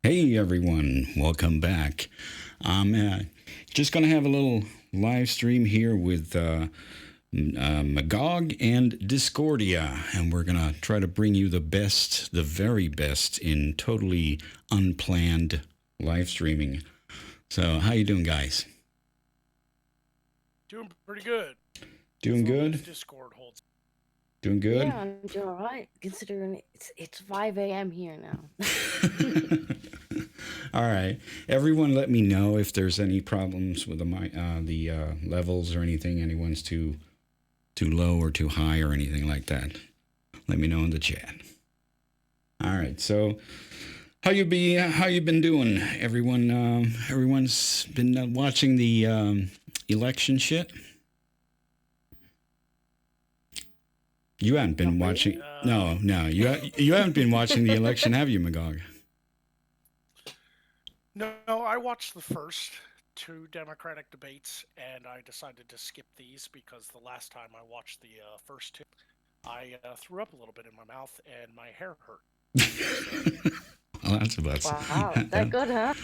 Hey everyone, welcome back. I'm just going to have a little live stream here with Magog and Discordia, and we're going to try to bring you the best, the very best in totally unplanned live streaming. So, how you doing, guys? Doing pretty good. Doing As long as good? Discord holds. Doing good? Yeah, I'm doing all right, considering it's 5 a.m. here now. All right. Everyone, let me know if there's any problems with the levels or anything. Anyone's too low or too high or anything like that. Let me know in the chat. All right. So, how you been doing, everyone? Everyone's been watching the election shit. You haven't been watching. No, you haven't been watching the election, have you, Magog? No, I watched the first two Democratic debates, and I decided to skip these because the last time I watched the first two, I threw up a little bit in my mouth and my hair hurt. Well, that's about Wow, that good, huh?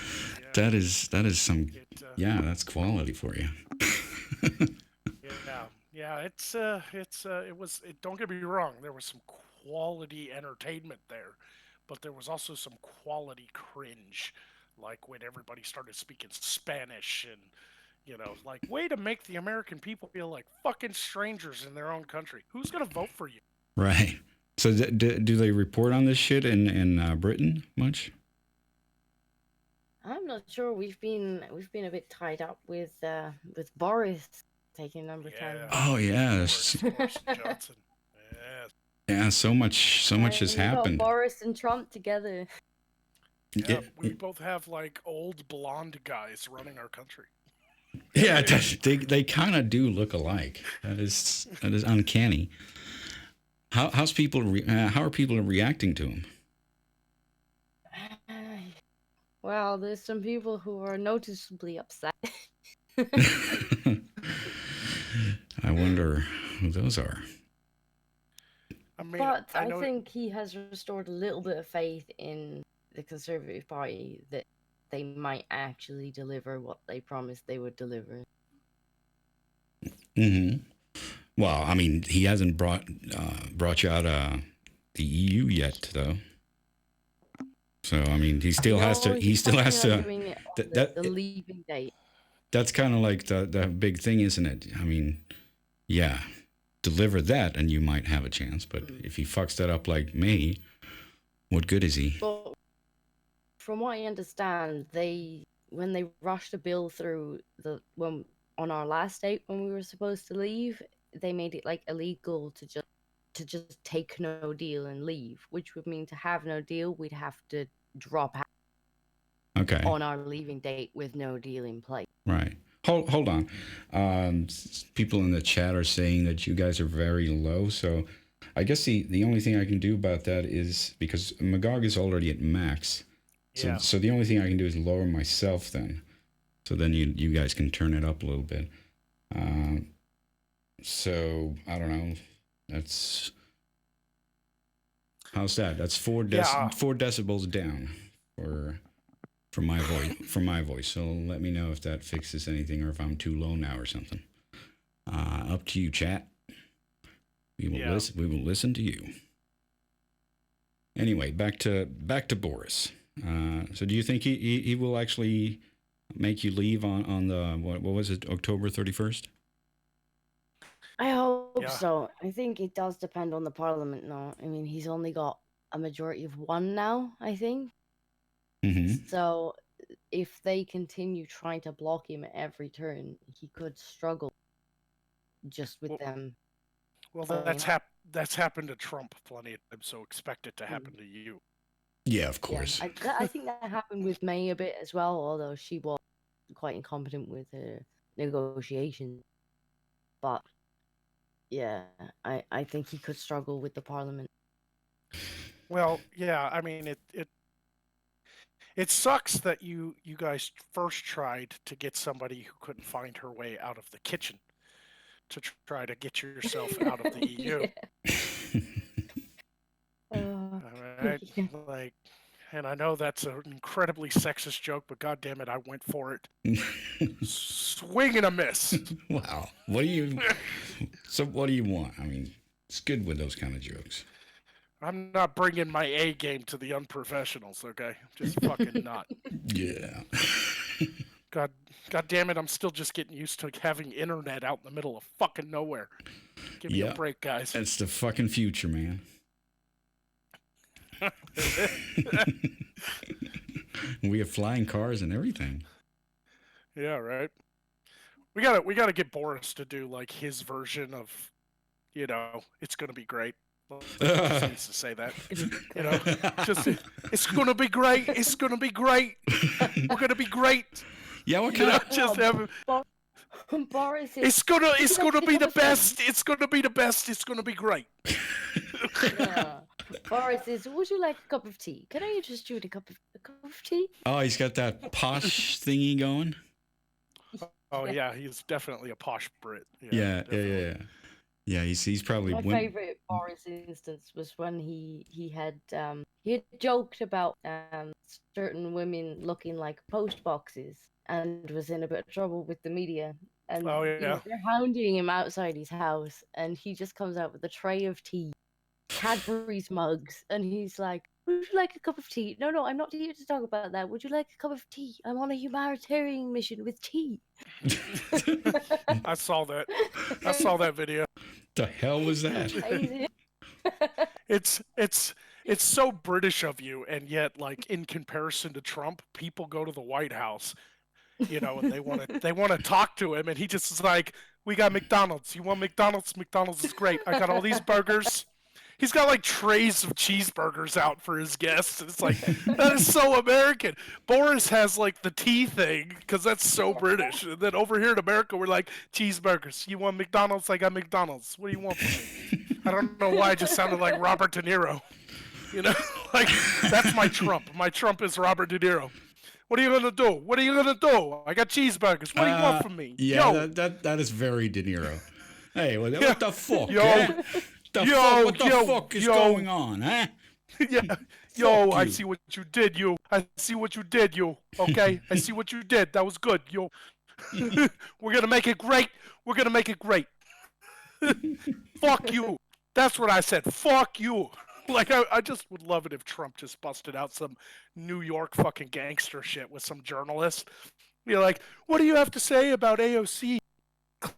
That is some. Yeah, that's quality for you. Yeah. Don't get me wrong. There was some quality entertainment there, but there was also some quality cringe, like when everybody started speaking Spanish and like way to make the American people feel like fucking strangers in their own country. Who's gonna vote for you? Right. So do they report on this shit in Britain much? I'm not sure. We've been a bit tied up with Boris taking number 10. Oh yeah. Boris Johnson. Yeah. Yeah. So much has We got happened. Boris and Trump together. Yeah, we both have like old blonde guys running our country. Yeah, they kind of do look alike. That is uncanny. How are people reacting to him? Well, there's some people who are noticeably upset. I wonder who those are. But I think he has restored a little bit of faith in the Conservative Party that they might actually deliver what they promised they would deliver. Mm-hmm. Well, I mean, he hasn't brought you out the EU yet, though. So I mean, he still has to. The leaving date. That's kind of like the big thing, isn't it? I mean, yeah, deliver that, and you might have a chance. But if he fucks that up like me, what good is he? Well, from what I understand, when they rushed a bill through on our last date when we were supposed to leave, they made it like illegal to just take no deal and leave, which would mean to have no deal, we'd have to drop out. Okay. On our leaving date with no deal in place. Right. Hold on. People in the chat are saying that you guys are very low, so I guess the only thing I can do about that is because Magog is already at max. So the only thing I can do is lower myself then. So then you guys can turn it up a little bit. So I don't know. How's that? That's 4 decibels down for my voice. So let me know if that fixes anything or if I'm too low now or something. Up to you, chat. We will listen to you. Anyway, back to Boris. So do you think he will actually make you leave on the what was it, October 31st? I hope so. I think it does depend on the parliament now. I mean, he's only got a majority of one now, I think. Mm-hmm. So if they continue trying to block him at every turn, he could struggle just with them. Well, that's happened to Trump plenty of times, so expect it to happen to you. Yeah, of course. Yeah, I think that happened with May a bit as well, although she was quite incompetent with her negotiations. But yeah, I think he could struggle with the parliament. Well, yeah, I mean it sucks that you guys first tried to get somebody who couldn't find her way out of the kitchen to try to get yourself out of the EU. All right, like And I know that's an incredibly sexist joke, but god damn it, I went for it. Swing and a miss. Wow. What do you? So what do you want? I mean, it's good with those kind of jokes. I'm not bringing my A game to the unprofessionals, okay? Just fucking not. Yeah. God damn it, I'm still just getting used to having internet out in the middle of fucking nowhere. Give me a break, guys. That's the fucking future, man. We have flying cars and everything. Yeah, right. We gotta get Boris to do like his version of, it's gonna be great. Just needs to say that. Just it's gonna be great. It's gonna be great. We're gonna be great. Yeah, what kind of? Just have. Boris is. It's gonna be the best. It's gonna be the best. It's gonna be great. Boris is. Would you like a cup of tea? Can I interest you in a cup of tea? Oh, he's got that posh thingy going. Oh yeah, he's definitely a posh Brit. Yeah. Yeah, he's probably. My favorite Boris instance was when he had joked about certain women looking like post boxes and was in a bit of trouble with the media. And they're hounding him outside his house, and he just comes out with a tray of tea, Cadbury's mugs, and he's like, "Would you like a cup of tea?" No, I'm not here to talk about that. Would you like a cup of tea? I'm on a humanitarian mission with tea. I saw that. I saw that video. The hell was that? It's so British of you, and yet, like, in comparison to Trump, people go to the White House, and they want to talk to him, and he just is like, "We got McDonald's. You want McDonald's? McDonald's is great. I got all these burgers." He's got like trays of cheeseburgers out for his guests. It's like, that is so American. Boris has like the tea thing because that's so British. And then over here in America, we're like, cheeseburgers. You want McDonald's? I got McDonald's. What do you want from me? I don't know why I just sounded like Robert De Niro. Like, that's my Trump. My Trump is Robert De Niro. What are you going to do? What are you going to do? I got cheeseburgers. What do you want from me? Yeah, that is very De Niro. Hey, what the fuck? What the fuck is going on, huh? Yeah. I see what you did, you. I see what you did, you. Okay? I see what you did. That was good, you. We're gonna make it great. We're gonna make it great. Fuck you. That's what I said. Fuck you. Like, I just would love it if Trump just busted out some New York fucking gangster shit with some journalist. You're like, what do you have to say about AOC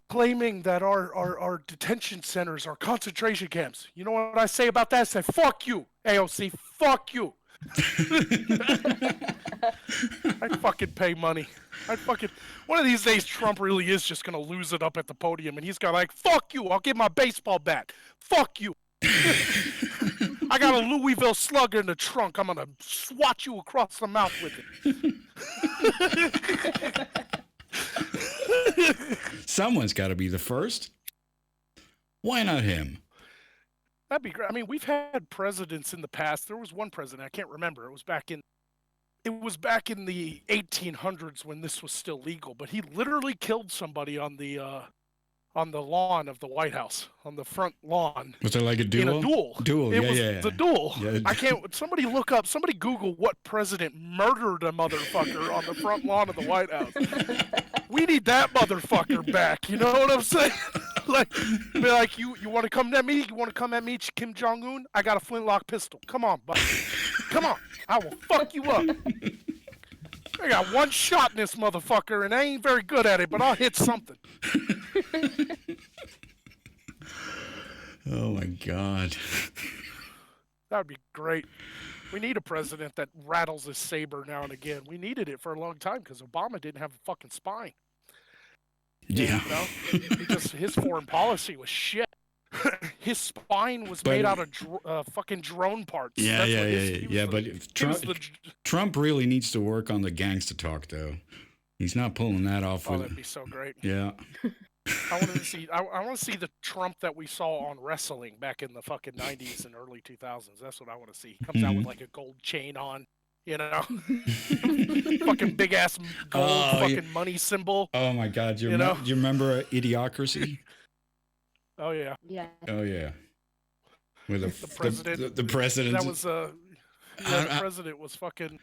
claiming that our detention centers are concentration camps? You know what I say about that? I say, fuck you, AOC, fuck you. I'd fucking pay money. One of these days, Trump really is just gonna lose it up at the podium, and he's got like, fuck you, I'll get my baseball bat. Fuck you. I got a Louisville Slugger in the trunk. I'm gonna swat you across the mouth with it. Someone's got to be the first. Why not him? That'd be great. I mean, we've had presidents in the past. There was one president, I can't remember. It was back in the 1800s when this was still legal, but he literally killed somebody on the lawn of the White House, on the front lawn. Was it like a duel? In a duel. Duel, it yeah, was yeah. the duel. Yeah. Somebody Google what president murdered a motherfucker on the front lawn of the White House. We need that motherfucker back. You know what I'm saying? Be like, you want to come at me? You want to come at me, Kim Jong-un? I got a flintlock pistol. Come on, buddy. Come on. I will fuck you up. I got one shot in this motherfucker, and I ain't very good at it, but I'll hit something. Oh, my God. That would be great. We need a president that rattles his saber now and again. We needed it for a long time because Obama didn't have a fucking spine. Yeah. His foreign policy was shit. His spine was made out of fucking drone parts. Yeah. But Trump really needs to work on the gangster talk, though. He's not pulling that off. That'd be so great. Yeah. I want to see the Trump that we saw on wrestling back in the fucking 90s and early 2000s. That's what I want to see. He comes out with like a gold chain on, fucking big ass gold money symbol. Oh my God! Do you remember Idiocracy? Oh yeah. Yeah. Oh yeah. With the president. The president. That was Yeah, the I, president was fucking.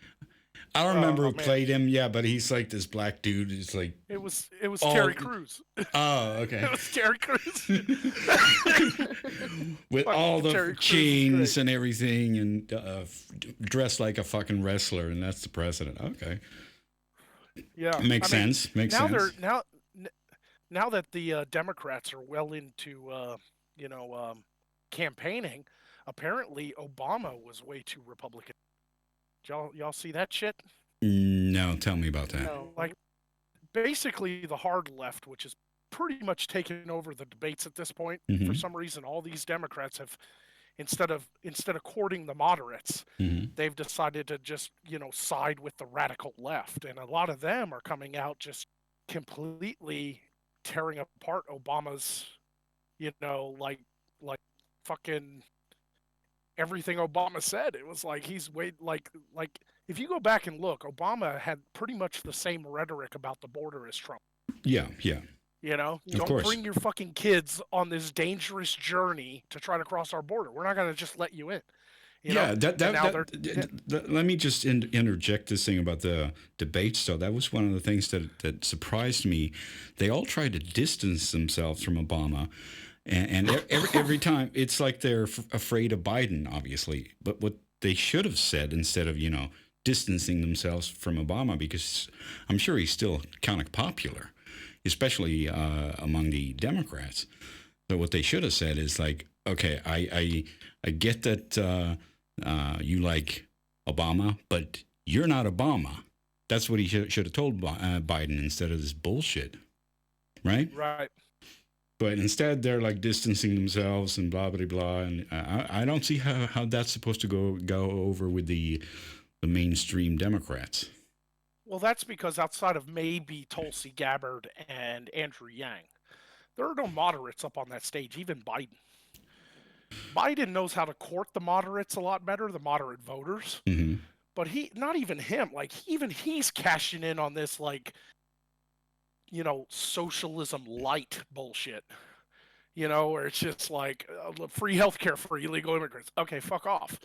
I don't remember Oh who man, played him. Yeah, but he's like this black dude. It's like it was all. Terry Crews. Oh, okay. It was Terry Crews. With all Fucking the Terry Crews is chains great. and everything, and dressed like a fucking wrestler, and that's the president. Okay, Yeah, makes I mean, sense. Makes now sense. they're n- now that the Democrats are well into you know campaigning, apparently Obama was way too Republican. Y'all see that shit? No, tell me about that. No. Like basically the hard left, which is pretty much taken over the debates at this point. For Hmm. some reason, all these Democrats have instead of courting the moderates, Hmm. they've decided to just side with the radical left, and a lot of them are coming out just completely tearing apart Obama's, like fucking everything Obama said. It was like he's way like if you go back and look, Obama had pretty much the same rhetoric about the border as Trump. Yeah, yeah, of Don't course. bring your fucking kids on this dangerous journey to try to cross our border. We're not going to just let you in. Yeah, And now they're let me just interject this thing about the debates. So that was one of the things that surprised me. They all tried to distance themselves from Obama, and every time it's like they're afraid of Biden, obviously. But what they should have said instead of distancing themselves from Obama, because I'm sure he's still kind of popular, especially among the Democrats. So what they should have said is like, okay, I get that you like Obama, but you're not Obama. That's what he should have told Biden instead of this bullshit, right? right. But instead, they're like distancing themselves and blah blah blah. And I don't see how that's supposed to go over with the mainstream Democrats. Well, that's because outside of maybe Tulsi Gabbard and Andrew Yang, there are no moderates up on that stage. Even Biden. Biden knows how to court the moderates a lot better, the moderate voters. Hmm. But not even him. Like even he's cashing in on this socialism light bullshit. Where it's just like free healthcare for illegal immigrants. Okay, fuck off.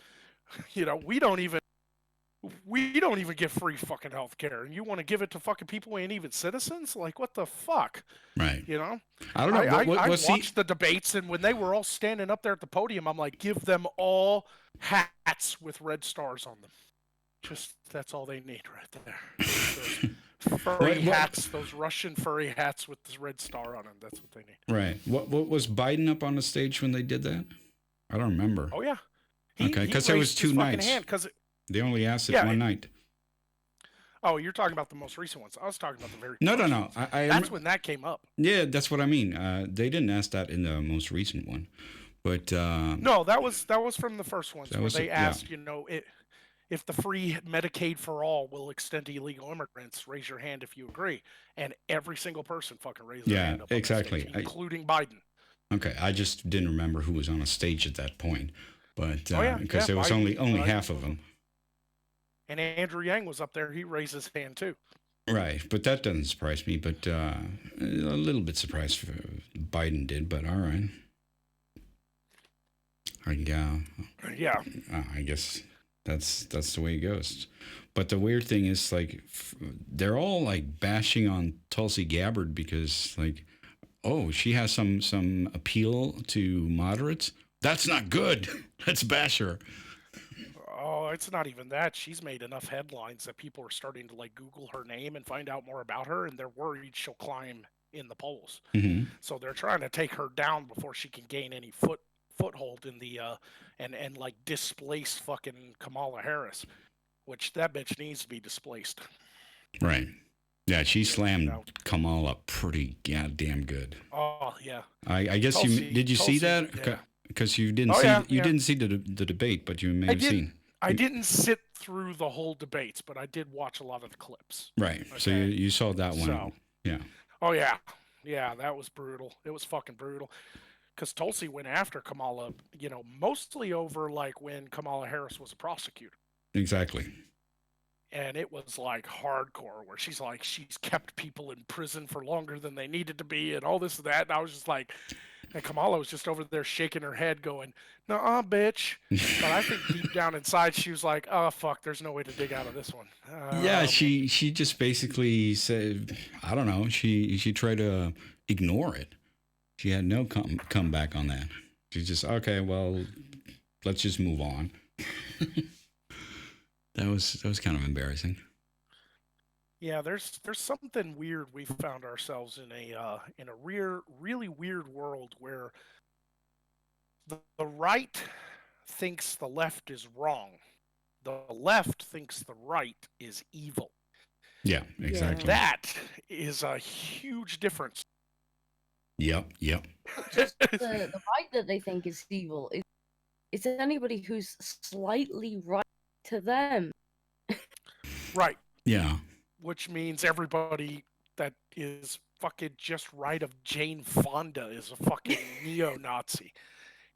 We don't even get free fucking healthcare, and you want to give it to fucking people who ain't even citizens? Like what the fuck? Right. You know? I don't know. I What's watched the debates, and when they were all standing up there at the podium, I'm like, give them all hats with red stars on them. Just that's all they need right there. Those furry hats, those Russian furry hats with this red star on them. That's what they need. Right. What was Biden up on the stage when they did that? I don't remember. Oh yeah. Okay, because there was two nights. They only asked it one night. Oh, you're talking about the most recent ones. I was talking about the very No. ones. That's when that came up. Yeah, that's what I mean. They didn't ask that in the most recent one, but no, that was from the first ones where they asked, yeah. If the free Medicaid for all will extend to illegal immigrants, raise your hand if you agree. And every single person fucking raised their hand up, exactly, stage, including Biden. Okay, I just didn't remember who was on a stage at that point, but because there was Biden, only half of them. And Andrew Yang was up there; he raised his hand too. Right, but that doesn't surprise me. But a little bit surprised Biden did. But all right, yeah. I guess that's the way it goes. But the weird thing is, like, they're all like bashing on Tulsi Gabbard because, like, oh, she has some appeal to moderates. That's not good. Let's bash her. Oh, it's not even that. She's made enough headlines that people are starting to like Google her name and find out more about her, and they're worried she'll climb in the polls. Mm-hmm. So they're trying to take her down before she can gain any foothold in the and like displace fucking Kamala Harris, which that bitch needs to be displaced. Right. Yeah, she slammed Kamala pretty goddamn good. Oh yeah. I guess did you see that? Because you didn't didn't see the debate, but you may have seen. I didn't sit through the whole debates, but I did watch a lot of the clips. Right. Okay? So you saw that one. So, yeah. Oh yeah. Yeah, that was brutal. It was fucking brutal. Because Tulsi went after Kamala, mostly over like when Kamala Harris was a prosecutor. Exactly. And it was like hardcore, where she's like, she's kept people in prison for longer than they needed to be, and all this and that. And I was just like, And Kamala was just over there shaking her head, going, "Nuh-uh, bitch." But I think deep down inside, she was like, "Oh fuck, there's no way to dig out of this one." Yeah, Oh man. she just basically said, I don't know. She tried to ignore it. She had no comeback on that. She's just okay. Well, let's just move on. That was kind of embarrassing. Yeah, there's something weird. We found ourselves in a really weird world where the right thinks the left is wrong. The left thinks the right is evil. Yeah, Yeah. exactly. That is a huge difference. Yep. Not just the right that they think is evil. It's anybody who's slightly right to them. Right. Yeah. Which means everybody that is fucking just right of Jane Fonda is a fucking neo-Nazi.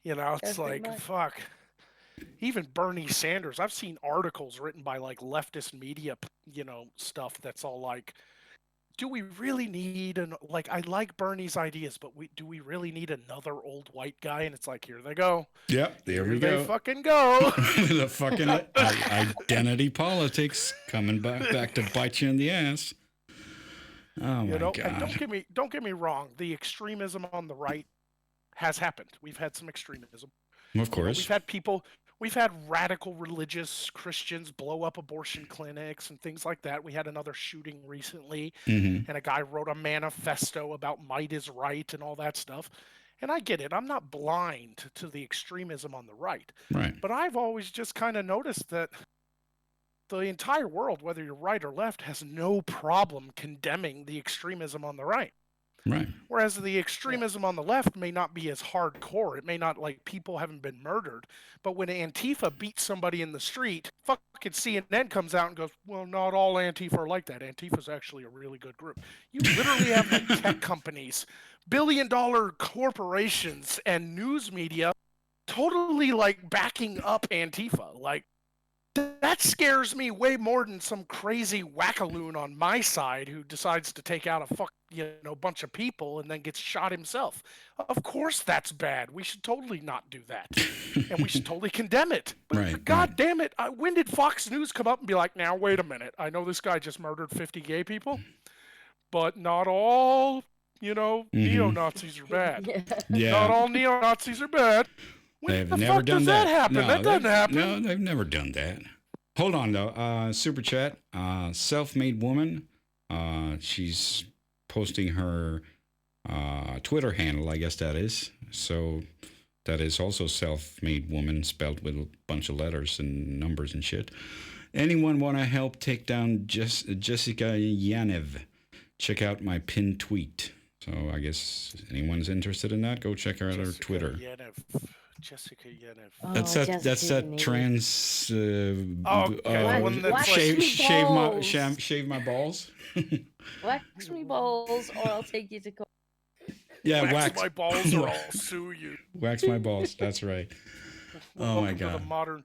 You know, it's Pretty like, much. fuck. Even Bernie Sanders, I've seen articles written by like leftist media, stuff that's all like, do we really need like, I like Bernie's ideas, but do we really need another old white guy? And it's like, here they go. Yep. There Here we they go. fucking go. The fucking identity politics coming back to bite you in the ass. Oh my god. And don't get me wrong, the extremism on the right has happened. We've had some extremism. Of course. We've had radical religious Christians blow up abortion clinics and things like that. We had another shooting recently, Mm-hmm. and a guy wrote a manifesto about might is right and all that stuff. And I get it. I'm not blind to the extremism on the right. Right. But I've always just kind of noticed that the entire world, whether you're right or left, has no problem condemning the extremism on the right. Right. Whereas the extremism on the left may not be as hardcore. It may not, like, people haven't been murdered. But when Antifa beats somebody in the street, fucking CNN comes out and goes, well, not all Antifa are like that. Antifa's actually a really good group. You literally have like tech companies, billion-dollar corporations, and news media totally like backing up Antifa. Like, that scares me way more than some crazy wackaloon on my side who decides to take out a bunch of people and then gets shot himself. Of course that's bad. We should totally not do that. And we should totally condemn it. But Right, God right. damn it, when did Fox News come up and be like, now wait a minute, I know this guy just murdered 50 gay people, but not all, neo-Nazis are bad. Yeah. Not all neo-Nazis are bad. When They've the never fuck done does that happen? No, That doesn't happen. No, they've never done that. Hold on though. Super chat. Self-made woman. She's posting her Twitter handle. I guess that is. So that is also self-made woman spelled with a bunch of letters and numbers and shit. Anyone want to help take down Jessica Yanev? Check out my pinned tweet. So I guess anyone's interested in that, go check her out on Twitter. Jessica Yanev. Oh, That's Jessica that Yanev. trans. one that's Shave my balls. Wax me balls, or I'll take you to court. Yeah, wax my balls or I'll sue you. Wax my balls. That's right. Oh my Welcome to god. the modern.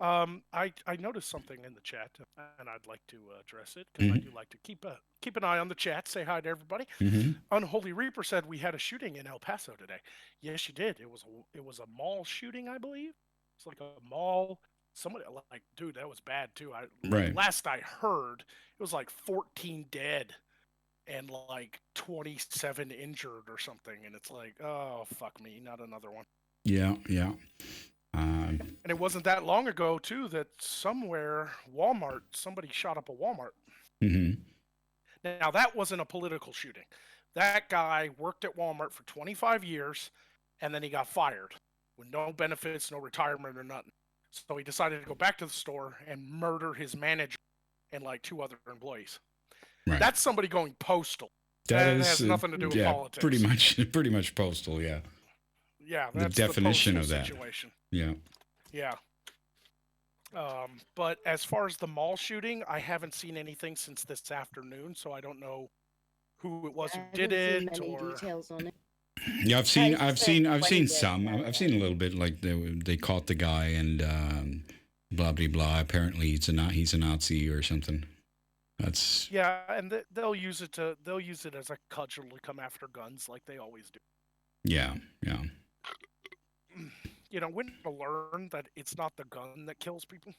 I noticed something in the chat, and I'd like to address it because I do like to keep an eye on the chat. Say hi to everybody. Mm-hmm. Unholy Reaper said we had a shooting in El Paso today. Yes, you did. It was a mall shooting, I believe. It's like a mall. Somebody like, dude, that was bad too. Right. Last I heard, it was like 14 dead and like 27 injured or something. And it's like, oh fuck me, not another one. Yeah. And it wasn't that long ago, too, that somewhere somebody shot up a Walmart. Mm-hmm. Now, that wasn't a political shooting. That guy worked at Walmart for 25 years, and then he got fired with no benefits, no retirement or nothing. So he decided to go back to the store and murder his manager and like 2 other employees. Right. That's somebody going postal. That has nothing to do with politics. Pretty much postal. Yeah. Yeah, that's the definition the of that situation. Yeah. Yeah. But as far as the mall shooting, I haven't seen anything since this afternoon, so I don't know who it was who did it. Many or details on it. Yeah, I've seen some. Yeah. I've seen a little bit. Like they caught the guy and blah blah blah. Apparently he's a Nazi or something. That's yeah, and they'll use it as a cudgel to come after guns like they always do. Yeah, yeah. You know, when to learn that it's not the gun that kills people.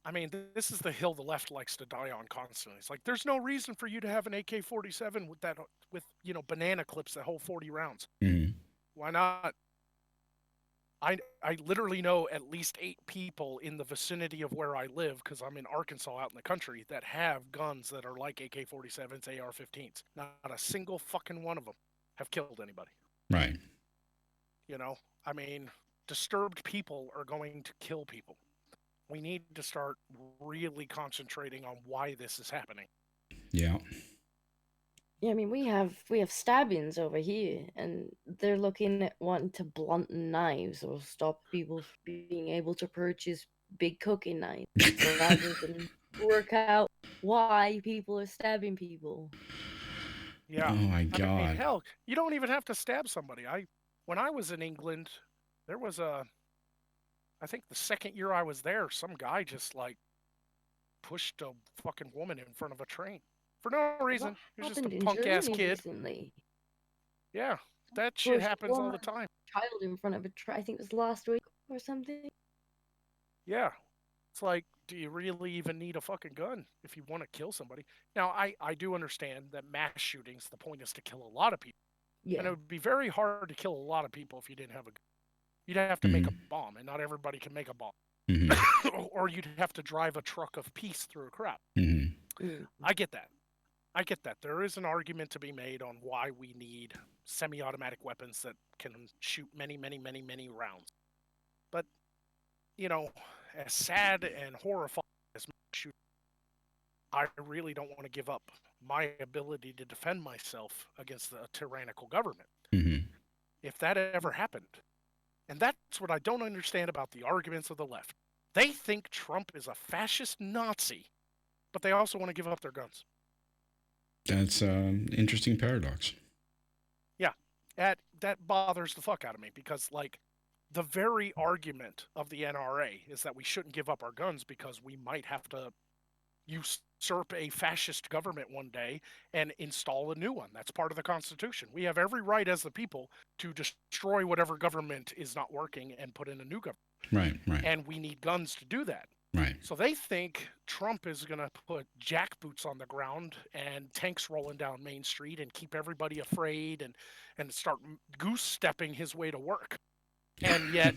I mean, this is the hill the left likes to die on constantly. It's like there's no reason for you to have an AK-47 with that with banana clips that hold 40 rounds. Hmm. Why not? I literally know at least 8 people in the vicinity of where I live, because I'm in Arkansas out in the country, that have guns that are like AK-47s, AR-15s. Not a single fucking one of them have killed anybody. Right. You know, I mean, disturbed people are going to kill people. We need to start really concentrating on why this is happening. Yeah. Yeah, I mean we have stabbings over here, and they're looking at wanting to blunt knives or stop people from being able to purchase big cooking knives rather than work out why people are stabbing people. Yeah. Oh my I mean, God. hell, you don't even have to stab somebody. When I was in England, there was I think the second year I was there, some guy just like pushed a fucking woman in front of a train for no That reason. He was just a happened in punk ass Germany kid. recently. Yeah, that shit Pushed a happens all woman, the time. child in front of a I think it was last week or something. Yeah, it's like, do you really even need a fucking gun if you want to kill somebody? Now, I do understand that mass shootings, the point is to kill a lot of people. And Yeah. it would be very hard to kill a lot of people if you didn't have a gun. You'd have to make Hmm. a bomb, and not everybody can make a bomb. Hmm. Or you'd have to drive a truck of peace through a crowd. Hmm. Mm. I get that. I get that. There is an argument to be made on why we need semi automatic weapons that can shoot many, many, many, many rounds. But, you know, as sad and horrifying as shooting, I really don't want to give up my ability to defend myself against a tyrannical government. Hmm. If that ever happened, and that's what I don't understand about the arguments of the left. They think Trump is a fascist Nazi, but they also want to give up their guns. That's an interesting paradox. Yeah, that bothers the fuck out of me, because like the very argument of the NRA is that we shouldn't give up our guns because we might have to usurp a fascist government one day and install a new one. That's part of the Constitution. We have every right as the people to destroy whatever government is not working and put in a new government. Right. Right. And we need guns to do that. Right. So they think Trump is going to put jackboots on the ground and tanks rolling down Main Street and keep everybody afraid and start goose stepping his way to work. And yet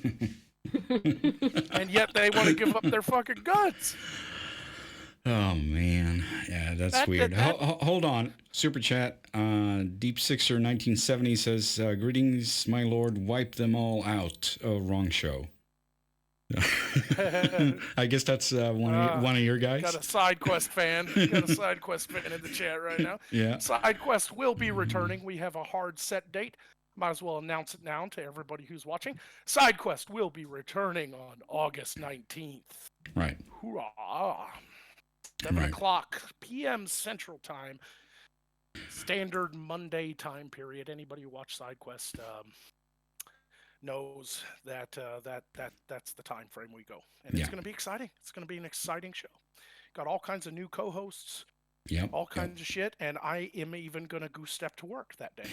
they want to give up their fucking guns. Oh man, yeah, that's weird. Hold on, super chat. Deep Sixer 1970 says, "Greetings, my lord. Wipe them all out." Oh, wrong show. I guess that's one of your guys. Got a side quest fan. Got a side quest fan in the chat right now. Yeah. Side quest will be returning. We have a hard set date. Might as well announce it now to everybody who's watching. Side quest will be returning on August 19th. Right. Hoorah! 7 o'clock p.m. Central Time. Standard Monday time period. Anybody who watched Side Quest knows that that's the time frame we go, and it's going to be exciting. It's going to be an exciting show. Got all kinds of new co-hosts. Yep. All kinds of shit, and I am even going to goose step to work that day.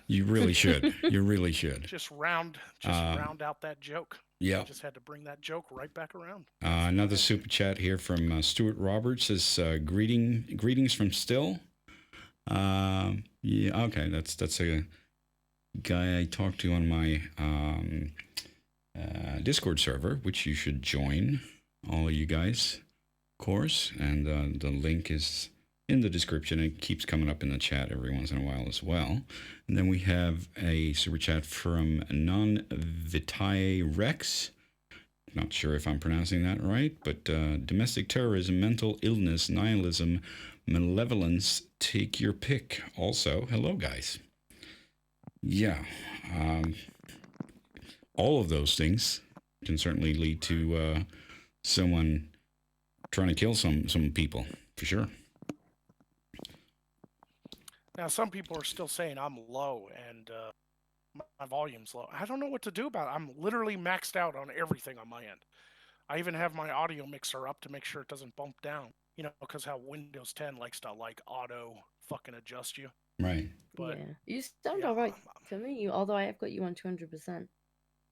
You really should. You really should. Just round out that joke. Yeah. I just had to bring that joke right back around. Another super chat here from Stuart Roberts says, greetings from Still. Yeah, okay, that's a guy I talked to on my Discord server, which you should join, all of you guys, of course. And the link is in the description. It keeps coming up in the chat every once in a while as well. And then we have a super chat from Non Vitae Rex. Not sure if I'm pronouncing that right, but domestic terrorism, mental illness, nihilism, malevolence, take your pick. Also, hello, guys. Yeah. All of those things can certainly lead to someone trying to kill some people, for sure. Now, some people are still saying I'm low and my volume's low. I don't know what to do about it. I'm literally maxed out on everything on my end. I even have my audio mixer up to make sure it doesn't bump down. You know, because how Windows 10 likes to like auto fucking adjust you. Right. But Yeah, you sound yeah, all right to me. Although I have got you on 200%.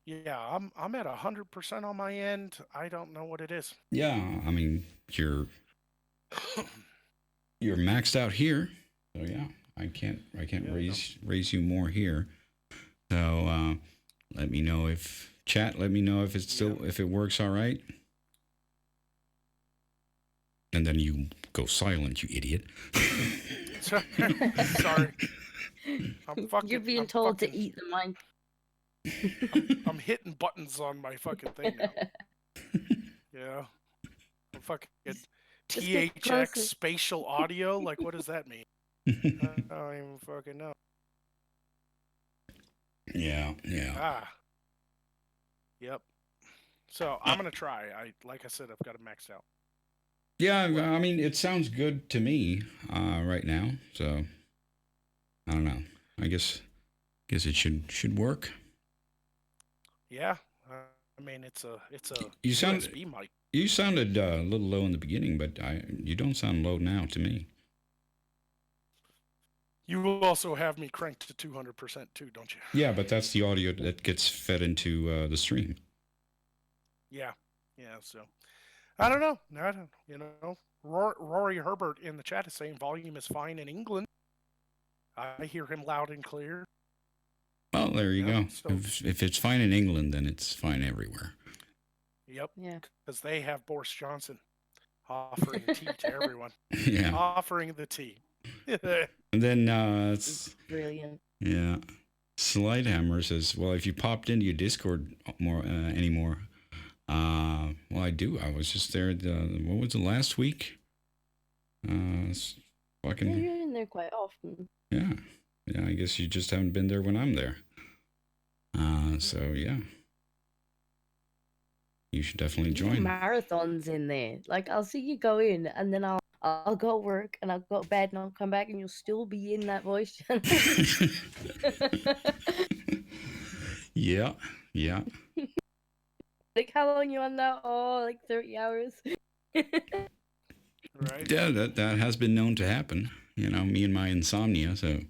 yeah, I'm at 100% on my end. I don't know what it is. Yeah, I mean you're maxed out here, so yeah, I can't Yeah, no. raise you more here. So let me know if chat. Let me know if it's Yeah. still if it works all right. And then you go silent, you idiot. Sorry. You're being told to eat the mic. I'm hitting buttons on my fucking thing now. Yeah. I'm fucking Just get THX closer. spatial audio. Like, what does that mean? I don't even fucking know. Yeah. Ah. Yep. So I'm gonna try. Like I said, I've got it maxed out. Yeah, I mean, it sounds good to me right now. So I don't know. I guess it should work. Yeah. I mean, it's a You sound USB mic. you sounded a little low in the beginning, but you don't sound low now to me. You will also have me cranked to 200% too, don't you? Yeah, but that's the audio that gets fed into the stream. Yeah. So I don't know. Rory Herbert in the chat is saying volume is fine in England. I hear him loud and clear. Well, there you go. So, if it's fine in England, then it's fine everywhere. Yep. Yeah. Because they have Boris Johnson offering tea to everyone. Yeah. Offering the tea. And then it's brilliant. Yeah. Slighthammer says, "Well, if you popped into your Discord more anymore, well, I do. I was just there. What was it last week? Fucking. Yeah, you're in there quite often. Yeah. I guess you just haven't been there when I'm there. So yeah, you should definitely You do join. marathons in there. Like I'll see you go in, and then I'll go to work, and I'll go to bed, and I'll come back, and you'll still be in that voice channel. Yeah. Like how long you on that? Oh, like 30 hours. Right. Yeah, that has been known to happen. You know, me and my insomnia. So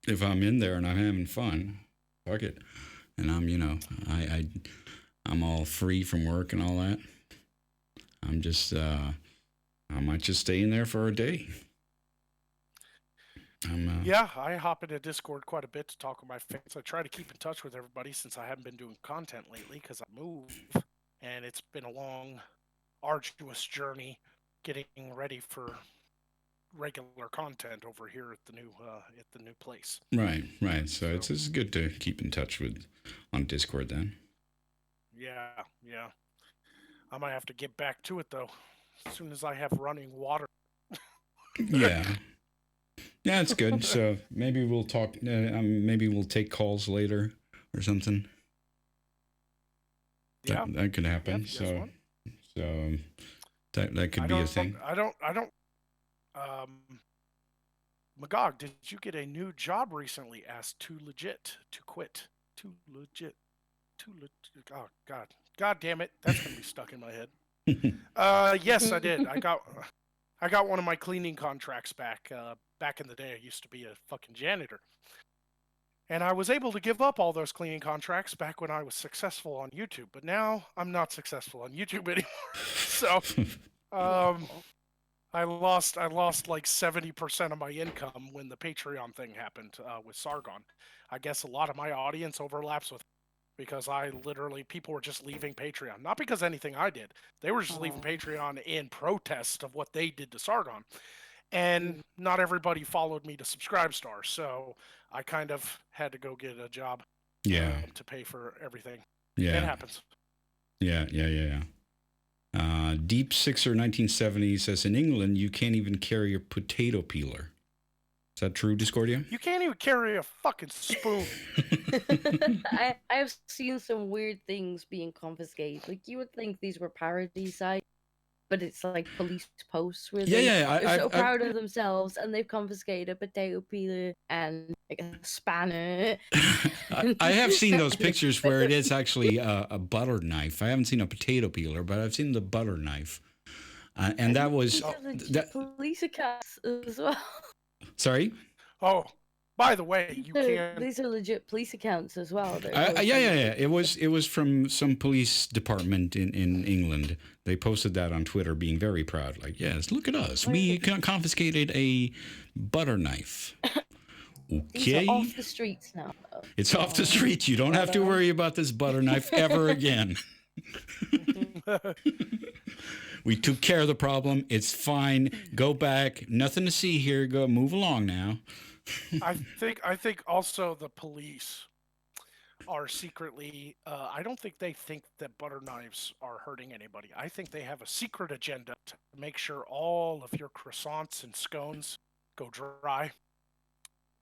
if I'm in there and I'm having fun, fuck it. And I'm all free from work and all that. I'm just I might just stay in there for a day. Yeah, I hop into Discord quite a bit to talk with my fans. I try to keep in touch with everybody since I haven't been doing content lately because I moved, and it's been a long, arduous journey getting ready for regular content over here at the new place. Right. So it's good to keep in touch with on Discord then. Yeah. I might have to get back to it though, as soon as I have running water. Yeah. Yeah, it's good. So maybe we'll talk. Maybe we'll take calls later or something. Yeah, that could happen. Yeah, so that could be a thing. I don't. Magog, did you get a new job recently? Asked Too Legit to quit. Too legit. Oh God damn it! That's gonna be stuck in my head. Yes, I did. I got one of my cleaning contracts back. Back in the day, I used to be a fucking janitor, and I was able to give up all those cleaning contracts back when I was successful on YouTube. But now I'm not successful on YouTube anymore. So, I lost like 70% of my income when the Patreon thing happened with Sargon. I guess a lot of my audience overlaps with. Because people were just leaving Patreon. Not because anything I did. They were just leaving Patreon in protest of what they did to Sargon. And not everybody followed me to Subscribestar. So I kind of had to go get a job to pay for everything. Yeah. It happens. Yeah. Deep Sixer 1970 says, in England, you can't even carry a potato peeler. Is that true, Discordia? You can't even carry a fucking spoon. I've seen some weird things being confiscated. Like you would think these were parody sites, but it's like police posts where they're so proud of themselves and they've confiscated a potato peeler and like a spanner. I have seen those pictures where it is actually a butter knife. I haven't seen a potato peeler, but I've seen the butter knife, and that was police accounts as well. Sorry? Oh, By the way, you can. These are legit police accounts as well. Yeah. It was from some police department in England. They posted that on Twitter, being very proud. Like, yes, look at us. We confiscated a butter knife. These Okay. are off the streets now. It's off the streets. You don't have to worry about this butter knife ever again. We took care of the problem. It's fine. Go back. Nothing to see here. Go move along now. I think also the police are secretly. I don't think they think that butter knives are hurting anybody. I think they have a secret agenda to make sure all of your croissants and scones go dry.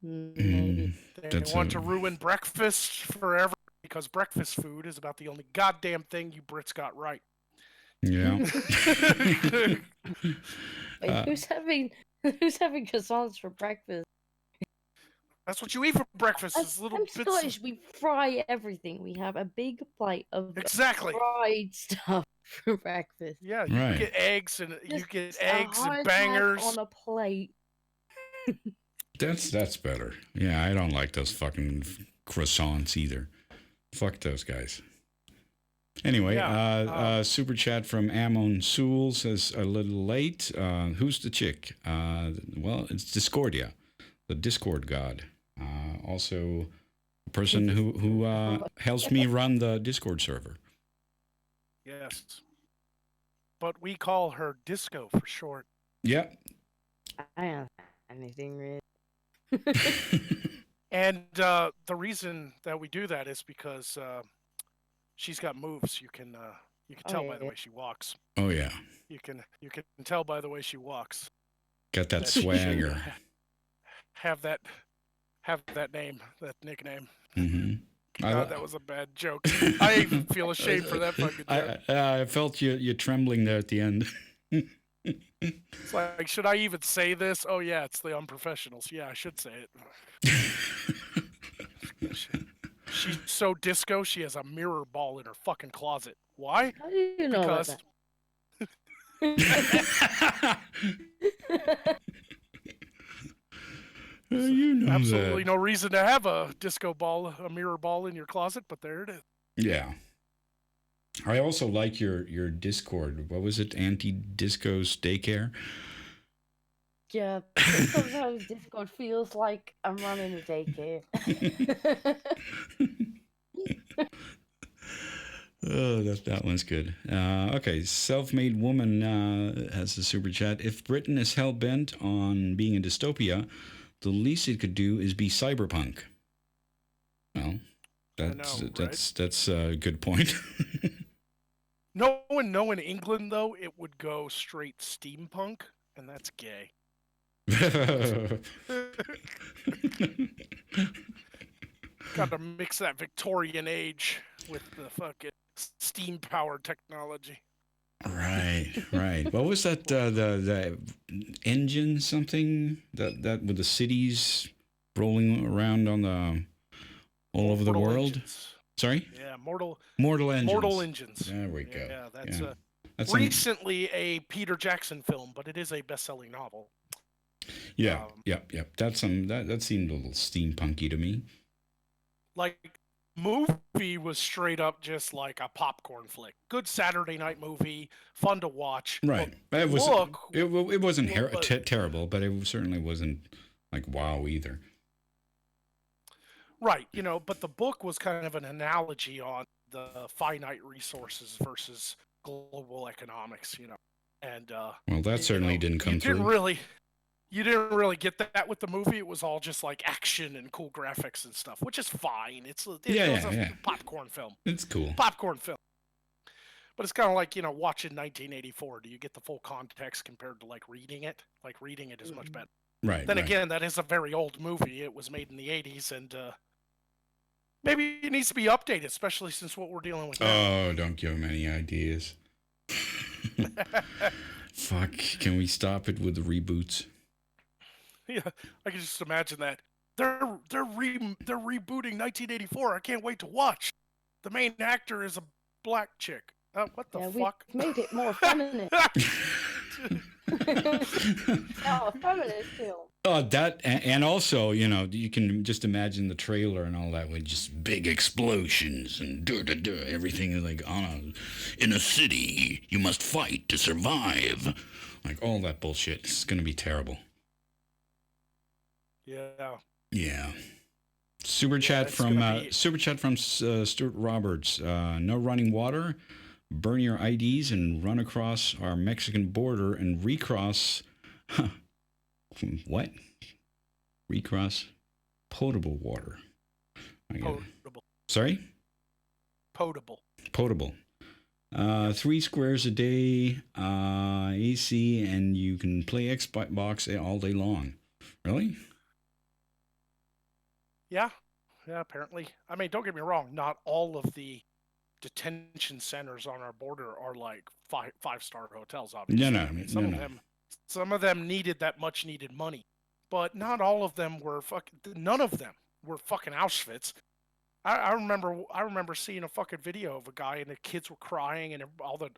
Maybe. They want to ruin breakfast forever because breakfast food is about the only goddamn thing you Brits got right. Yeah. Wait, who's having croissants for breakfast? That's what you eat for breakfast. Is little I'm bits. Scottish. We fry everything. We have a big plate of Exactly. fried stuff for breakfast. Yeah, you Right. get eggs and you Just get a eggs and hard bangers. tack on a plate. That's better. Yeah, I don't like those fucking croissants either. Fuck those guys. Anyway, super chat from Amon Sewell says, a little late. Who's the chick? Well, it's Discordia, the Discord god. Also, a person who helps me run the Discord server. Yes. But we call her Disco for short. Yeah. I don't have anything really. And the reason that we do that is because she's got moves. You can tell by the way she walks. Oh yeah. You can tell by the way she walks. Got that swagger. Have that name, that nickname. Mm-hmm. God, that was a bad joke. I even feel ashamed for that fucking joke. I felt you trembling there at the end. It's like, should I even say this? Oh yeah, it's the Unprofessionals. Yeah, I should say it. She's so disco, she has a mirror ball in her fucking closet. Why? How do you know Because that? You know absolutely that. no reason to have a disco ball, a mirror ball in your closet, but there it is. Yeah. I also like your Discord. What was it? Anti-Disco's Daycare? Yeah, sometimes Discord feels like I'm running a daycare. Oh, that one's good. Okay, Self-Made Woman has a super chat. If Britain is hell-bent on being a dystopia, the least it could do is be cyberpunk. Well, that's a good point. No, in England though, it would go straight steampunk, and that's gay. Got to mix that Victorian age with the fucking steam-powered technology. Right. What was that? The engine something that with the cities rolling around on the all over the world. Engines. Sorry. Yeah, Mortal Engines. Mortal Engines. There we go. Yeah, that's That's recently a Peter Jackson film, but it is a best-selling novel. Yeah. That seemed a little steampunky to me. Like, movie was straight up just like a popcorn flick. Good Saturday night movie, fun to watch. Right. But it wasn't terrible, but it certainly wasn't like wow either. Right, but the book was kind of an analogy on the finite resources versus global economics, and well, that certainly didn't come through. You didn't really get that with the movie. It was all just like action and cool graphics and stuff, which is fine. It was a popcorn film. It's cool. Popcorn film. But it's kind of like, watching 1984. Do you get the full context compared to like reading it? Like reading it is much better. Right. Then again, that is a very old movie. It was made in the 80s, and maybe it needs to be updated, especially since what we're dealing with now. Oh, don't give him any ideas. Fuck. Can we stop it with the reboots? Yeah, I can just imagine that. They're rebooting 1984. I can't wait to watch. The main actor is a black chick. What the fuck? We've made it more feminine. Now a feminist film. And also, you can just imagine the trailer and all that with just big explosions and everything is like in a city, you must fight to survive. Like all that bullshit. It's going to be terrible. Yeah. Yeah. Super chat from Stuart Roberts. No running water. Burn your IDs and run across our Mexican border and recross. What? Recross potable water. Potable. Sorry? Potable. 3 squares a day, AC, and you can play Xbox all day long. Really? Yeah, apparently. I mean, don't get me wrong, not all of the detention centers on our border are like five-star hotels, obviously. No. I mean, some of them needed that much needed money, but not all of them were none of them were fucking Auschwitz. I remember seeing a fucking video of a guy and the kids were crying and all the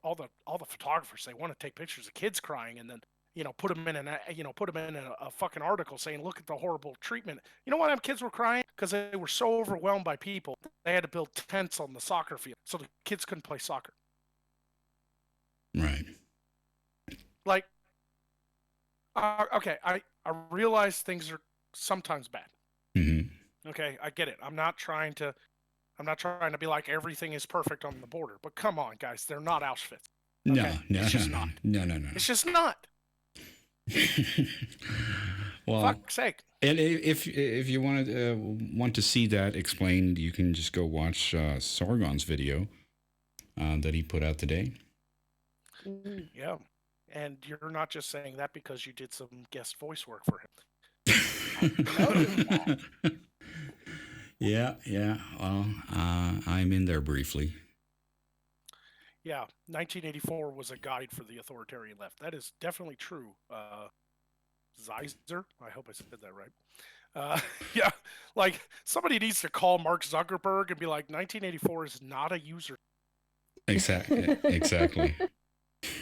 photographers, they want to take pictures of kids crying and then put them in a fucking article saying, look at the horrible treatment. You know why them kids were crying? Because they were so overwhelmed by people. They had to build tents on the soccer field so the kids couldn't play soccer. Right. Like, okay, I realize things are sometimes bad. Mm-hmm. Okay, I get it. I'm not trying to be like everything is perfect on the border. But come on, guys, they're not Auschwitz. Okay? No, it's just not. No. It's just not. Well, fuck's sake. And if you want to see that explained, you can just go watch Sorgon's video that he put out today. Yeah, and you're not just saying that because you did some guest voice work for him. Yeah. Well, I'm in there briefly. Yeah, 1984 was a guide for the authoritarian left. That is definitely true. Zeiser, I hope I said that right. Yeah, like somebody needs to call Mark Zuckerberg and be like, 1984 is not a user. Exactly.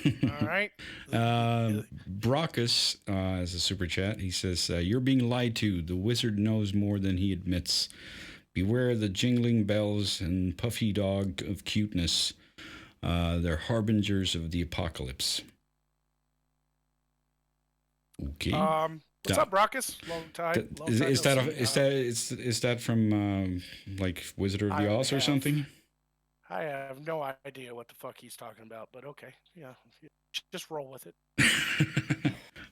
All right. Brockus as a super chat. He says, "You're being lied to. The wizard knows more than he admits. Beware the jingling bells and puffy dog of cuteness. They're harbingers of the apocalypse." Okay. What's up, Brockus? Long time. Is that from like Wizard of the Oz or something? I have no idea what the fuck he's talking about, but okay, yeah, just roll with it.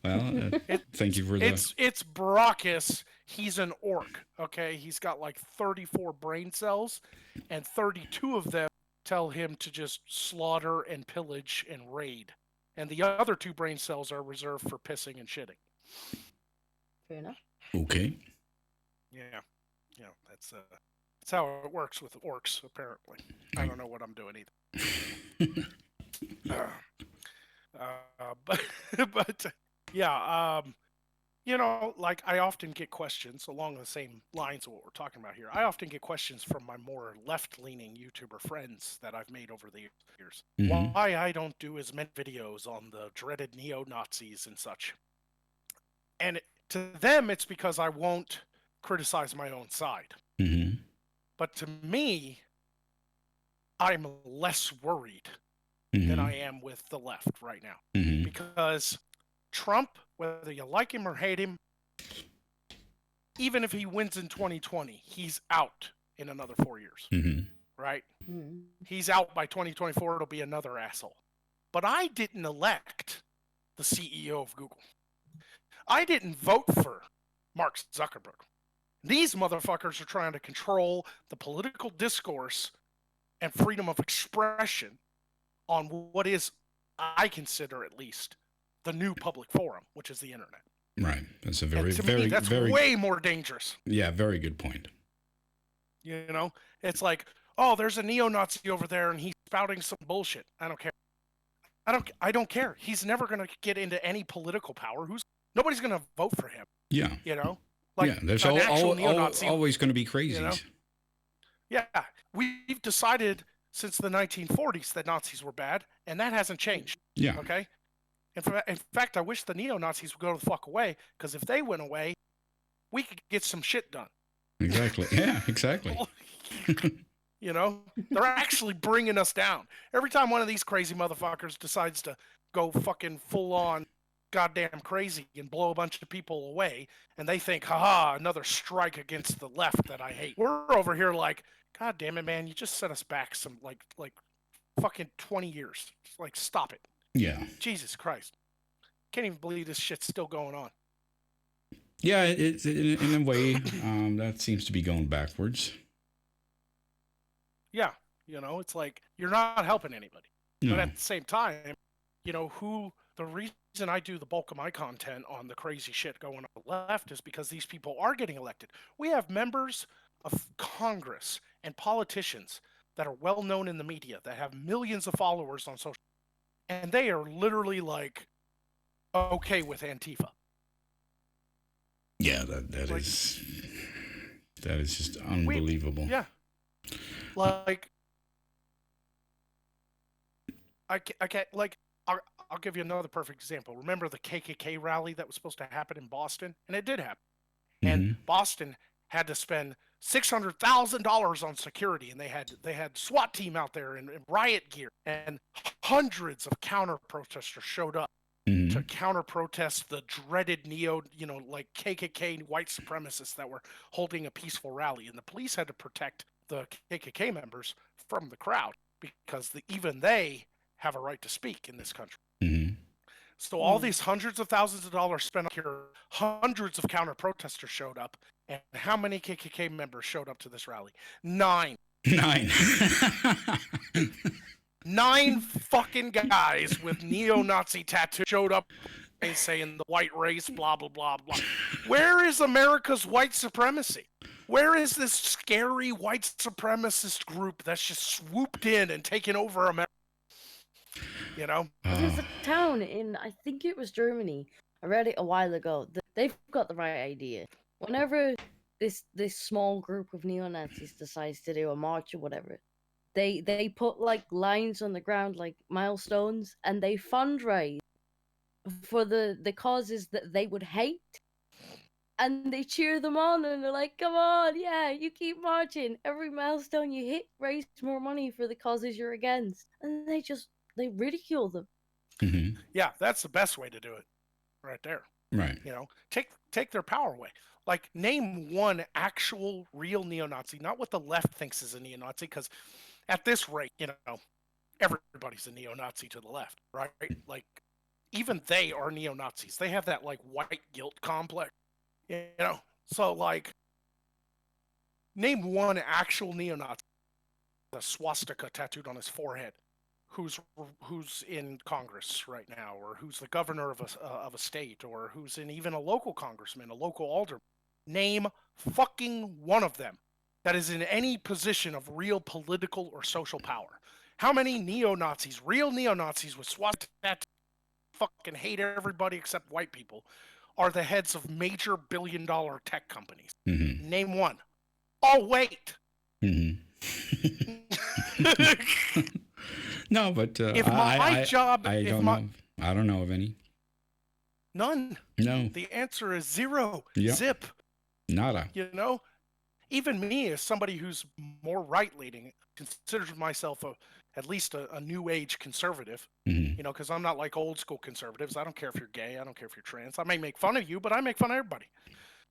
Well, thank you for that. It's Brockus. He's an orc. Okay, he's got like 34 brain cells, and 32 of them tell him to just slaughter and pillage and raid, and the other 2 brain cells are reserved for pissing and shitting. Fair enough. Okay. Yeah, that's how it works with orcs. Apparently, I don't know what I'm doing either. But yeah, like I often get questions along the same lines of what we're talking about here. I often get questions from my more left-leaning YouTuber friends that I've made over the years. Mm-hmm. Why I don't do as many videos on the dreaded neo-Nazis and such. And to them, it's because I won't criticize my own side. Mm-hmm. But to me, I'm less worried than I am with the left right now. Mm-hmm. Because Trump, whether you like him or hate him, even if he wins in 2020, he's out in another 4 years. Mm-hmm. Right? Mm-hmm. He's out by 2024. It'll be another asshole. But I didn't elect the CEO of Google. I didn't vote for Mark Zuckerberg. These motherfuckers are trying to control the political discourse and freedom of expression on what is, I consider at least, the new public forum, which is the internet. Right. That's a that's way more dangerous. Yeah, very good point. It's like, oh, there's a neo-Nazi over there and he's spouting some bullshit. I don't care. I don't care. He's never going to get into any political power. Nobody's going to vote for him. Yeah. Like yeah, there's always going to be crazies. Yeah, we've decided since the 1940s that Nazis were bad, and that hasn't changed. Yeah. Okay? In fact, I wish the neo-Nazis would go the fuck away, because if they went away, we could get some shit done. Exactly. Yeah, exactly. You know, they're actually bringing us down. Every time one of these crazy motherfuckers decides to go fucking full on goddamn crazy and blow a bunch of people away, and they think, haha, another strike against the left that I hate. We're over here like, God damn it, man, you just set us back some like fucking 20 years. Like, stop it. Yeah. Jesus Christ. Can't even believe this shit's still going on. Yeah, it's in a way that seems to be going backwards. Yeah, you know, it's like you're not helping anybody. No. But at the same time, you know, the reason I do the bulk of my content on the crazy shit going on the left is because these people are getting elected. We have members of Congress and politicians that are well known in the media that have millions of followers on social, and they are literally like okay with Antifa. Yeah, that Like- is just unbelievable. Yeah. Like, I can't, like, I'll give you another perfect example. Remember the KKK rally that was supposed to happen in Boston? And it did happen. And Boston had to spend $600,000 on security, and they had SWAT team out there and riot gear, and hundreds of counter protesters showed up to counter protest the dreaded like KKK white supremacists that were holding a peaceful rally, and the police had to protect the KKK members from the crowd because even they have a right to speak in this country. So all these hundreds of thousands of dollars spent here, hundreds of counter protesters showed up, and how many KKK members showed up to this rally? 9. 9 fucking guys with neo-Nazi tattoos showed up and saying the white race, blah, blah, blah, blah. Where is America's white supremacy? Where is this scary white supremacist group that's just swooped in and taken over America? You know? There's a town in, I think it was Germany. I read it a while ago. They've got the right idea. Whenever this small group of neo-Nazis decides to do a march or whatever, they put like lines on the ground, like milestones, and they fundraise for the causes that they would hate. And they cheer them on, and they're like, come on, yeah, you keep marching. Every milestone you hit, raise more money for the causes you're against. And they ridicule them. Yeah, that's the best way to do it. Right there. Right. You know, take their power away. Like, name one actual real neo-Nazi, not what the left thinks is a neo-Nazi, because at this rate, you know, everybody's a neo-Nazi to the left, right? Like, even they are neo-Nazis. They have that, like, white guilt complex. You know, so like, name one actual neo-Nazi with a swastika tattooed on his forehead, who's in Congress right now, or who's the governor of a state, or who's in even a local congressman, a local alderman. Name fucking one of them that is in any position of real political or social power. How many neo-Nazis, real neo-Nazis with swastika tattoos, fucking hate everybody except white people, are the heads of major billion-dollar tech companies? Name one. Oh, wait. No, but if my job, I don't know of any. None. No. The answer is zero. Yep. Zip. Nada. You know, even me as somebody who's more right-leaning, considers myself at least a new age conservative. You know, because I'm not like old school conservatives. I don't care if you're gay. I don't care if you're trans. I may make fun of you, but I make fun of everybody.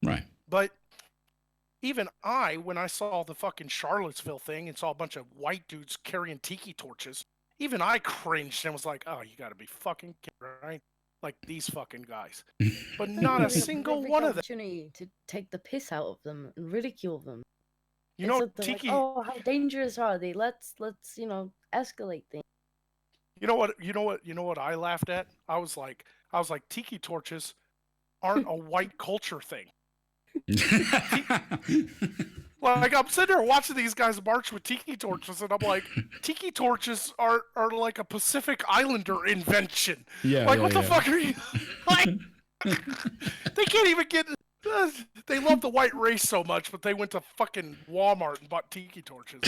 Right. But even when I saw the fucking Charlottesville thing and saw a bunch of white dudes carrying tiki torches, even I cringed and was like, oh, you got to be fucking kidding, right? Like, these fucking guys. But not a single one of them. Opportunity to take the piss out of them and ridicule them. You know, They're tiki. like, oh, how dangerous are they? Let's escalate things. You know what I laughed at? I was like, tiki torches aren't a white culture thing. Like, I'm sitting there watching these guys march with tiki torches, and I'm like, tiki torches are like a Pacific Islander invention. Yeah. Like, what the fuck are you? Like, they can't even get. They love the white race so much, but they went to fucking Walmart and bought tiki torches.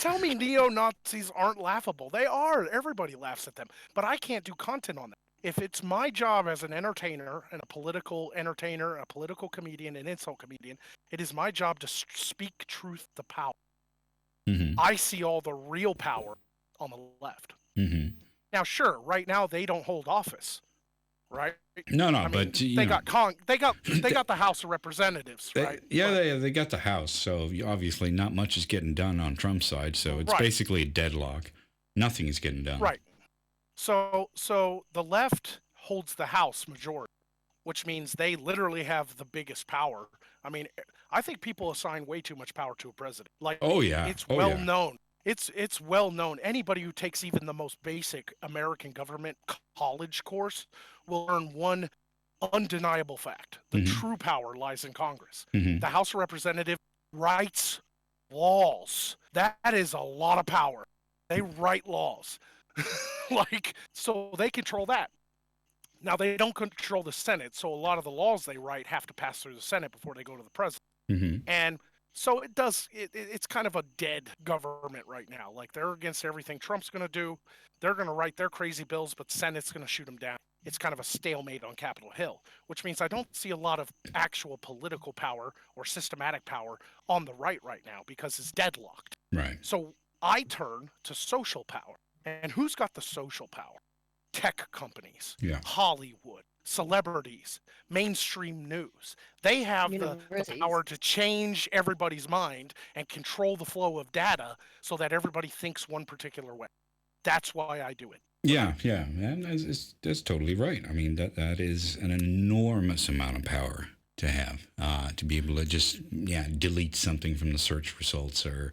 tell me neo-Nazis aren't laughable. They are. Everybody laughs at them. But I can't do content on that. If it's my job as an entertainer and a political entertainer, a political comedian, an insult comedian, it is my job to speak truth to power. Mm-hmm. I see all the real power on the left. Mm-hmm. Now, sure, right now they don't hold office, right? No, I mean, but they got the House of Representatives, right? They got the House, so obviously not much is getting done on Trump's side. So it's basically a deadlock. Nothing is getting done. Right. So the left holds the House majority, which means they literally have the biggest power. I mean, I think people assign way too much power to a president. Like, it's well known. It's well known. Anybody who takes even the most basic American government college course will learn one undeniable fact. The true power lies in Congress. The House of Representatives writes laws. That is a lot of power. They write laws. So they control that. Now, they don't control the Senate, so a lot of the laws they write have to pass through the Senate before they go to the president. And so it's kind of a dead government right now. Like, they're against everything Trump's going to do. They're going to write their crazy bills, but Senate's going to shoot them down. It's kind of a stalemate on Capitol Hill, which means I don't see a lot of actual political power or systematic power on the right now because it's deadlocked. Right. So I turn to social power. And who's got the social power? Tech companies, Hollywood, celebrities, mainstream news. They have the power to change everybody's mind and control the flow of data so that everybody thinks one particular way. That's why I do it. Yeah, and that's totally right. I mean, that is an enormous amount of power to have, to be able to just delete something from the search results or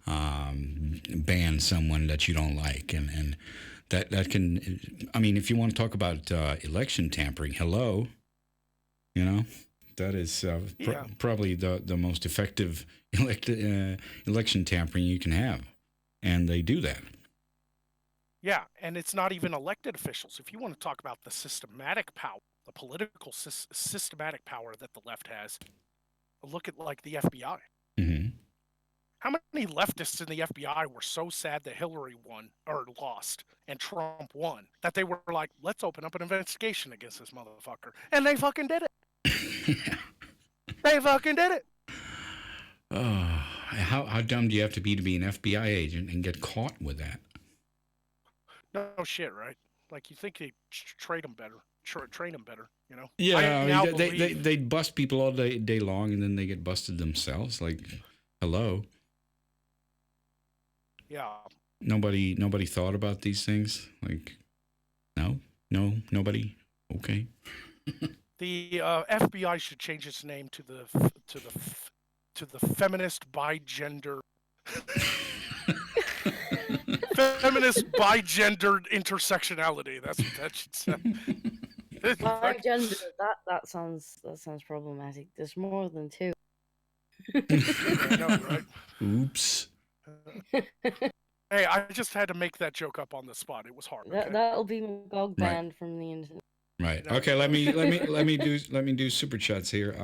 ban someone that you don't like, and that can, I mean, if you want to talk about election tampering, hello, that is probably the most effective election tampering you can have, and they do that. Yeah, and it's not even elected officials. If you want to talk about the systematic power, the political systematic power that the left has, look at like the FBI. How many leftists in the FBI were so sad that Hillary won or lost and Trump won that they were like, let's open up an investigation against this motherfucker? And they fucking did it. They fucking did it. How dumb do you have to be an FBI agent and get caught with that? No shit, right? Like, you think they train them better, Yeah, they bust people all day long, and then they get busted themselves. Like, hello. Yeah. Nobody thought about these things. Like, no, nobody. Okay. The FBI should change its name to the feminist bigender. Feminist bigendered intersectionality. That's what that should say. Bigender. That sounds problematic. There's more than two. I know, right? Oops. Hey, I just had to make that joke up on the spot. It was hard. Okay? That'll be Magog banned from the internet. Right. Okay. Let me do super chats here.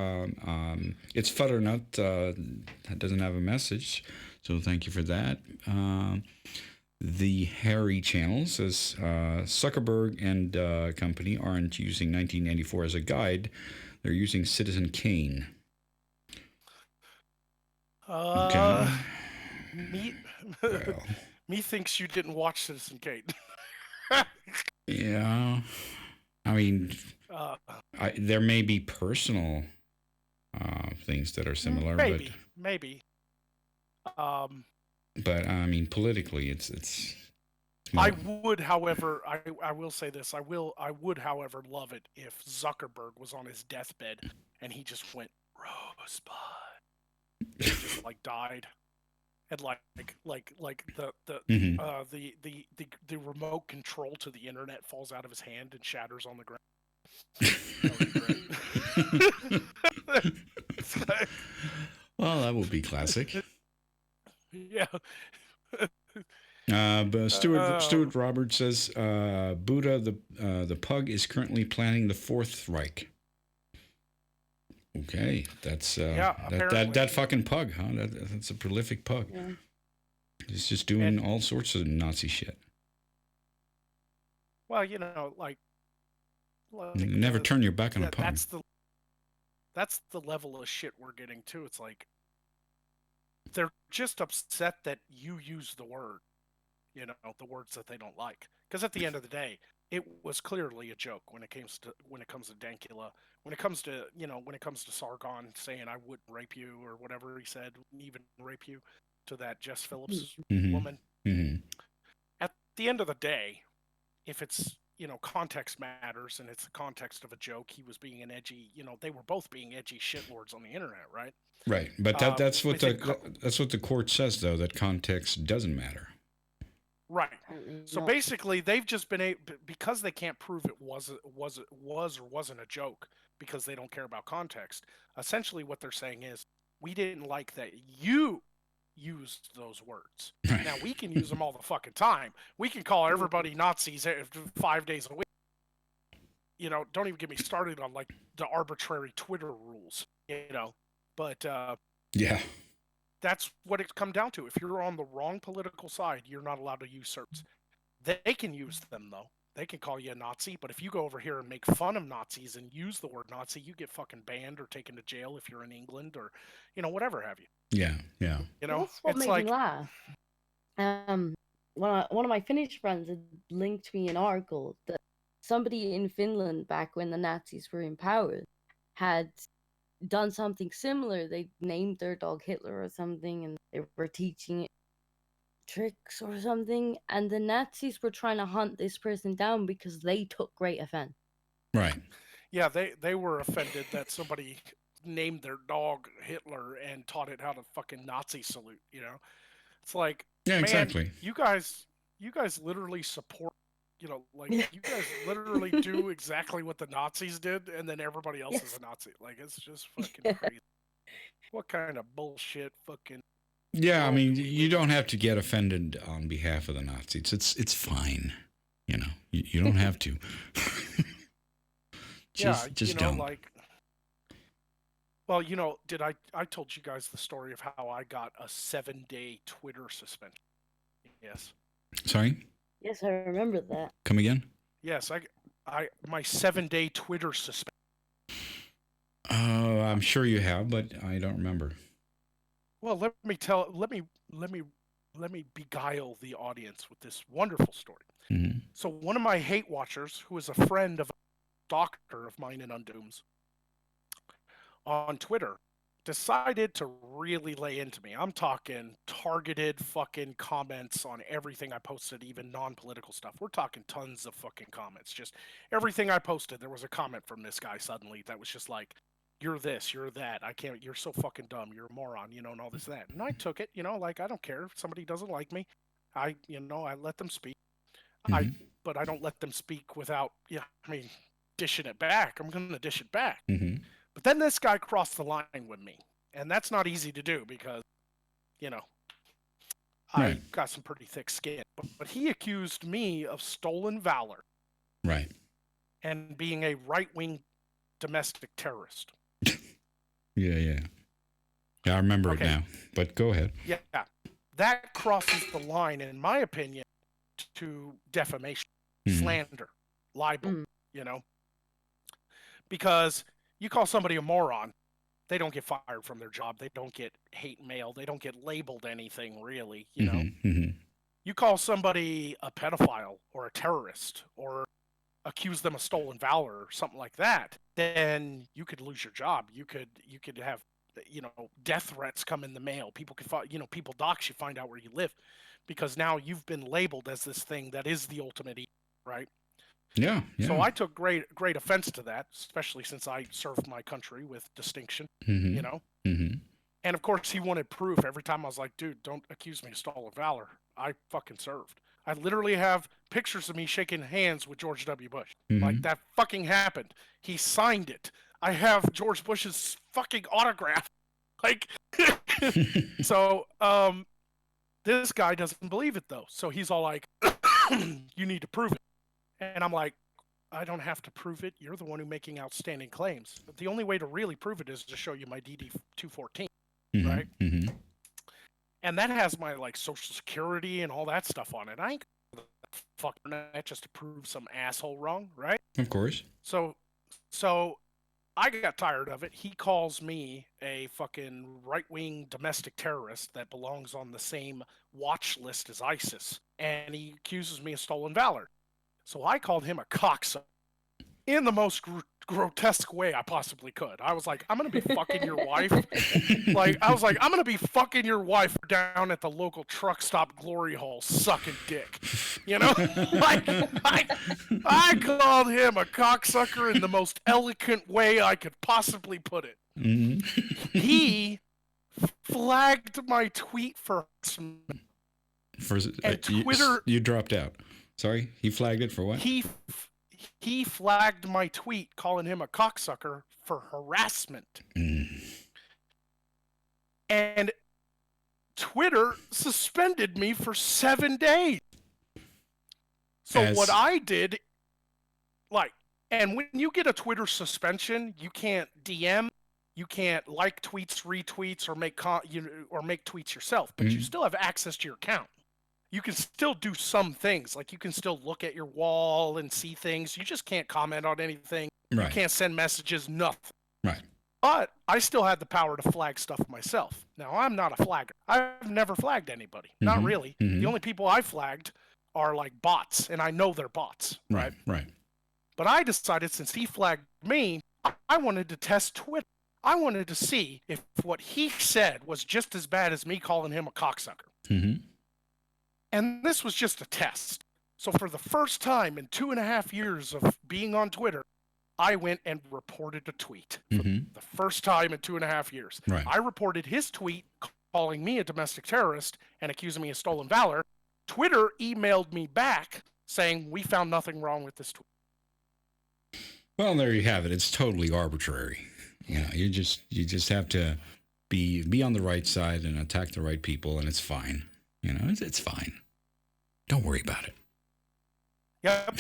It's Futternut that doesn't have a message, so thank you for that. The Harry channel says Zuckerberg and company aren't using 1984 as a guide; they're using Citizen Kane. Okay. Me thinks you didn't watch Citizen Kane. Yeah. I mean, there may be personal things that are similar, maybe. But I mean, politically, it's. I would, however, I will say this. I would, however, love it if Zuckerberg was on his deathbed and he just went Rosebud, and just like died, and like the remote control to the internet falls out of his hand and shatters on the ground. Well, that would be classic. Yeah. But Stuart Roberts says Buddha the pug is currently planning the Fourth Reich. Okay, that's that fucking pug, huh? That's a prolific pug. It's just doing all sorts of Nazi shit. Well, you know, like Never turn your back on a pug. That's the level of shit we're getting to. It's like they're just upset that you use the word, you know, the words that they don't like. Because at the end of the day, it was clearly a joke when it comes to Dankula, when it comes to Sargon saying I wouldn't rape you or whatever he said, even rape you, to that Jess Phillips woman. Mm-hmm. At the end of the day, if it's, you know, context matters and it's the context of a joke, he was being an edgy, you know, they were both being edgy shitlords on the internet, right? Right, but that's what the court says, though, that context doesn't matter. Right. So basically, they've just been because they can't prove it was or wasn't a joke because they don't care about context. Essentially, what they're saying is, we didn't like that you used those words. Right. Now we can use them all the fucking time. We can call everybody Nazis 5 days a week. You know, don't even get me started on like the arbitrary Twitter rules. You know, but yeah. That's what it's come down to. If you're on the wrong political side, you're not allowed to use certs. They can use them, though. They can call you a Nazi, but if you go over here and make fun of Nazis and use the word Nazi, you get fucking banned or taken to jail if you're in England or, you know, whatever have you. Yeah, yeah. You know, that's what made me laugh. One of my Finnish friends had linked me an article that somebody in Finland, back when the Nazis were in power, had done something similar. They named their dog Hitler or something, and they were teaching it tricks or something, and the Nazis were trying to hunt this person down because they took great offense. Right. Yeah, they were offended that somebody named their dog Hitler and taught it how to fucking Nazi salute, you know? It's like, yeah, man, exactly. You guys literally support, you know, like you guys literally do exactly what the Nazis did, and then everybody else is a Nazi. Like, it's just fucking crazy. What kind of bullshit fucking... Yeah, I mean, you don't have to get offended on behalf of the Nazis. It's fine. You know, you don't have to. just you know, don't. Like, well, you know, I told you guys the story of how I got a 7-day Twitter suspension. Yes. Sorry? Yes, I remember that. Come again? Yes, my 7-day Twitter suspension. I'm sure you have, but I don't remember. Well, let me beguile the audience with this wonderful story. Mm-hmm. So one of my hate watchers, who is a friend of a doctor of mine in Undooms, on Twitter, decided to really lay into me. I'm talking targeted fucking comments on everything I posted, even non-political stuff. We're talking tons of fucking comments. Just everything I posted, there was a comment from this guy suddenly that was just like, you're this, you're that, you're so fucking dumb, you're a moron, you know, and all this, that. And I took it, you know, like, I don't care if somebody doesn't like me. I let them speak. Mm-hmm. But I don't let them speak without, dishing it back. I'm going to dish it back. Mm-hmm. But then this guy crossed the line with me. And that's not easy to do because, you know, I got some pretty thick skin. But he accused me of stolen valor. Right. And being a right-wing domestic terrorist. Yeah, I remember it now. But go ahead. Yeah. That crosses the line, in my opinion, to defamation, slander, libel, you know? Because you call somebody a moron, they don't get fired from their job. They don't get hate mail. They don't get labeled anything, really, you know? Mm-hmm. You call somebody a pedophile or a terrorist or accuse them of stolen valor or something like that, then you could lose your job. You could have, you know, death threats come in the mail. People could find, you know, people dox you, find out where you live, because now you've been labeled as this thing that is the ultimate evil, right? Yeah. So I took great offense to that, especially since I served my country with distinction, you know? Mm-hmm. And of course he wanted proof every time. I was like, dude, don't accuse me of stolen valor. I fucking served. I literally have pictures of me shaking hands with George W. Bush. Mm-hmm. Like, that fucking happened. He signed it. I have George Bush's fucking autograph. Like, so, this guy doesn't believe it, though. So he's all like, you need to prove it. And I'm like, I don't have to prove it. You're the one who's making outstanding claims. But the only way to really prove it is to show you my DD-214, right? Mm-hmm. and that has my like social security and all that stuff on it. I ain't gonna fuck internet just to prove some asshole wrong, right? Of course. So I got tired of it. He calls me a fucking right-wing domestic terrorist that belongs on the same watch list as ISIS, and he accuses me of stolen valor. So I called him a cocksucker in the most grotesque way I possibly could. I was like, I'm gonna be fucking your wife. I'm gonna be fucking your wife down at the local truck stop glory hole sucking dick. You know? I called him a cocksucker in the most eloquent way I could possibly put it. Mm-hmm. He flagged my tweet for and Twitter. You dropped out. Sorry, he flagged it for what? He flagged my tweet calling him a cocksucker for harassment. And Twitter suspended me for 7 days. So what I did, and when you get a Twitter suspension, you can't DM, you can't like tweets, retweets, or make tweets yourself, but you still have access to your account. You can still do some things, like you can still look at your wall and see things. You just can't comment on anything. Right. You can't send messages, nothing. Right. But I still had the power to flag stuff myself. Now, I'm not a flagger. I've never flagged anybody. Not really. The only people I flagged are like bots, and I know they're bots. Right. But I decided, since he flagged me, I wanted to test Twitter. I wanted to see if what he said was just as bad as me calling him a cocksucker. Mm-hmm. And this was just a test. So for the first time in 2.5 years of being on Twitter, I went and reported a tweet. For the first time in 2.5 years. Right. I reported his tweet calling me a domestic terrorist and accusing me of stolen valor. Twitter emailed me back saying, we found nothing wrong with this tweet. Well, there you have it. It's totally arbitrary. You know, you just have to be on the right side and attack the right people, and it's fine. You know, it's fine. Don't worry about it. Yep.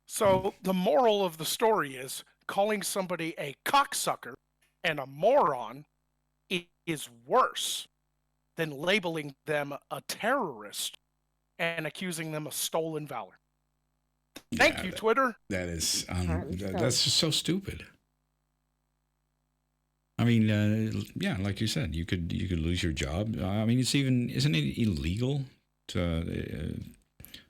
So the moral of the story is calling somebody a cocksucker and a moron is worse than labeling them a terrorist and accusing them of stolen valor. Thank you, Twitter. That is that's just so stupid. I mean, like you said, you could lose your job. I mean, isn't it illegal to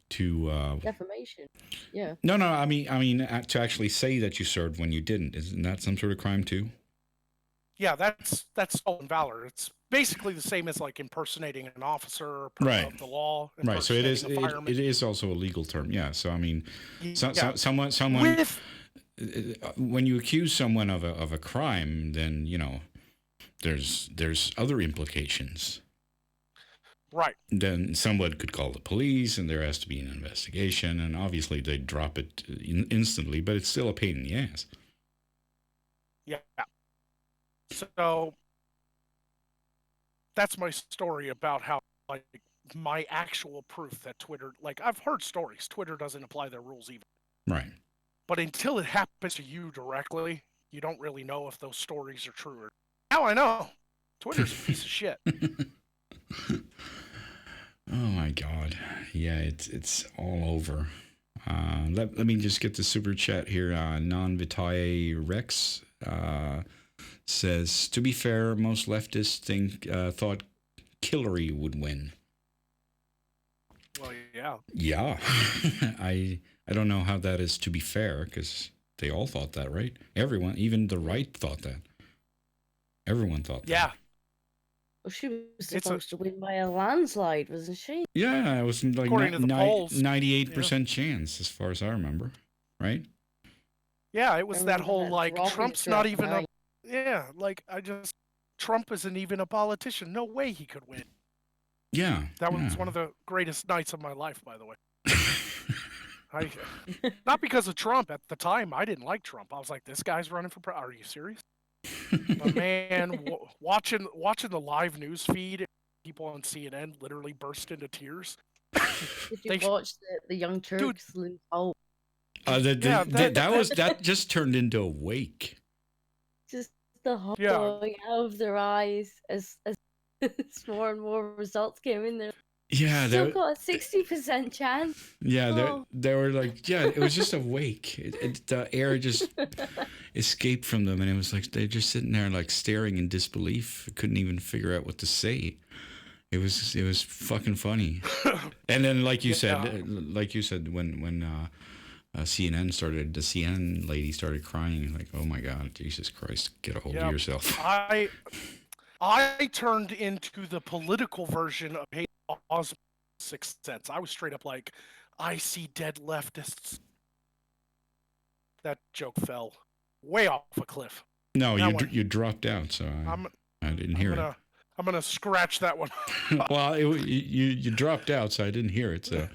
defamation? Yeah. No. I mean, to actually say that you served when you didn't. Isn't that some sort of crime too? Yeah, that's stolen valor. It's basically the same as like impersonating an officer of the law. Right. So it is also a legal term. Yeah. So I mean, someone. When you accuse someone of a crime, then you know there's other implications. Right. Then someone could call the police, and there has to be an investigation, and obviously they drop it instantly, but it's still a pain in the ass. Yeah. So that's my story about how, like, my actual proof that Twitter, like, I've heard stories. Twitter doesn't apply their rules even. Right. But until it happens to you directly, you don't really know if those stories are true. Now I know. Twitter's a piece of shit. Oh my God. Yeah, it's all over. Let me just get the super chat here. Non Vitae Rex says, to be fair, most leftists thought Hillary would win. Well, yeah. Yeah. I don't know how that is to be fair, because they all thought that, right? Everyone, even the right thought that. Everyone thought that. Yeah. Well, she was supposed to win by a landslide, wasn't she? Yeah, it was like 98% yeah. chance, as far as I remember, right? Yeah, it was that whole, like, Trump's not even a... Yeah, like, Trump isn't even a politician. No way he could win. Yeah. That was one of the greatest nights of my life, by the way. Not because of Trump. At the time, I didn't like Trump. I was like, this guy's running for president. Are you serious? But man, watching the live news feed, people on CNN literally burst into tears. Did you watch the Young Turks lose hope? That just turned into a wake. Just the whole going out of their eyes as As more and more results came in there. Yeah, Still got a 60% chance. Oh. they were like, yeah, it was just a wake. The air just escaped from them, and it was like they're just sitting there like staring in disbelief. Couldn't even figure out what to say. It was fucking funny. And then, like you said, when CNN started, the CNN lady started crying, like, oh my God, Jesus Christ, get a hold of yourself. I turned into the political version of Hayden Osmond's Sixth Sense. I was straight up like, I see dead leftists. That joke fell way off a cliff. No, you dropped out, so I didn't hear it. I'm gonna scratch that one. Well, you dropped out, so I didn't hear it. So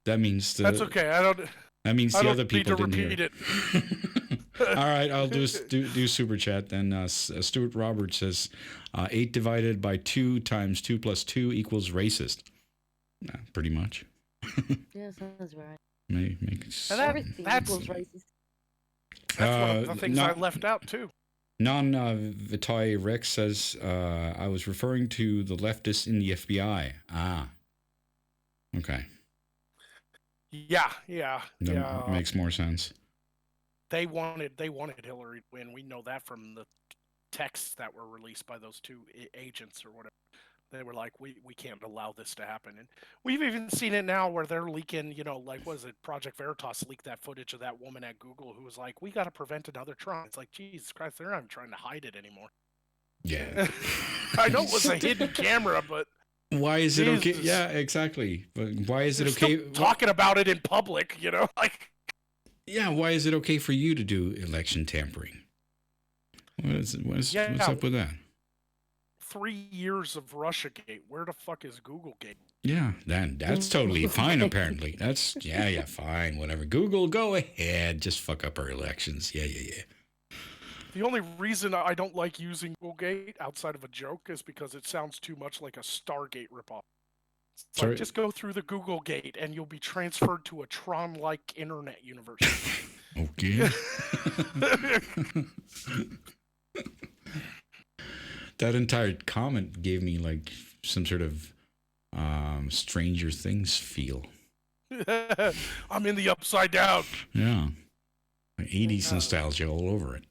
that means that's okay. That means the other people didn't hear it. All right, I'll do super chat then. Stuart Roberts says, 8 divided by 2 times 2 plus 2 equals racist. Pretty much. Yeah, sounds right. Everything equals racist. That's one of the things I left out too. Vitae Rex says, I was referring to the leftists in the FBI. Ah. Okay. Yeah. That makes more sense. They wanted Hillary to win. We know that from the texts that were released by those two agents or whatever. They were like, we can't allow this to happen. And we've even seen it now where they're leaking, like, what is it? Project Veritas leaked that footage of that woman at Google who was like, we got to prevent another Trump. It's like, Jesus Christ, they're not even trying to hide it anymore. Yeah. I know it was a hidden camera, but... Why is it okay? Yeah, exactly. But why is it okay? Talking about it in public, like... Yeah, why is it okay for you to do election tampering? What's up with that? 3 years of Russiagate. Where the fuck is Googlegate? Yeah, that's totally fine, apparently. That's, fine, whatever. Google, go ahead. Just fuck up our elections. Yeah. The only reason I don't like using Googlegate outside of a joke is because it sounds too much like a Stargate ripoff. So just go through the Google Gate and you'll be transferred to a Tron-like internet universe. Okay. That entire comment gave me like some sort of Stranger Things feel. I'm in the Upside Down. Yeah. 80s nostalgia all over it.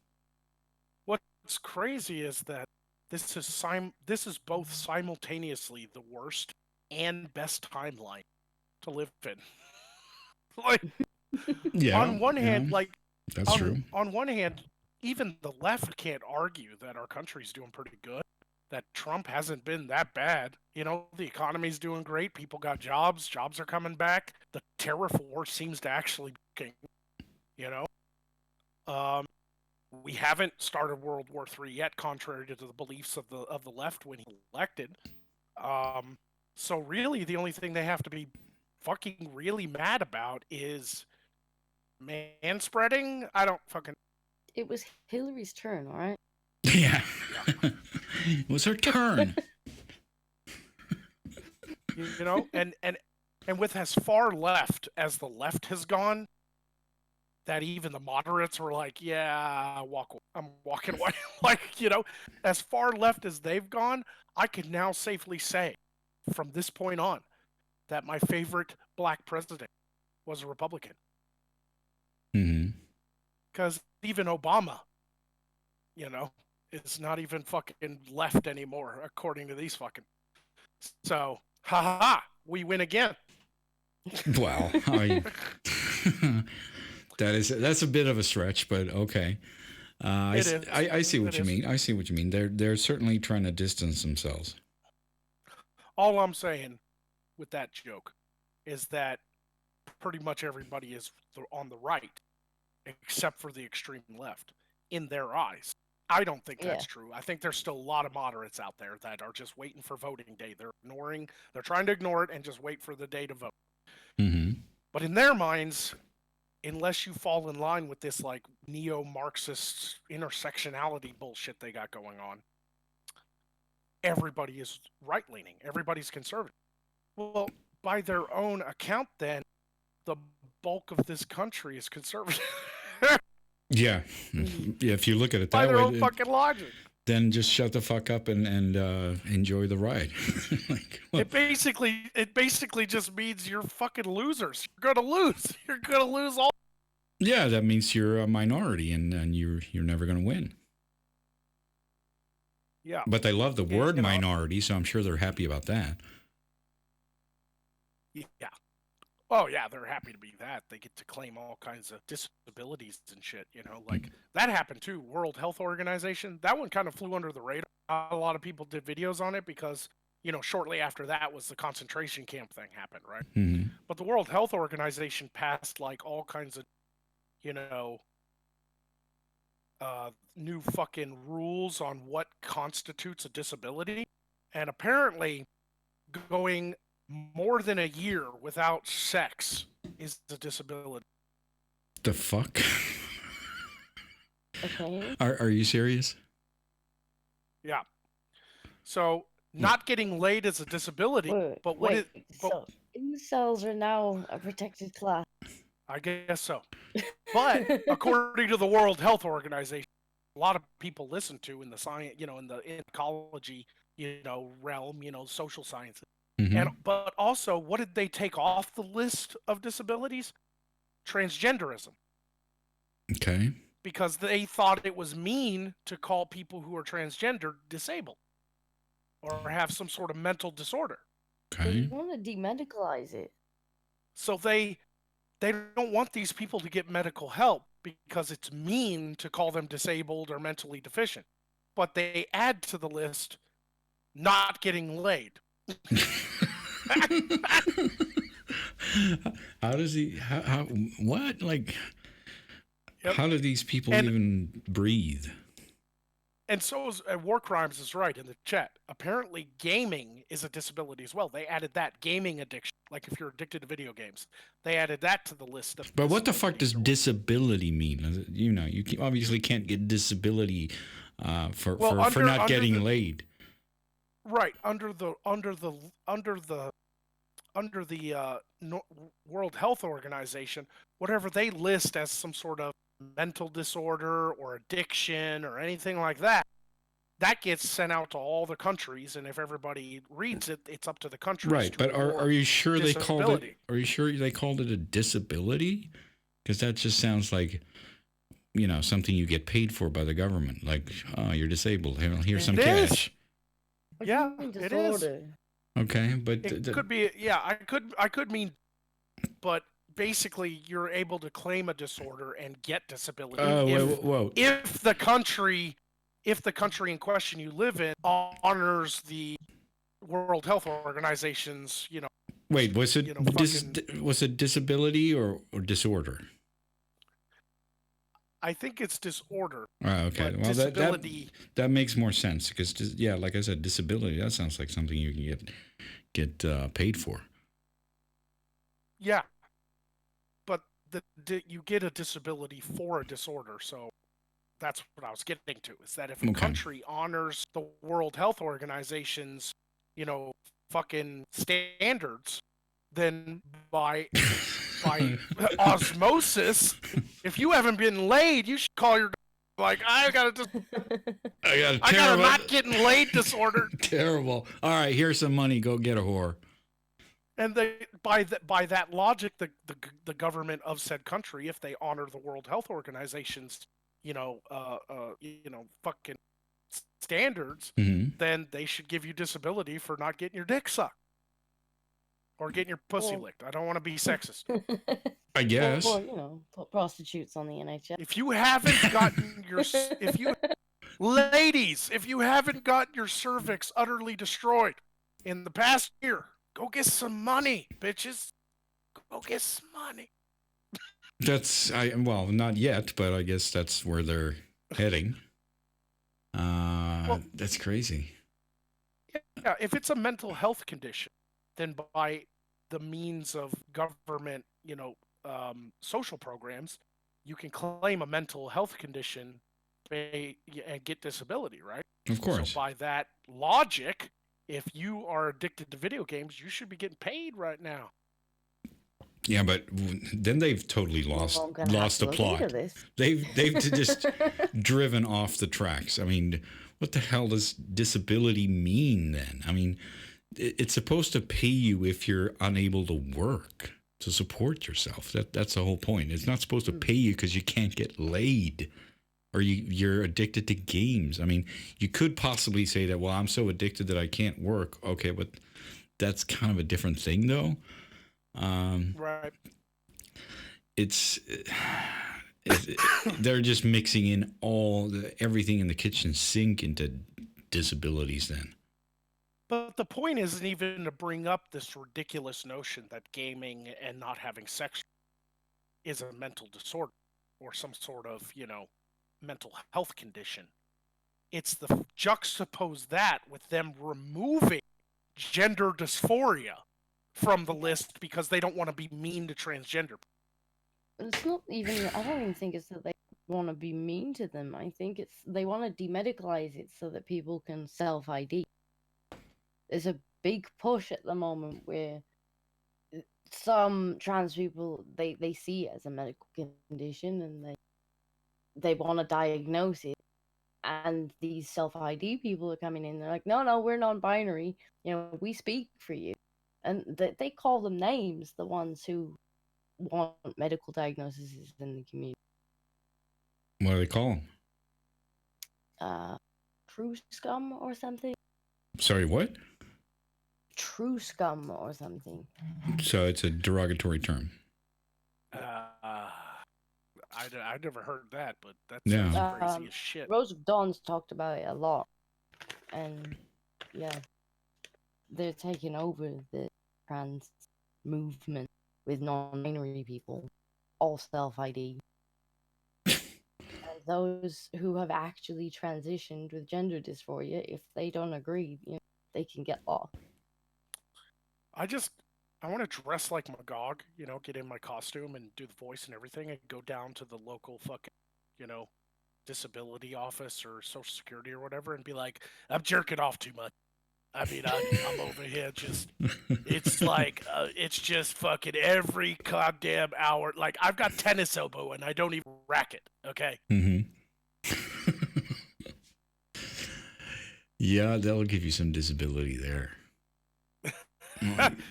What's crazy is that this is both simultaneously the worst and best timeline to live in. Like, on one hand, that's true. On one hand, even the left can't argue that our country's doing pretty good, that Trump hasn't been that bad. The economy's doing great. People got jobs. Jobs are coming back. The tariff war seems to actually be working, we haven't started World War III yet, contrary to the beliefs of the left when he elected. So really, the only thing they have to be fucking really mad about is manspreading. I don't fucking... It was Hillary's turn, all right? Yeah. It was her turn. And with as far left as the left has gone, that even the moderates were like, yeah, I'm walking away. As far left as they've gone, I can now safely say from this point on that my favorite black president was a Republican. Mm-hmm. Because even Obama, is not even fucking left anymore, according to these fucking... So, we win again. Wow. That's a bit of a stretch, but okay. I see what you mean. I see what you mean. They're certainly trying to distance themselves. All I'm saying with that joke is that pretty much everybody is on the right, except for the extreme left, in their eyes. I don't think that's true. I think there's still a lot of moderates out there that are just waiting for voting day. They're trying to ignore it and just wait for the day to vote. Mm-hmm. But in their minds, unless you fall in line with this like neo-Marxist intersectionality bullshit they got going on, everybody is right-leaning. Everybody's conservative. Well, by their own account, then, the bulk of this country is conservative. Yeah. If you look at it that way. By their way, own fucking logic. then just shut the fuck up and enjoy the ride. Like, It basically just means you're fucking losers. You're gonna lose. You're gonna lose all. yeah, that means you're a minority and you're never going to win. Yeah. But they love the Yeah, word you know. minority, so I'm sure they're happy about that. Yeah. Oh yeah, they're happy to be that. They get to claim all kinds of disabilities and shit. Like that happened too. World Health Organization. That one kind of flew under the radar. A lot of people did videos on it because shortly after that was the concentration camp thing happened, right? Mm-hmm. But the World Health Organization passed like all kinds of, you know, new fucking rules on what constitutes a disability. And apparently, going more than a year without sex is a disability. The fuck? Okay. Are you serious? Yeah. So, not getting laid is a disability, but what wait. it. So incels are now a protected class. I guess so. But according to the World Health Organization, a lot of people listen to in the science, in the ecology, realm, social sciences. Mm-hmm. But also, what did they take off the list of disabilities? Transgenderism. Okay. Because they thought it was mean to call people who are transgender disabled or have some sort of mental disorder. Okay. They want to demedicalize it. So they don't want these people to get medical help because it's mean to call them disabled or mentally deficient. But they add to the list not getting laid. How does he? How? What? Like, Yep. how do these people even breathe? And so is War Crimes is right in the chat. Apparently, gaming is a disability as well. They added that gaming addiction, like if you're addicted to video games, they added that to the list of. But what the fuck does disability mean? You obviously can't get disability for not getting laid. Right under the World Health Organization, whatever they list as some sort of mental disorder or addiction or anything like that, that gets sent out to all the countries, and if everybody reads it, it's up to the countries. Right, but are you sure they called it? Are you sure they called it a disability? Because that just sounds like something you get paid for by the government. Like, oh, you're disabled. Here's some cash. Yeah, it is. Okay, but it could be. Yeah, I could mean, but basically, you're able to claim a disorder and get disability if the country in question you live in honors the World Health Organization's. Wait, was it was it disability or disorder? I think it's disorder. Okay. Well, disability that makes more sense because, like I said, disability, that sounds like something you can get paid for. Yeah. But you get a disability for a disorder. So that's what I was getting to, is that if a country honors the World Health Organization's, fucking standards, then by osmosis, if you haven't been laid, you should call your like, I got a not getting laid disorder. Terrible. All right, here's some money. Go get a whore. And by that logic, the government of said country, if they honor the World Health Organization's, fucking standards, then they should give you disability for not getting your dick sucked. Or getting your pussy licked. I don't want to be sexist. I guess. Or, put prostitutes on the NHS. If you haven't gotten ladies, if you haven't got your cervix utterly destroyed in the past year, go get some money, bitches. Go get some money. Not yet, but I guess that's where they're heading. That's crazy. Yeah, if it's a mental health condition, then by the means of government, social programs, you can claim a mental health condition and get disability, right? Of course. So by that logic, if you are addicted to video games, you should be getting paid right now. Yeah, but then they've totally lost the plot. They've just driven off the tracks. I mean, what the hell does disability mean then? I mean, it's supposed to pay you if you're unable to work to support yourself. That's the whole point. It's not supposed to pay you because you can't get laid or you're addicted to games. I mean, you could possibly say that, well, I'm so addicted that I can't work. Okay, but that's kind of a different thing, though. Right. It's they're just mixing in everything in the kitchen sink into disabilities then. But the point isn't even to bring up this ridiculous notion that gaming and not having sex is a mental disorder or some sort of, mental health condition. It's the juxtapose that with them removing gender dysphoria from the list because they don't want to be mean to transgender. It's not even. I don't even think it's that they want to be mean to them. I think it's they want to demedicalize it so that people can self-ID. There's a big push at the moment where some trans people they see it as a medical condition and they want to diagnose it, and these self-ID people are coming in. They're like, no, we're non-binary. We speak for you, and they call them names. The ones who want medical diagnoses in the community. What do they call them? True scum or something. Sorry, what? True scum or something. So it's a derogatory term. I never heard that, but that's crazy as shit. Rose of Dawn's talked about it a lot, and yeah, they're taking over the trans movement with non-binary people, all self-ID. And those who have actually transitioned with gender dysphoria, if they don't agree, they can get lost. I want to dress like Magog, get in my costume and do the voice and everything and go down to the local fucking, disability office or social security or whatever and be like, I'm jerking off too much. I mean, I'm over here it's like, it's just fucking every goddamn hour. Like, I've got tennis elbow and I don't even rack it, okay? Mm-hmm. Yeah, that'll give you some disability there.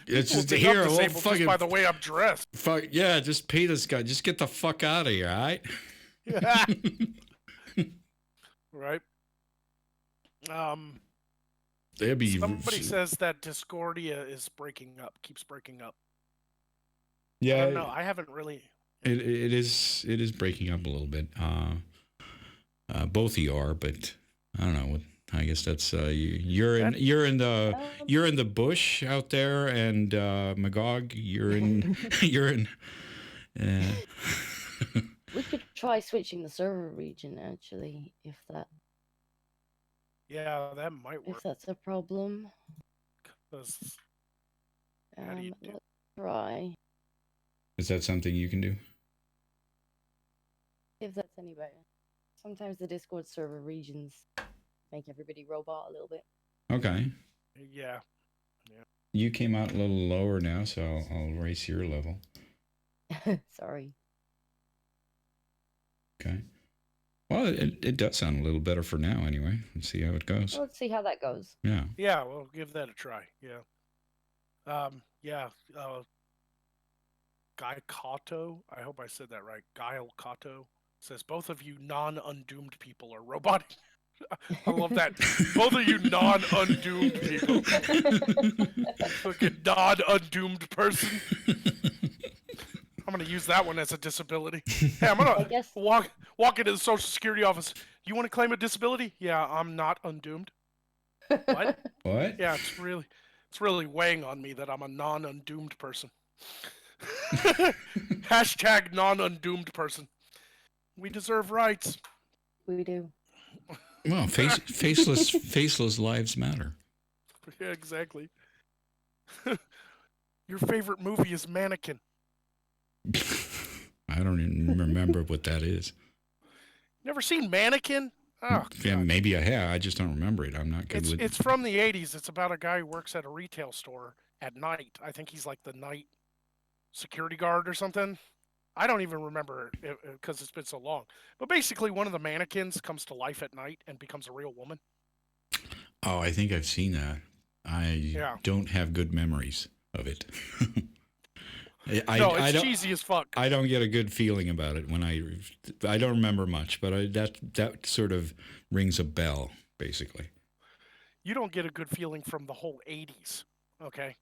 It's just here. Well, fucking by the way I'm dressed. Fuck yeah! Just pay this guy. Just get the fuck out of here, all right? Yeah. Right. Somebody says that Discordia is breaking up. Keeps breaking up. Yeah. I don't know. I haven't really. It is breaking up a little bit. Both of you are, but I don't know. I guess that's you're in the bush out there, and Magog, you're in. We could try switching the server region actually, if that. Yeah, that might work. If that's a problem. Let's try. Is that something you can do? If that's any better. Sometimes the Discord server regions make everybody robot a little bit. Okay. Yeah. You came out a little lower now, so I'll raise your level. Sorry. Okay. Well, it does sound a little better for now anyway. Let's see how it goes. Let's see how that goes. Yeah. Yeah, we'll give that a try. Yeah. Guy Kato, I hope I said that right. Guile Kato says both of you non-undoomed people are robotic. I love that. Both of you non-undoomed people. Fucking non-undoomed person. I'm going to use that one as a disability. Hey, I'm going to walk into the Social Security office. You want to claim a disability? Yeah, I'm not undoomed. What? What? Yeah, it's really weighing on me that I'm a non-undoomed person. Hashtag non-undoomed person. We deserve rights. We do. Well, faceless lives matter. Yeah, exactly. Your favorite movie is Mannequin. I don't even remember what that is. Never seen Mannequin? Oh, yeah, maybe I have. I just don't remember it. I'm not good with it. It's from the 80s. It's about a guy who works at a retail store at night. I think he's like the night security guard or something. I don't even remember it because it's been so long. But basically, one of the mannequins comes to life at night and becomes a real woman. Oh, I think I've seen that. I Yeah. don't have good memories of it. No, I it's don't. cheesy as fuck. I don't get a good feeling about it when I don't remember much, but that sort of rings a bell, basically. You don't get a good feeling from the whole 80s, okay?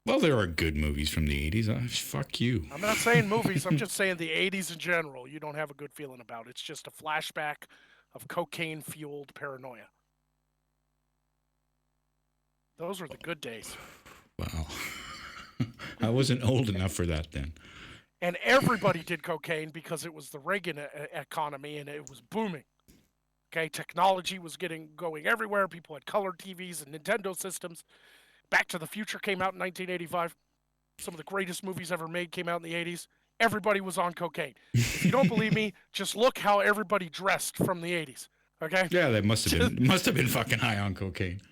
Well, there are good movies from the 80s. Fuck you. I'm not saying movies, I'm just saying the 80s in general, you don't have a good feeling about. It's just a flashback of cocaine-fueled paranoia. Those were the good days. Well, I wasn't old enough for that then. And everybody did cocaine because it was the Reagan economy and it was booming. Okay, technology was going everywhere. People had colored TVs and Nintendo systems. Back to the Future came out in 1985. Some of the greatest movies ever made came out in the 80s. Everybody was on cocaine. If you don't believe me, just look how everybody dressed from the 80s. Okay? Yeah, they must have been fucking high on cocaine.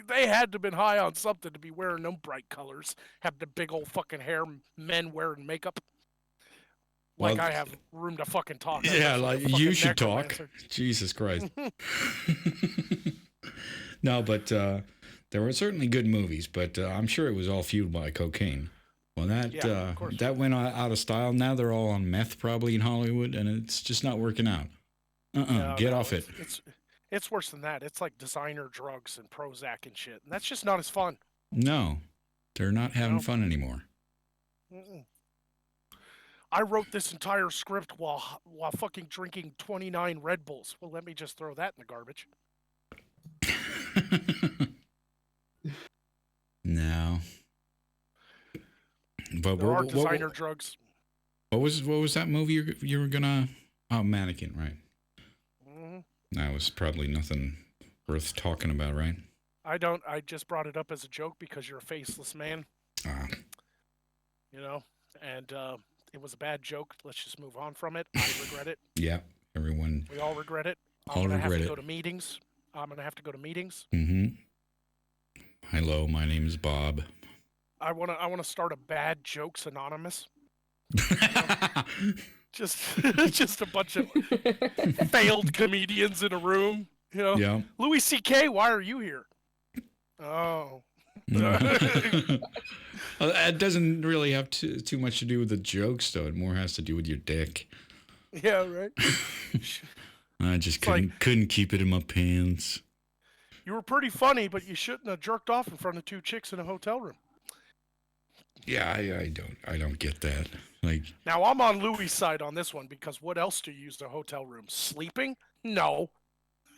They had to have been high on something to be wearing them bright colors, have the big old fucking hair, men wearing makeup. Like Well, I have room to fucking talk. Yeah, like you should talk. Jesus Christ. No, but there were certainly good movies, but I'm sure it was all fueled by cocaine. Well, that went out of style. Now they're all on meth, probably in Hollywood, and it's just not working out. Get off it. It's worse than that. It's like designer drugs and Prozac and shit, and that's just not as fun. No, they're not having fun anymore. Mm-mm. I wrote this entire script while fucking drinking 29 Red Bulls. Well, let me just throw that in the garbage. No. But there are designer drugs. What was that movie you were gonna? Oh, Mannequin, right? Mm-hmm. That was probably nothing worth talking about, right? I just brought it up as a joke because you're a faceless man. You know, and it was a bad joke. Let's just move on from it. I regret it. Yeah, everyone. We all regret it. I'm gonna have to go to meetings. I'm gonna have to go to meetings. Mm-hmm. Hello, my name is Bob. I wanna start a bad jokes anonymous. Just a bunch of failed comedians in a room. You know, yeah. Louis C.K., why are you here? Oh. It doesn't really have too much to do with the jokes, though. It more has to do with your dick. Yeah, right. I just couldn't keep it in my pants. You were pretty funny, but you shouldn't have jerked off in front of two chicks in a hotel room. Yeah, I don't get that. Like, now I'm on Louis' side on this one because what else do you use the hotel room? Sleeping? No.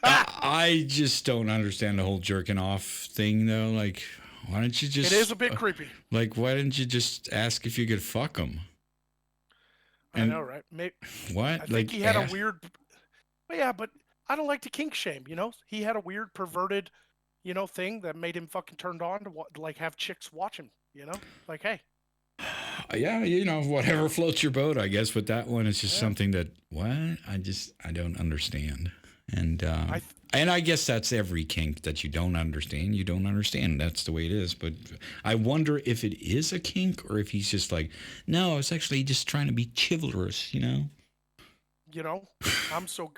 I just don't understand the whole jerking off thing, though. Like, why don't you just? It is a bit creepy. Like, why didn't you just ask if you could fuck them? I know, right? What? I think he had a weird. Well, yeah, but I don't like to kink shame. You know, he had a weird perverted, thing that made him fucking turned on to like have chicks watch him. You know, like hey. Yeah, whatever floats your boat, I guess. But that one is just something that I don't understand. And I guess that's every kink that you don't understand. You don't understand. That's the way it is. But I wonder if it is a kink or if he's just like, no, it's actually just trying to be chivalrous, I'm so,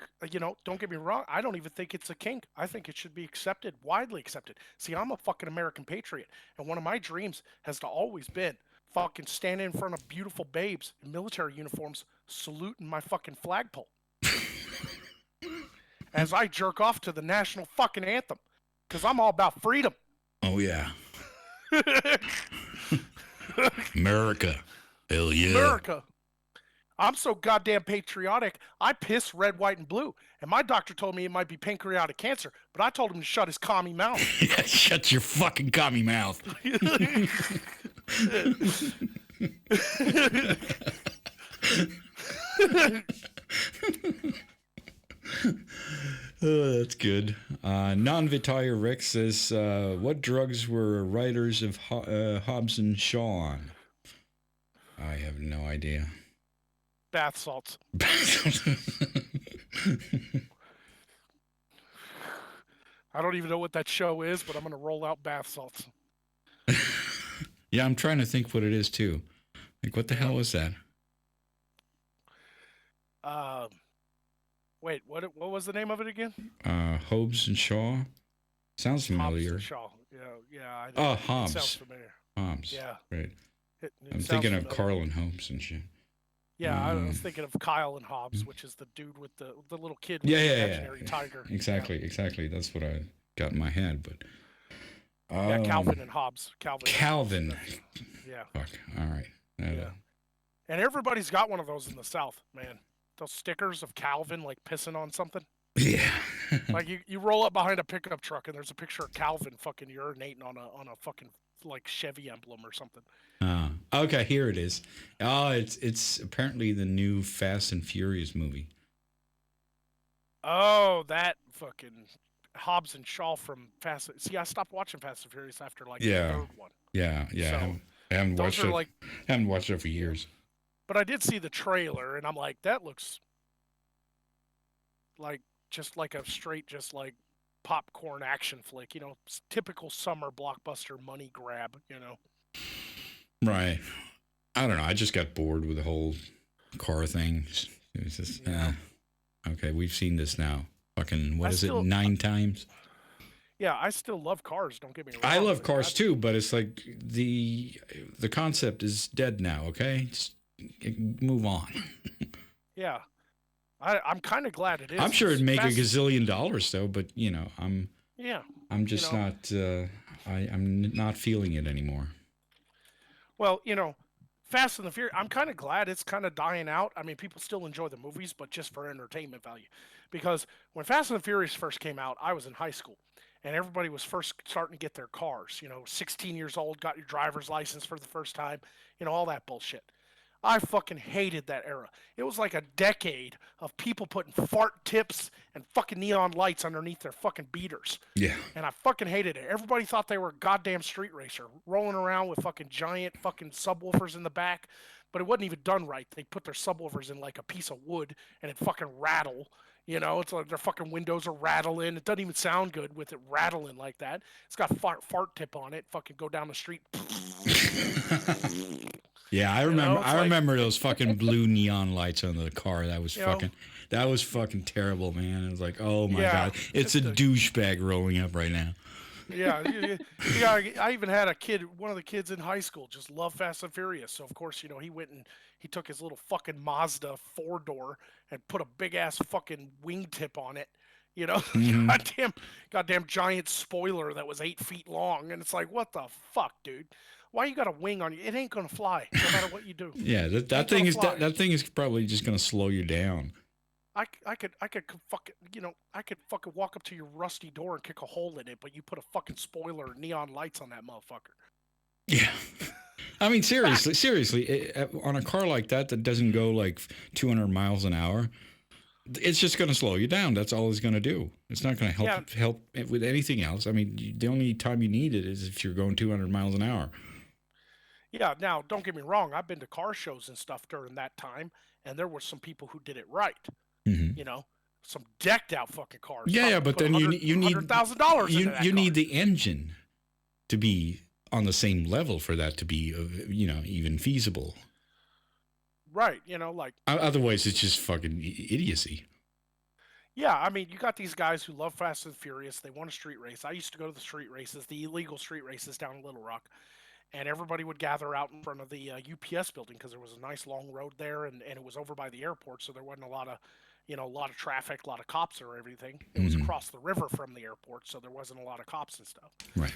don't get me wrong. I don't even think it's a kink. I think it should be accepted, widely accepted. See, I'm a fucking American patriot. And one of my dreams has to always been fucking standing in front of beautiful babes in military uniforms, saluting my fucking flagpole. As I jerk off to the national fucking anthem. Because I'm all about freedom. Oh, yeah. America. Hell yeah. America. I'm so goddamn patriotic, I piss red, white, and blue. And my doctor told me it might be pancreatic cancer, but I told him to shut his commie mouth. Yeah, shut your fucking commie mouth. Oh, that's good. Non-Vitire Rick says, what drugs were writers of Hobbs and Shaw on? I have no idea. Bath salts. I don't even know what that show is, but I'm going to roll out bath salts. Yeah, I'm trying to think what it is, too. Like, what the hell was that? Wait, what was the name of it again? Hobbs and Shaw. Sounds Hobbs familiar. and Shaw. Yeah. Oh, It sounds Hobbs. familiar. Hobbs. Yeah. Right. It I'm sounds thinking of familiar. Carl and Holmes and shit. Yeah, I was thinking of Kyle and Hobbs, which is the dude with the little kid with Yeah, the yeah, imaginary yeah. tiger. Exactly. That's what I got in my head. But Yeah, Calvin and Hobbes. Calvin. Yeah. Fuck. All right. Yeah. And everybody's got one of those in the South, man. Those stickers of Calvin like pissing on something. Yeah. Like you roll up behind a pickup truck and there's a picture of Calvin fucking urinating on a fucking like Chevy emblem or something. Okay, here it is. Oh, it's apparently the new Fast and Furious movie. Oh, that fucking Hobbs and Shaw from Fast. See, I stopped watching Fast and Furious after like the third one. Yeah. So, I haven't those watched are it. like, Haven't watched it for years. but I did see the trailer and I'm like, that looks like just like a straight, just like popcorn action flick. You know, typical summer blockbuster money grab. You know. Right. I don't know. I just got bored with the whole car thing. It was just, okay, we've seen this now. Fucking, what is it, 9 times? Yeah, I still love cars. Don't get me wrong. I love cars too, but it's like the concept is dead now. Okay, just move on. Yeah, I'm kind of glad it is. I'm sure it'd make a gazillion dollars though, but you know, I'm just not. I'm not feeling it anymore. Well, you know, Fast and the Furious, I'm kind of glad it's kind of dying out. I mean, people still enjoy the movies, but just for entertainment value. Because when Fast and the Furious first came out, I was in high school. And everybody was first starting to get their cars. You know, 16 years old, got your driver's license for the first time. You know, all that bullshit. I fucking hated that era. It was like a decade of people putting fart tips and fucking neon lights underneath their fucking beaters. Yeah. And I fucking hated it. Everybody thought they were a goddamn street racer, rolling around with fucking giant fucking subwoofers in the back. But it wasn't even done right. They put their subwoofers in like a piece of wood and it fucking rattle. You know, it's like their fucking windows are rattling. It doesn't even sound good with it rattling like that. It's got fart tip on it. Fucking go down the street. Yeah, I remember. I remember those fucking blue neon lights on the car. That was fucking terrible, man. It was like, oh my god, it's a douchebag rolling up right now. Yeah. I even had a kid, one of the kids in high school, just loved Fast and Furious. So of course, you know, he went and he took his little fucking Mazda 4-door and put a big ass fucking wingtip on it. You know, goddamn giant spoiler that was 8 feet long, and it's like, what the fuck, dude? Why you got a wing on you? It ain't gonna fly, no matter what you do. Yeah, that thing is probably just gonna slow you down. I could fucking, you know, I could fucking walk up to your rusty door and kick a hole in it, but you put a fucking spoiler and neon lights on that motherfucker. Yeah. I mean, seriously, on a car like that doesn't go like 200 miles an hour, it's just going to slow you down. That's all it's going to do. It's not going to help with anything else. I mean, the only time you need it is if you're going 200 miles an hour. Yeah, now, don't get me wrong. I've been to car shows and stuff during that time, and there were some people who did it right. Mm-hmm. You know, some decked out fucking cars. Yeah, but then you need $100,000. You need the engine to be on the same level for that to be, you know, even feasible. Right, you know, like... Otherwise, it's just fucking idiocy. Yeah, I mean, you got these guys who love Fast and Furious. They want a street race. I used to go to the street races, the illegal street races down in Little Rock. And everybody would gather out in front of the UPS building because there was a nice long road there, and it was over by the airport, so there wasn't a lot of traffic, a lot of cops or everything. It was across the river from the airport, so there wasn't a lot of cops and stuff. Right.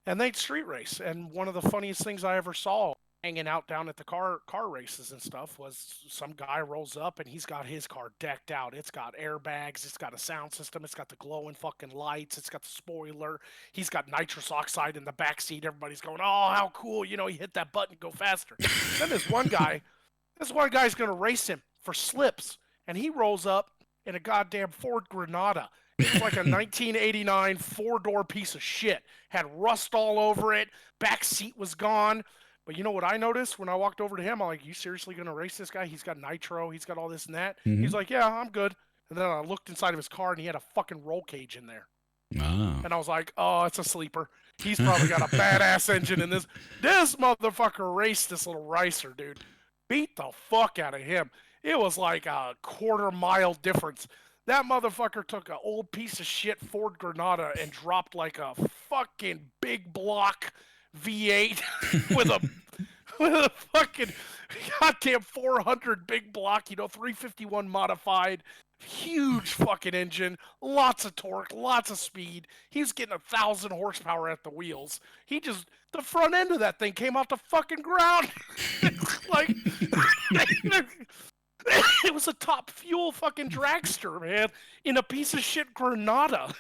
And they'd street race, and one of the funniest things I ever saw hanging out down at the car races and stuff was some guy rolls up and he's got his car decked out. It's got airbags, it's got a sound system, it's got the glowing fucking lights, it's got the spoiler, he's got nitrous oxide in the back seat. Everybody's going, oh, how cool, you know, he hit that button, go faster. Then this one guy's gonna race him for slips, and he rolls up in a goddamn Ford Granada. It was like a 1989 4-door piece of shit. Had rust all over it, back seat was gone. But you know what I noticed when I walked over to him? I'm like, you seriously going to race this guy? He's got nitro. He's got all this and that. Mm-hmm. He's like, yeah, I'm good. And then I looked inside of his car, and he had a fucking roll cage in there. Oh. And I was like, oh, it's a sleeper. He's probably got a badass engine in this. This motherfucker raced this little racer, dude. Beat the fuck out of him. It was like a quarter-mile difference. That motherfucker took an old piece of shit Ford Granada and dropped like a fucking big block V8 with a with a fucking goddamn 400 big block, 351 modified, huge fucking engine, lots of torque, lots of speed. He was getting 1,000 horsepower at the wheels. The front end of that thing came off the fucking ground. Like, it was a top fuel fucking dragster, man, in a piece of shit Granada.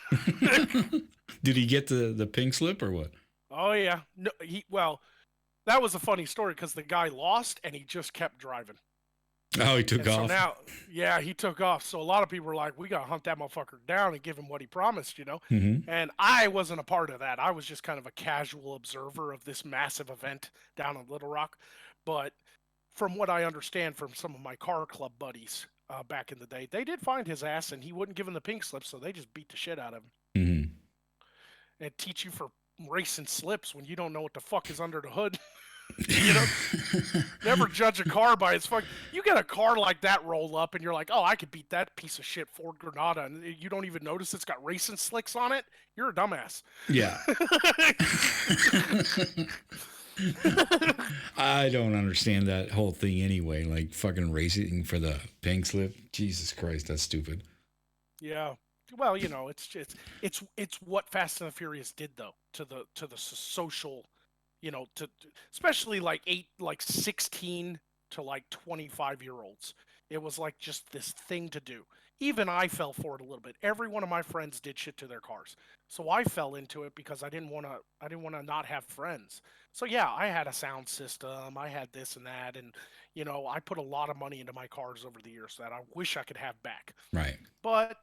Did he get the pink slip or what? Oh yeah, no, that was a funny story because the guy lost and he just kept driving. Oh, he took And off. so now, yeah, he took off. So a lot of people were like, "We gotta hunt that motherfucker down and give him what he promised," Mm-hmm. And I wasn't a part of that. I was just kind of a casual observer of this massive event down in Little Rock. But from what I understand from some of my car club buddies back in the day, they did find his ass and he wouldn't give him the pink slip, so they just beat the shit out of him Mm-hmm. and teach you for racing slips when you don't know what the fuck is under the hood. Never judge a car by its fuck. You get a car like that roll up and you're like, oh, I could beat that piece of shit Ford Granada, and you don't even notice it's got racing slicks on it. You're a dumbass. Yeah. I don't understand that whole thing anyway. Like fucking racing for the pink slip. Jesus Christ, that's stupid. Yeah. Well, it's what Fast and the Furious did though to the social, especially like 16 to like 25-year-olds. It was like just this thing to do. Even I fell for it a little bit. Every one of my friends did shit to their cars. So I fell into it because I didn't want to not have friends. So yeah, I had a sound system, I had this and that, and I put a lot of money into my cars over the years that I wish I could have back. Right. But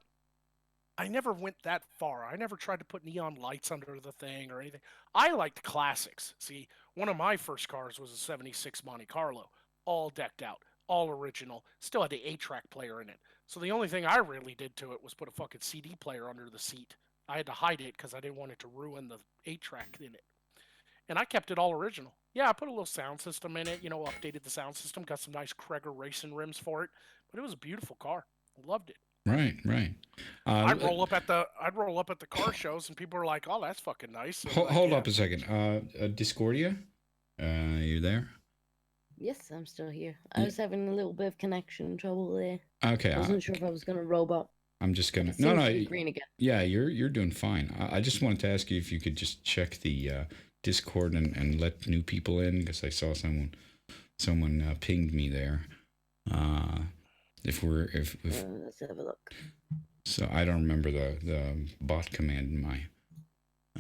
I never went that far. I never tried to put neon lights under the thing or anything. I liked classics. See, one of my first cars was a 76 Monte Carlo, all decked out, all original, still had the 8-track player in it. So the only thing I really did to it was put a fucking CD player under the seat. I had to hide it because I didn't want it to ruin the 8-track in it. And I kept it all original. Yeah, I put a little sound system in it, updated the sound system, got some nice Kreger racing rims for it. But it was a beautiful car. Loved it. Right. I'd roll up at the car shows, and people are like, "Oh, that's fucking nice." Hold up a second. Discordia, you there? Yes, I'm still here. I was having a little bit of connection trouble there. Okay. I wasn't sure if I was gonna robot. I'm just gonna. It No, seems no. to be green again. Yeah, you're doing fine. I just wanted to ask you if you could just check the Discord and let new people in because I saw someone pinged me there. If Let's have a look. so, I don't remember the bot command in my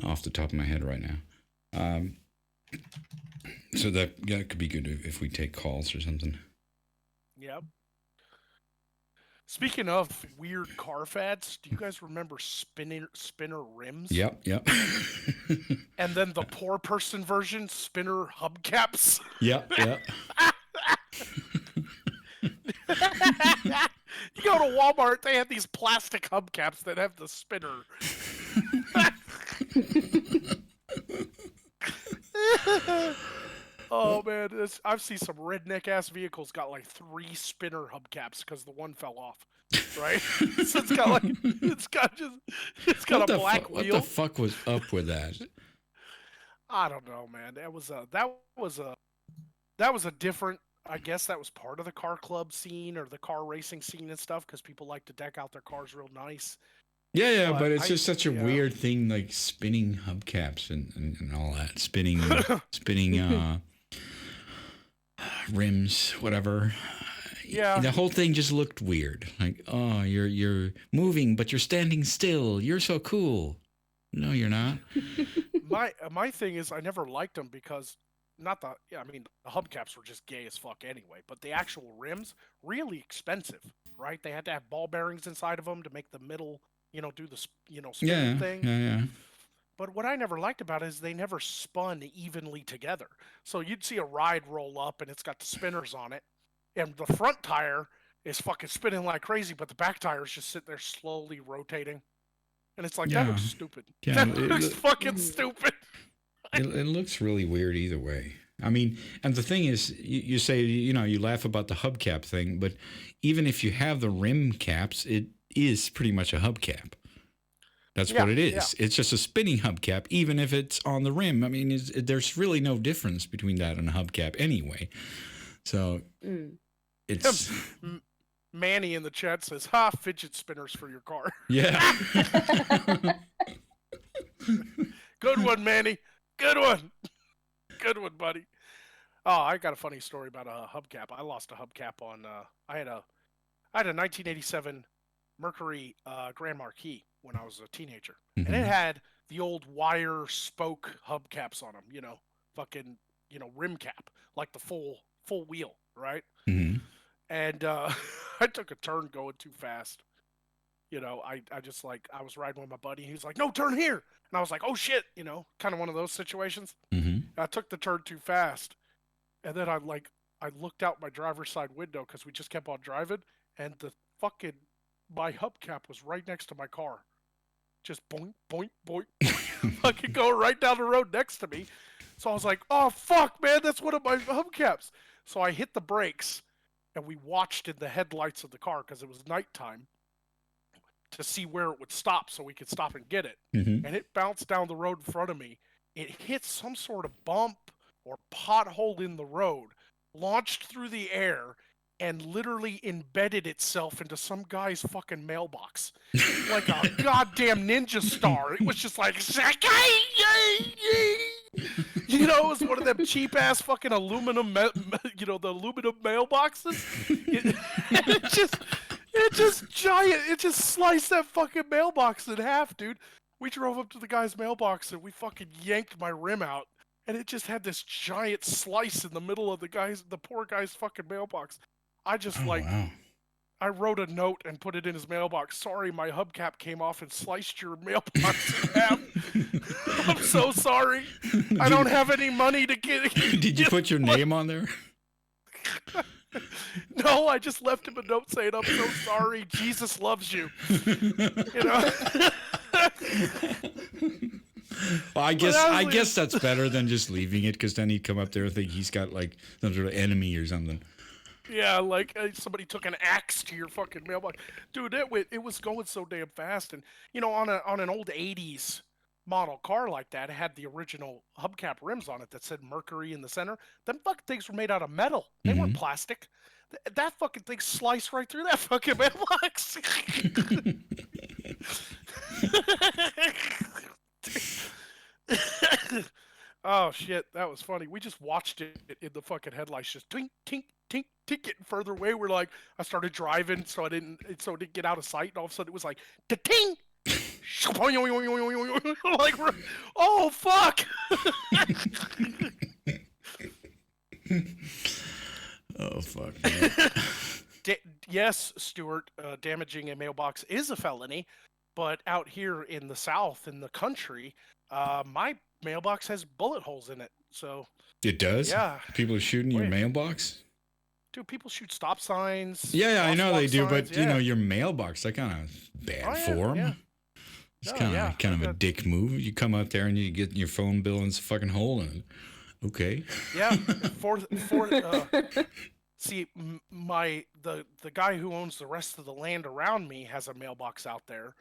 off the top of my head right now. So that could be good if we take calls or something. Yep. Speaking of weird car fads, do you guys remember spinner rims? Yep. And then the poor person version, spinner hubcaps. Yep. You go to Walmart, they have these plastic hubcaps that have the spinner. Oh man, I've seen some redneck ass vehicles got like 3 spinner hubcaps because the one fell off. Right? So it's got a black wheel. What the fuck was up with that? I don't know, man. That was a different. I guess that was part of the car club scene or the car racing scene and stuff because people like to deck out their cars real nice. Yeah, but it's just such a weird thing, like spinning hubcaps and all that, spinning rims, whatever. Yeah, the whole thing just looked weird. Like, oh, you're moving, but you're standing still. You're so cool. No, you're not. My thing is, I never liked them because the hubcaps were just gay as fuck anyway. But the actual rims, really expensive, right? They had to have ball bearings inside of them to make the middle, do the spinning thing. Yeah. But what I never liked about it is they never spun evenly together. So you'd see a ride roll up and it's got the spinners on it, and the front tire is fucking spinning like crazy, but the back tire is just sitting there slowly rotating. And it's like, that looks stupid. Yeah, that looks fucking stupid. It looks really weird either way. I mean, and the thing is, you say, you laugh about the hubcap thing, but even if you have the rim caps, it is pretty much a hubcap. That's Yeah, what it is. yeah. It's just a spinning hubcap, even if it's on the rim. I mean, there's really no difference between that and a hubcap anyway. So it's Manny in the chat says, "Ha, fidget spinners for your car." yeah. Good one, Manny. Good one. Good one, buddy. Oh, I got a funny story about a hubcap. I lost a hubcap on. I had a 1987 Mercury Grand Marquis when I was a teenager, and it had the old wire spoke hubcaps on them. Fucking rim cap, like the full wheel, right? Mm-hmm. And I took a turn going too fast. I just I was riding with my buddy. He was like, "No, turn here," and I was like, "Oh shit," kind of one of those situations. Mm-hmm. I took the turn too fast, and then I looked out my driver's side window because we just kept on driving, and my hubcap was right next to my car, just boink boink boink, fucking go right down the road next to me. So I was like, "Oh fuck, man, that's one of my hubcaps." So I hit the brakes, and we watched in the headlights of the car because it was nighttime to see where it would stop so we could stop and get it. Mm-hmm. And it bounced down the road in front of me. It hit some sort of bump or pothole in the road, launched through the air, and literally embedded itself into some guy's fucking mailbox. Like a goddamn ninja star. It was just like, it was one of them cheap ass fucking aluminum, the aluminum mailboxes. It just sliced that fucking mailbox in half, dude. We drove up to the guy's mailbox and we fucking yanked my rim out, and it just had this giant slice in the middle of the poor guy's fucking mailbox. I just Wow. I wrote a note and put it in his mailbox. "Sorry, my hubcap came off and sliced your mailbox in half. I'm so sorry. I don't have any money to get." Did you put your name on there? No, I just left him a note saying, "I'm so sorry. Jesus loves you." Well, I guess that's better than just leaving it, because then he'd come up there and think he's got like some sort of enemy or something. Yeah, somebody took an axe to your fucking mailbox, dude. It was going so damn fast, and on an old '80s model car like that, it had the original hubcap rims on it that said Mercury in the center. Them fucking things were made out of metal. They weren't plastic. That fucking thing sliced right through that fucking mailbox. Oh shit, that was funny. We just watched it in the fucking headlights, just tink tink tink tink, getting further away. I started driving so it didn't get out of sight, and all of a sudden it was like ting. Like, oh fuck. Oh fuck. Man. Yes, Stuart, damaging a mailbox is a felony, but out here in the South, in the country, my mailbox has bullet holes in it. So It does? Yeah. People are shooting your mailbox? Dude, people shoot stop signs. Yeah, I know they do, signs, but your mailbox, that kind of bad form. Yeah. It's kind of a dick move. You come out there and you get your phone bill and it's a fucking hole in it. Okay. Yeah. See, the guy who owns the rest of the land around me has a mailbox out there,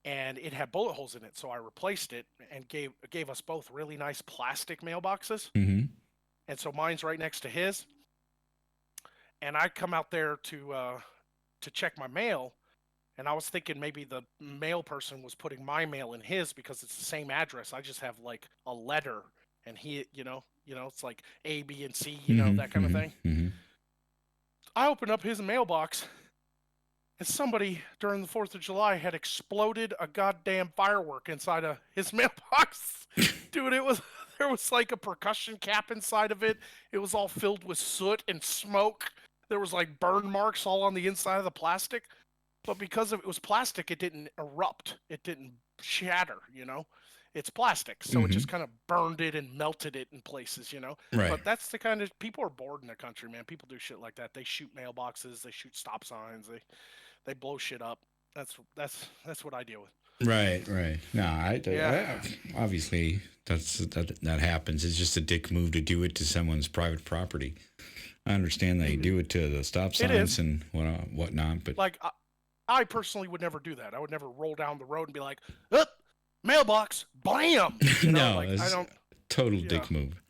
and it had bullet holes in it. So I replaced it and gave us both really nice plastic mailboxes. Mm-hmm. And so mine's right next to his. And I come out there to check my mail, and I was thinking maybe the mail person was putting my mail in his because it's the same address. I just have like a letter, and he, it's like A, B, and C, that kind of thing. Mm-hmm. I opened up his mailbox, and somebody during the 4th of July had exploded a goddamn firework inside of his mailbox. Dude, there was like a percussion cap inside of it. It was all filled with soot and smoke. There was like burn marks all on the inside of the plastic. But because it was plastic, it didn't erupt. It didn't shatter, It's plastic, so it just kind of burned it and melted it in places, Right. But that's the kind of people are bored in the country, man. People do shit like that. They shoot mailboxes, they shoot stop signs, they blow shit up. That's what I deal with. Right. No, I obviously that happens. It's just a dick move to do it to someone's private property. I understand they do it to the stop signs and whatnot, but like I personally would never do that. I would never roll down the road and be like, "Up, mailbox, blam." You know, No, like I it's don't. total Yeah, dick move.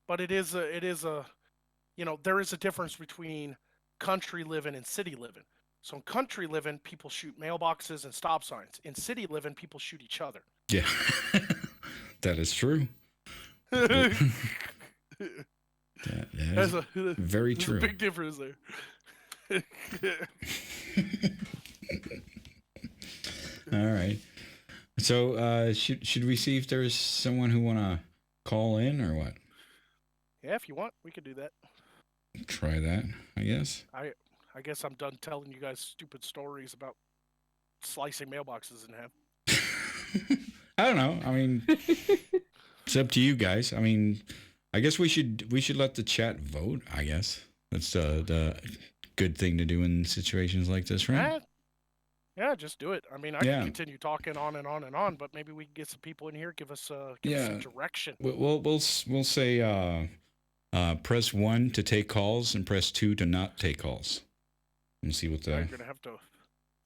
but it is a there is a difference between country living and city living. So in country living, people shoot mailboxes and stop signs. In city living, people shoot each other. Yeah, that is true. There's That is very there's true. a big difference there. All right. So should we see if there's someone who wanna call in or what? Yeah, if you want, we could do that. Try that, I guess. I guess I'm done telling you guys stupid stories about slicing mailboxes in half. I don't know. I mean, it's up to you guys. I mean, I guess we should let the chat vote. I guess that's the good thing to do in situations like this, right? Yeah, just do it. I mean, I can continue talking on and on and on, but maybe we can get some people in here, give us some direction. We'll say press 1 to take calls and press 2 to not take calls. And see what You're gonna have to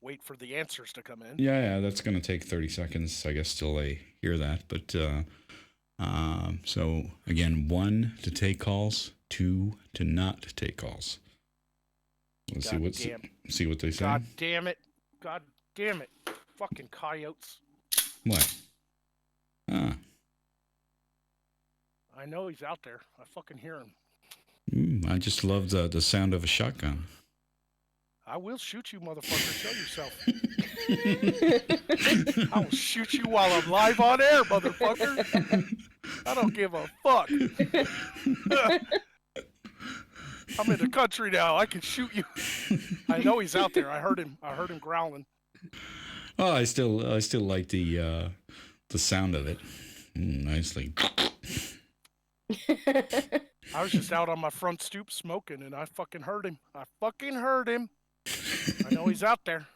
wait for the answers to come in. Yeah, that's gonna take 30 seconds, I guess, till they hear that. But so again, 1 to take calls, 2 to not take calls. Let's see what they say. God damn it! Fucking coyotes! What? Ah. I know he's out there. I fucking hear him. I just love the sound of a shotgun. I will shoot you, motherfucker. Show yourself. I will shoot you while I'm live on air, motherfucker. I don't give a fuck. I'm in the country now. I can shoot you. I know he's out there. I heard him growling. Oh, I still like the sound of it. Nicely. I was just out on my front stoop smoking, and I fucking heard him. I know he's out there.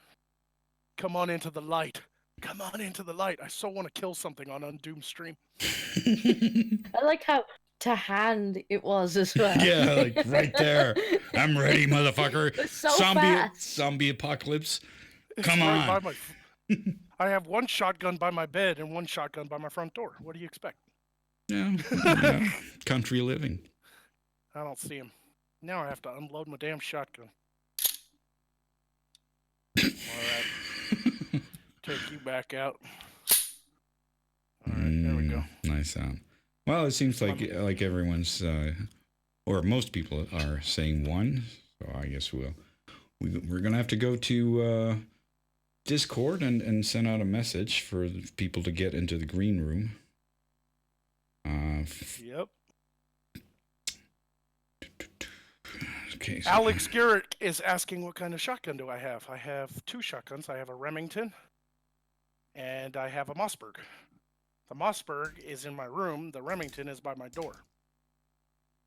Come on into the light. I so want to kill something on Undoom stream. I like how to hand it was as well. Yeah, like right there. I'm ready, motherfucker. So fast. Zombie apocalypse. It's Come right on. by I have one shotgun by my bed and one shotgun by my front door. What do you expect? Yeah. Country living. I don't see him. Now I have to unload my damn shotgun. All right. Take you back out. All right, there we go. Nice sound. Well, it seems like everyone's or most people are saying 1. So I guess we're gonna have to go to Discord and send out a message for people to get into the green room. Yep. Okay. So Alex Garrett is asking what kind of shotgun do I have. I have 2 shotguns. I have a Remington and I have a Mossberg. The Mossberg is in my room. The Remington is by my door.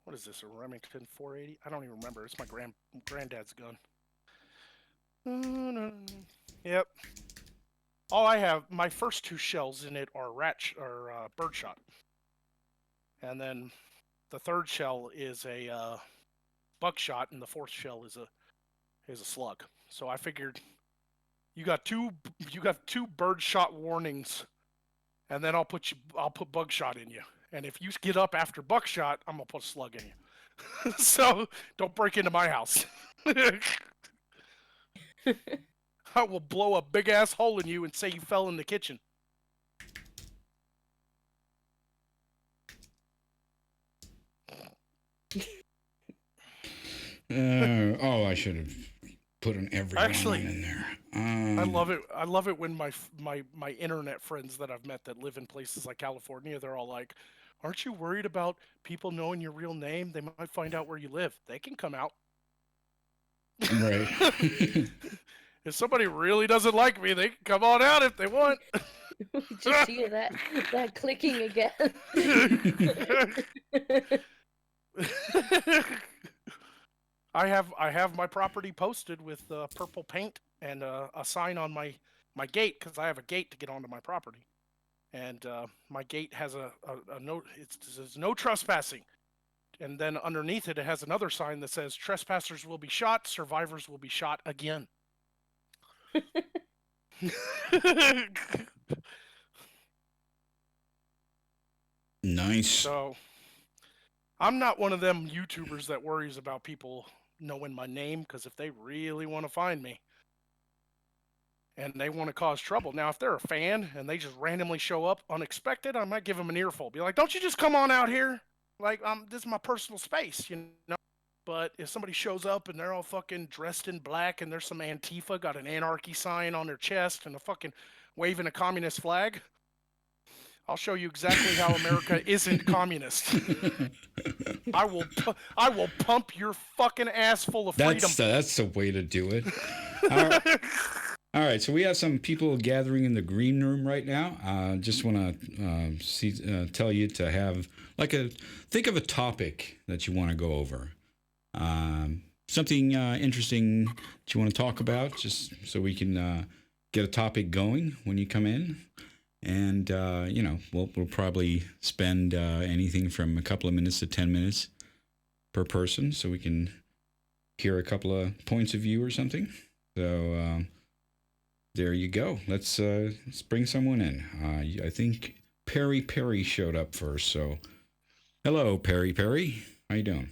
What is this, a Remington 480? I don't even remember. It's my granddad's gun. Yep. All I have, my first 2 shells in it are birdshot. And then the 3rd shell is a buckshot, and the 4th shell is a slug. So I figured you got two birdshot warnings, and then I'll put buckshot in you. And if you get up after buckshot, I'm gonna put a slug in you. So don't break into my house. I will blow a big ass hole in you and say you fell in the kitchen. I should have put every one in there. I love it. I love it when my internet friends that I've met that live in places like California, they're all like, "Aren't you worried about people knowing your real name? They might find out where you live. They can come out." Right. If somebody really doesn't like me, they can come on out if they want. Did you see that clicking again? I have my property posted with purple paint and a sign on my gate, because I have a gate to get onto my property, and my gate has a note. It says no trespassing, and then underneath it has another sign that says trespassers will be shot, survivors will be shot again. Nice. So I'm not one of them YouTubers that worries about people knowing my name, because if they really want to find me and they want to cause trouble, now if they're a fan and they just randomly show up unexpected, I might give them an earful. Be like, "Don't you just come on out here? Like, this is my personal space, you know." But if somebody shows up and they're all fucking dressed in black and there's some Antifa, got an anarchy sign on their chest and a fucking waving a communist flag, I'll show you exactly how America isn't communist. I will pump your fucking ass full of freedom. That's the way to do it. All right, so we have some people gathering in the green room right now. Just want to tell you to have think of a topic that you want to go over. Something interesting that you want to talk about, just so we can get a topic going when you come in. And, we'll probably spend anything from a couple of minutes to 10 minutes per person, so we can hear a couple of points of view or something. So there you go. Let's bring someone in. I think Perry showed up first. So hello, Perry. How you doing?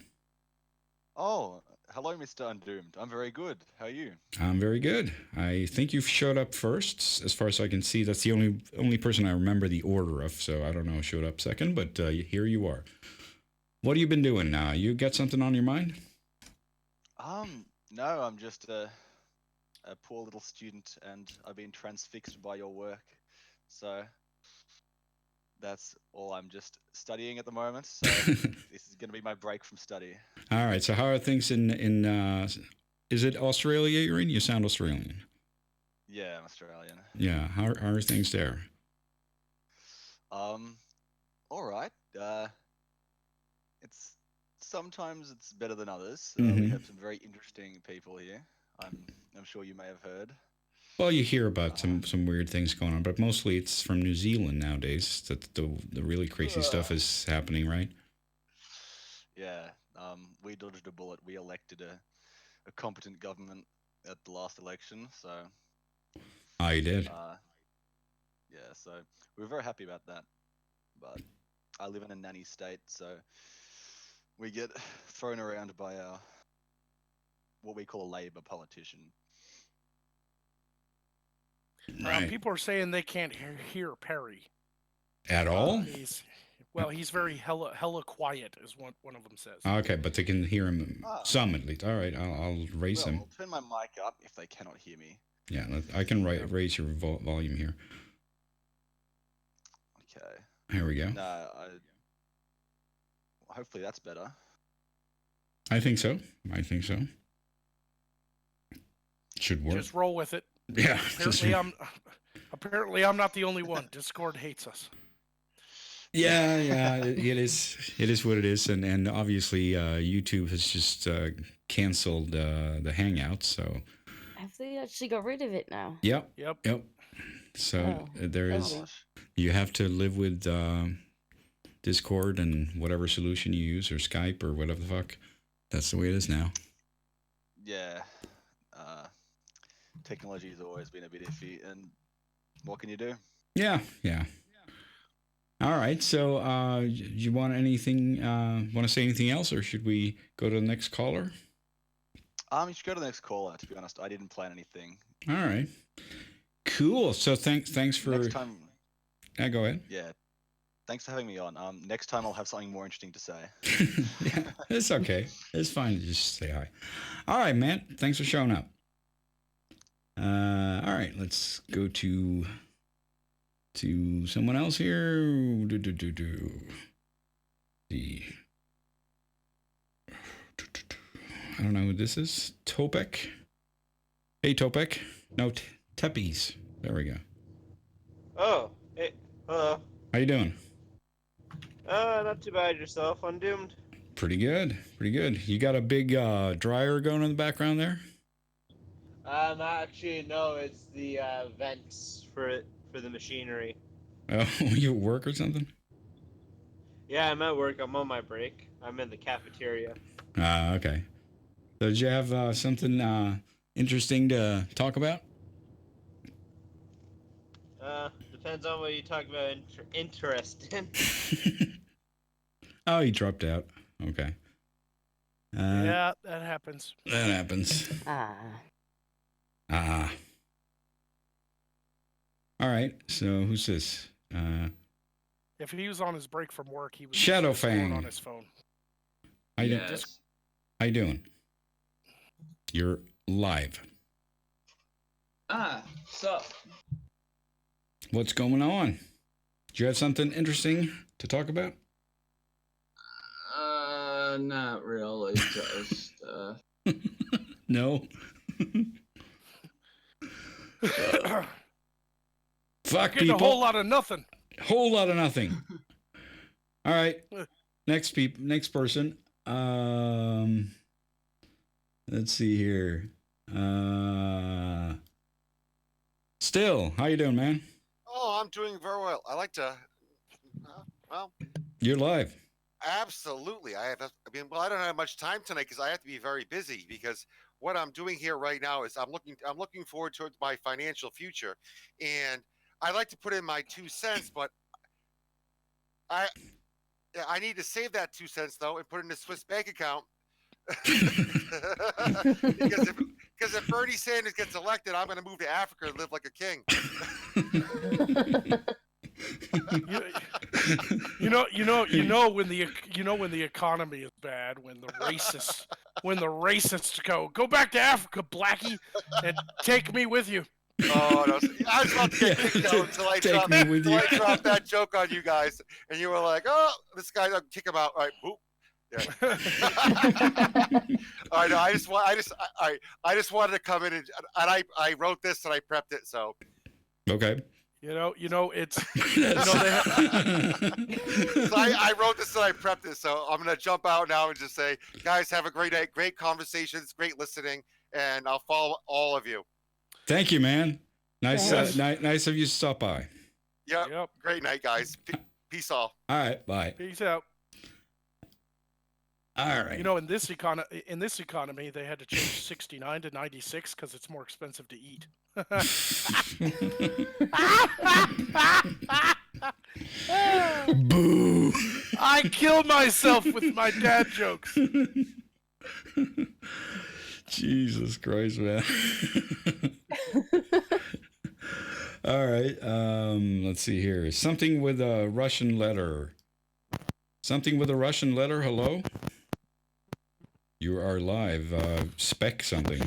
Oh, hello, Mr. Undoomed. I'm very good. How are you? I'm very good. I think you've showed up first, as far as I can see. That's the only person I remember the order of, so I don't know who showed up second, but here you are. What have you been doing now? You got something on your mind? No, I'm just a poor little student, and I've been transfixed by your work. So that's all. I'm just studying at the moment, so this is going to be my break from study. All right, so how are things in is it Australia you're in? You sound Australian. Yeah, I'm Australian. Yeah, how are things there? All right. Sometimes it's better than others. We have some very interesting people here. I'm sure you may have heard. Well, you hear about some weird things going on, but mostly it's from New Zealand nowadays that the really crazy stuff is happening, right? Yeah, we dodged a bullet. We elected a competent government at the last election, so... Oh, you did? Yeah, so we're very happy about that. But I live in a nanny state, so we get thrown around by what we call a Labour politician. Right. People are saying they can't hear Perry. At all? He's very hella quiet, is what one of them says. Okay, but they can hear him some at least. All right, I'll raise him. I'll turn my mic up if they cannot hear me. Yeah, I can raise your volume here. Okay. Here we go. No, hopefully that's better. I think so. Should work. Just roll with it. Yeah. Apparently I'm not the only one. Discord hates us. Yeah. It is what it is, and obviously YouTube has just canceled the Hangouts. So Have they actually got rid of it now? Yep. So Oh, you have to live with Discord and whatever solution you use, or Skype or whatever the fuck. That's the way it is now. Yeah. Technology has always been a bit iffy, and what can you do? Yeah. All right. So, you want anything? Want to say anything else, or should we go to the next caller? You should go to the next caller. To be honest, I didn't plan anything. All right. Cool. So thanks for. Next time. Yeah, go ahead. Yeah. Thanks for having me on. Next time I'll have something more interesting to say. Yeah, it's okay. It's fine to just say hi. All right, man. Thanks for showing up. All right, let's go to someone else here. I don't know who this is. Topek. Hey, Topek. No, Teppies. There we go. Oh, hey, hello. How you doing? Not too bad. Yourself, Undoomed? Pretty good. You got a big dryer going in the background there? Actually, no. It's the vents for the machinery. Oh, you at work or something? Yeah, I'm at work. I'm on my break. I'm in the cafeteria. Okay. So did you have something interesting to talk about? Depends on what you talk about interest in. Oh, he dropped out. Okay. Yeah, that happens. That happens. Ah. Ah. All right. So who's this? If he was on his break from work, he was Shadowfang. on his phone. How you, Yes. how you doing? You're live. So What's going on? Do you have something interesting to talk about? not really. Just No. Fuck Getting a people. whole lot of nothing. Whole lot of nothing. All right. Next person. Let's see here. Still, how you doing, man? Oh, I'm doing very well. I like to. Well, You're live. absolutely. I don't have much time tonight because I have to be very busy. Because what I'm doing here right now is I'm looking forward towards my financial future, and I like to put in my 2 cents, but I need to save that 2 cents though and put it in a Swiss bank account. because if Bernie Sanders gets elected, I'm going to move to Africa and live like a king. You know when the economy is bad, when the racists go back to Africa, Blackie, and take me with you. Oh, no. I was about to get kicked out until I Take me with you. dropped that joke on you guys, and you were like, "Oh, this guy, I'll kick him out." All right, boop. Yeah. I know. I just wanted to come in and I wrote this and I prepped it. So Okay. You know it's So I wrote this and I prepped it. So I'm gonna jump out now and just say, guys, have a great night, great conversations, great listening, and I'll follow all of you. Thank you, man. Nice, Yes. nice of you to stop by. Yep. Great night, guys. Peace all. All right, bye. Peace out. All right. You know, in this economy, they had to change 69 to 96 because it's more expensive to eat. Boo. I kill myself with my dad jokes. Jesus Christ, man. All right. Let's see here. Something with a Russian letter. Something with a Russian letter. Hello? You are live. Spec something.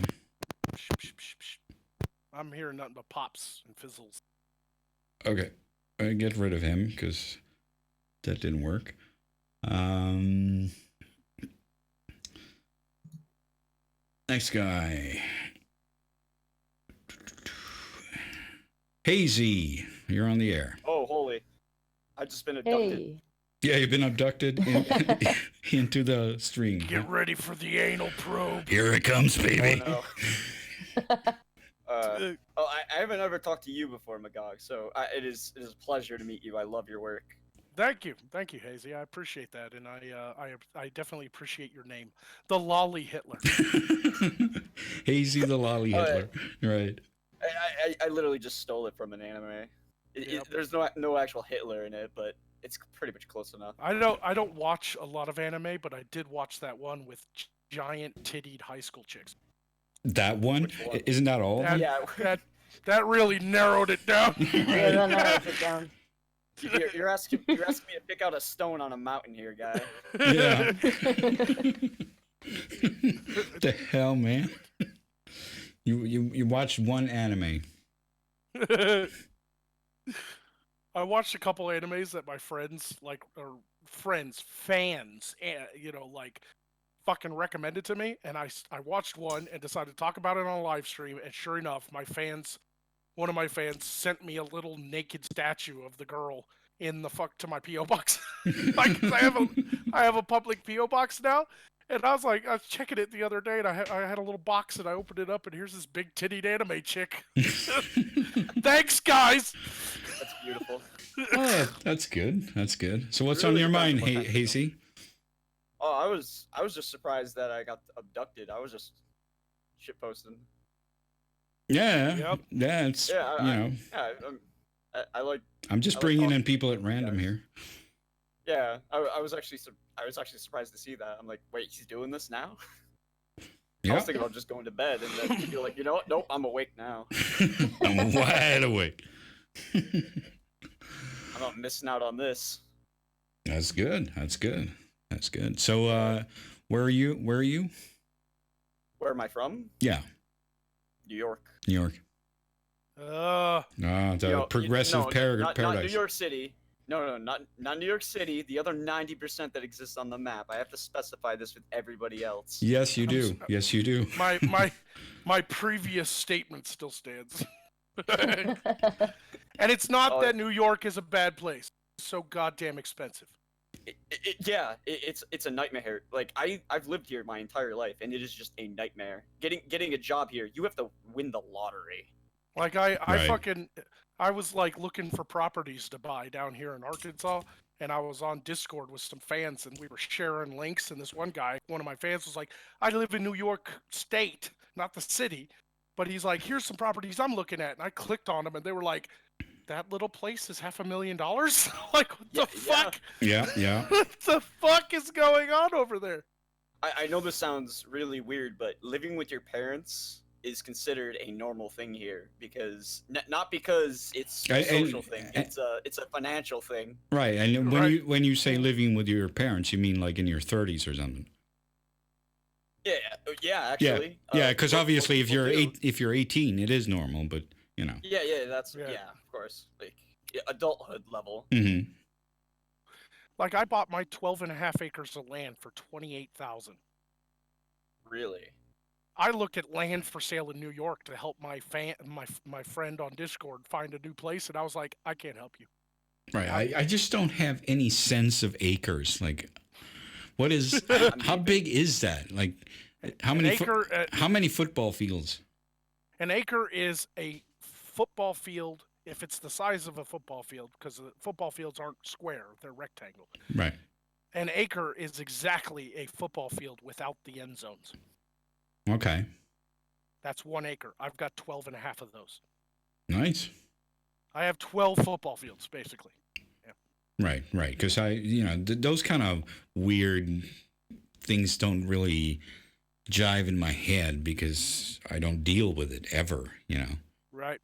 I'm hearing nothing but pops and fizzles. Okay. Get rid of him because that didn't work. Next guy. Hazy, you're on the air. Oh, holy. I've just been abducted. Hey. Yeah, you've been abducted into the stream. Get ready for the anal probe. Here it comes, baby. Oh, no. I haven't ever talked to you before, Magog, so it is a pleasure to meet you. I love your work. Thank you, Hazy. I appreciate that, and I definitely appreciate your name, the Lolly Hitler. Hazy the Lolly Hitler. Right. I literally just stole it from an anime. There's no actual Hitler in it, but it's pretty much close enough. I don't watch a lot of anime, but I did watch that one with giant tittied high school chicks. That one? Which one? Isn't that all? That, Yeah. that really narrowed it down. Yeah, that narrows it down. You're asking me to pick out a stone on a mountain here, guy. Yeah. The hell, man? You watched one anime. I watched a couple animes that my friends fans, like fucking recommended to me, and I watched one and decided to talk about it on a live stream, and sure enough, one of my fans sent me a little naked statue of the girl in the to my PO box. Like, 'cause I have a public PO box now, and I was checking it the other day, and I had a little box, and I opened it up, and here's this big tittied anime chick. Thanks, guys. That's beautiful. Oh, that's good. That's good. So what's on Really your mind, depends what kind of Hazy? Oh, I was just surprised that I got abducted. I was just shitposting. Yeah. Yep. Yeah, it's, Yeah, you know. Yeah, I like. I'm just I like bringing talking in to people at you random guys. here. Yeah, I was actually surprised to see that. I'm like, wait, he's doing this now? I Yeah. was thinking about just going to bed, and then you're like, you know what? Nope, I'm awake now. I'm wide awake. I'm not missing out on this. That's good. That's good. That's good. So, where are you? Where are you? Where am I from? Yeah, New York. New York. The Yo, progressive not paradise. New York City. No, not New York City. The other 90% that exists on the map. I have to specify this with everybody else. Yes, you do. Yes, you do. My previous statement still stands. And it's not that New York is a bad place. It's so goddamn expensive. It's a nightmare. Like I've lived here my entire life, and it is just a nightmare. Getting a job here, you have to win the lottery. Like I was like looking for properties to buy down here in Arkansas, and I was on Discord with some fans, and we were sharing links. And this one guy, one of my fans, was like, "I live in New York State, not the city," but he's like, "Here's some properties I'm looking at," and I clicked on them, and they were like, "That little place is $500,000." Like, what the fuck? Yeah. What the fuck is going on over there? I know this sounds really weird, but living with your parents is considered a normal thing here because not because it's a social thing. It's a financial thing. Right. And when you say living with your parents, you mean like in your 30s or something? Yeah, actually. Yeah, because obviously if you're do. if you're 18, it is normal, but you know. Yeah, that's of course, like adulthood level. Mm-hmm. Like I bought my 12.5 acres of land for $28,000. Really? I looked at land for sale in New York to help my friend on Discord find a new place, and I was like, I can't help you. Right. I just don't have any sense of acres. Like, what is how big is that? Like, how many football fields? An acre is a football field if it's the size of a football field, because the football fields aren't square; they're rectangle. Right. An acre is exactly a football field without the end zones. Okay. That's 1 acre. I've got 12.5 of those. Nice. I have 12 football fields, basically. Yeah. Right. Because those kind of weird things don't really jive in my head because I don't deal with it ever, Right.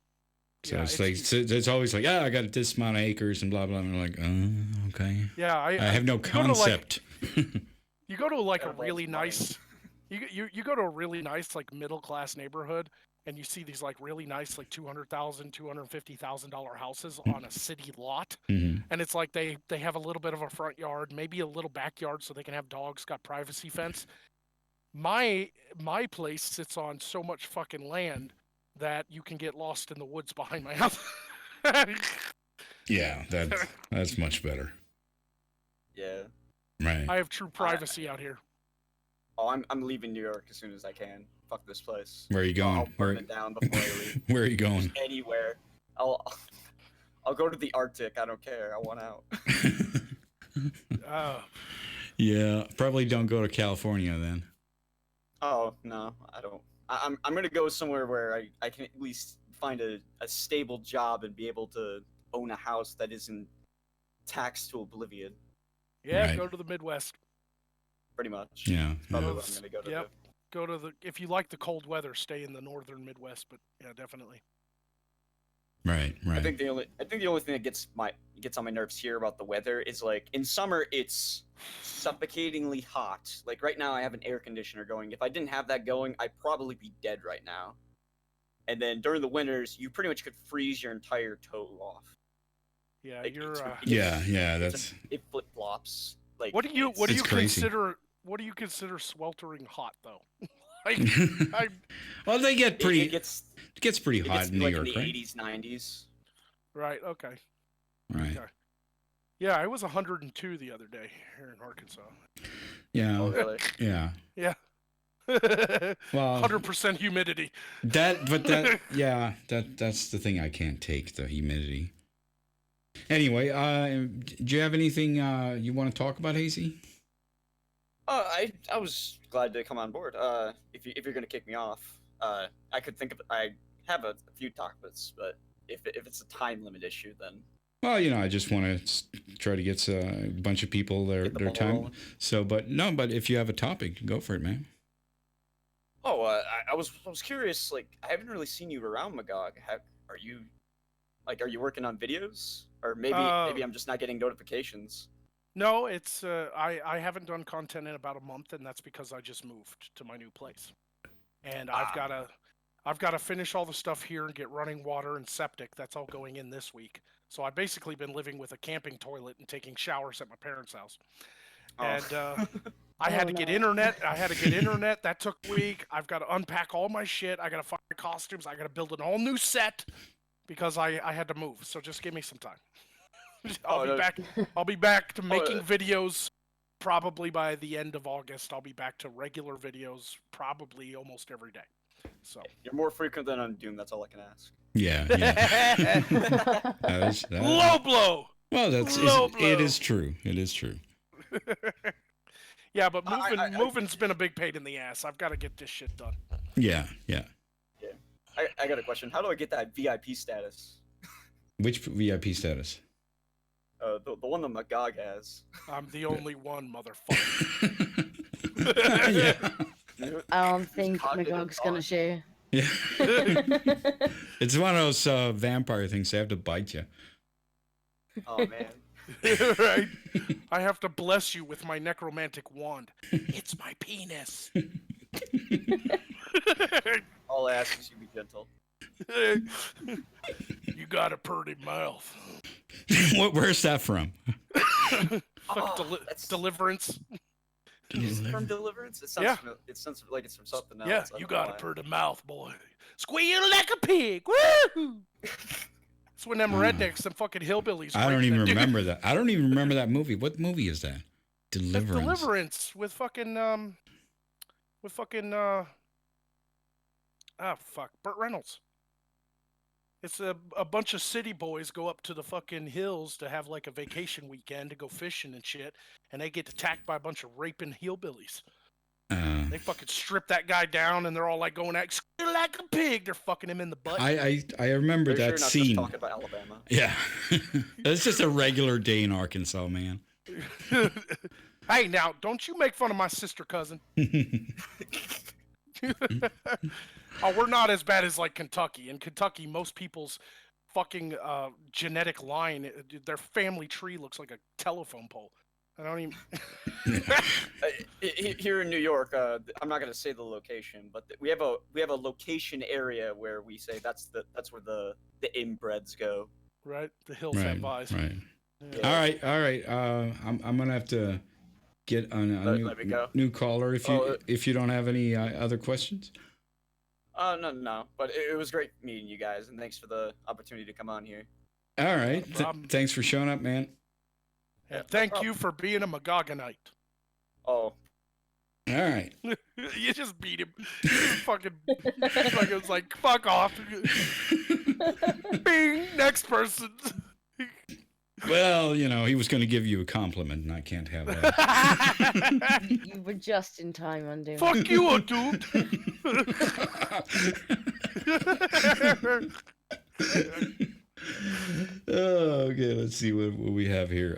So yeah, it's always like, I got this amount of acres and blah, blah. And I'm like, oh, okay. Yeah. I have no concept. You go to like a really nice... You go to a really nice like middle class neighborhood and you see these like really nice like $200,000, $250,000 houses on a city lot, and it's like they have a little bit of a front yard, maybe a little backyard so they can have dogs, got privacy fence. My place sits on so much fucking land that you can get lost in the woods behind my house. Yeah, that's much better. Yeah. Right. I have true privacy out here. Oh, I'm leaving New York as soon as I can. Fuck this place. Where are you going? I'll burn it down before I leave. Where are you going? Just anywhere. I'll go to the Arctic. I don't care. I want out. Yeah, probably don't go to California then. Oh no, I don't. I'm gonna go somewhere where I can at least find a stable job and be able to own a house that isn't taxed to oblivion. Yeah, Right. Go to the Midwest. Pretty much. Yeah. That's probably what I'm gonna go to. Yep. Go to the. If you like the cold weather, stay in the northern Midwest. But yeah, definitely. Right. I think the only thing that gets on my nerves here about the weather is like in summer it's suffocatingly hot. Like right now I have an air conditioner going. If I didn't have that going, I'd probably be dead right now. And then during the winters, you pretty much could freeze your entire toe off. Yeah, Like, you're. That's. It flip flops. Like What do you It's crazy. consider? What do you consider sweltering hot though? Like, Well, they get pretty. It gets pretty hot in New like York, in the right? 80s, 90s. right. Okay. Right. Okay. Yeah, it was 102 the other day here in Arkansas. Yeah. Oh really? Yeah. Yeah. Well, 100% humidity. that's the thing I can't take, the humidity. Anyway, do you have anything you want to talk about, Hazy? I was glad to come on board. If you're gonna kick me off, I have a few topics, but if it's a time limit issue, then Well, I just want to try to get a bunch of people get the their ball time. rolling. So, but if you have a topic, go for it, man. Oh, I was curious. Like, I haven't really seen you around Magog. Are you working on videos, or maybe I'm just not getting notifications? No, it's I haven't done content in about a month, and that's because I just moved to my new place, and I've got to finish all the stuff here and get running water and septic. That's all going in this week. So I've basically been living with a camping toilet and taking showers at my parents' house. Oh. And I had to get internet. That took a week. I've got to unpack all my shit. I got to find costumes. I got to build an all new set because I had to move. So just give me some time. I'll be back to making videos probably by the end of August. I'll be back to regular videos probably almost every day. So You're more frequent than on Doom. That's all I can ask. Yeah. Low blow. Well, it is true. It is true. Yeah, but moving's been a big pain in the ass. I've got to get this shit done. Yeah. I got a question. How do I get that VIP status? Which VIP status? The one that Magog has. I'm the only one, motherfucker. Yeah. I don't think Magog's gonna share. Yeah. It's one of those vampire things. They have to bite you. Oh man. Right. I have to bless you with my necromantic wand. It's my penis. All I ask is you be gentle. You got a pretty mouth. Where's that from? That's Deliverance. From Deliverance? It sounds like it's from something else. Yeah, you got a pretty mouth, boy. Squeal like a pig. Woo! That's when them rednecks, them fucking hillbillies. I don't even remember that. I don't even remember that movie. What movie is that? Deliverance. That's Deliverance with fucking Burt Reynolds. It's a bunch of city boys go up to the fucking hills to have like a vacation weekend to go fishing and shit, and they get attacked by a bunch of raping hillbillies. They fucking strip that guy down, and they're all like going at "Squeal like a pig." They're fucking him in the butt. I remember that Just scene. talking about Alabama. Yeah, it's just a regular day in Arkansas, man. Hey, now don't you make fun of my sister cousin. Oh, we're not as bad as like Kentucky. In Kentucky, most people's fucking genetic line, their family tree looks like a telephone pole. I don't even. Here in New York, I'm not gonna say the location, but we have a location area where we say that's where the inbreds go. Right, the hills have eyes. Right. Yeah. All right. I'm gonna have to get on a new caller if you don't have any other questions. No. But it was great meeting you guys, and thanks for the opportunity to come on here. All right. Thanks for showing up, man. And thank you for being a Magogonite. Oh. All right. You just beat him. You just fucking was like, fuck off. Bing, next person. Well, he was going to give you a compliment, and I can't have that. You were just in time, Undo. Fuck you, dude. Okay, let's see what we have here.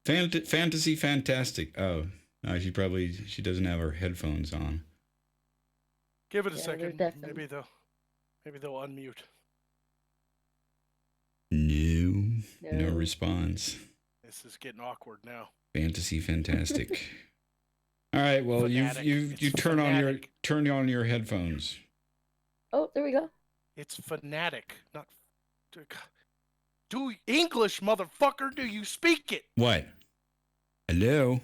Fantasy Fantastic. Oh, no, she doesn't have her headphones on. Give it a second. Maybe they'll unmute. No response. This is getting awkward now. Fantasy Fantastic. All right, well, you turn on your headphones. Oh, there we go. It's fanatic, not. Do English, motherfucker? Do you speak it? What? Hello.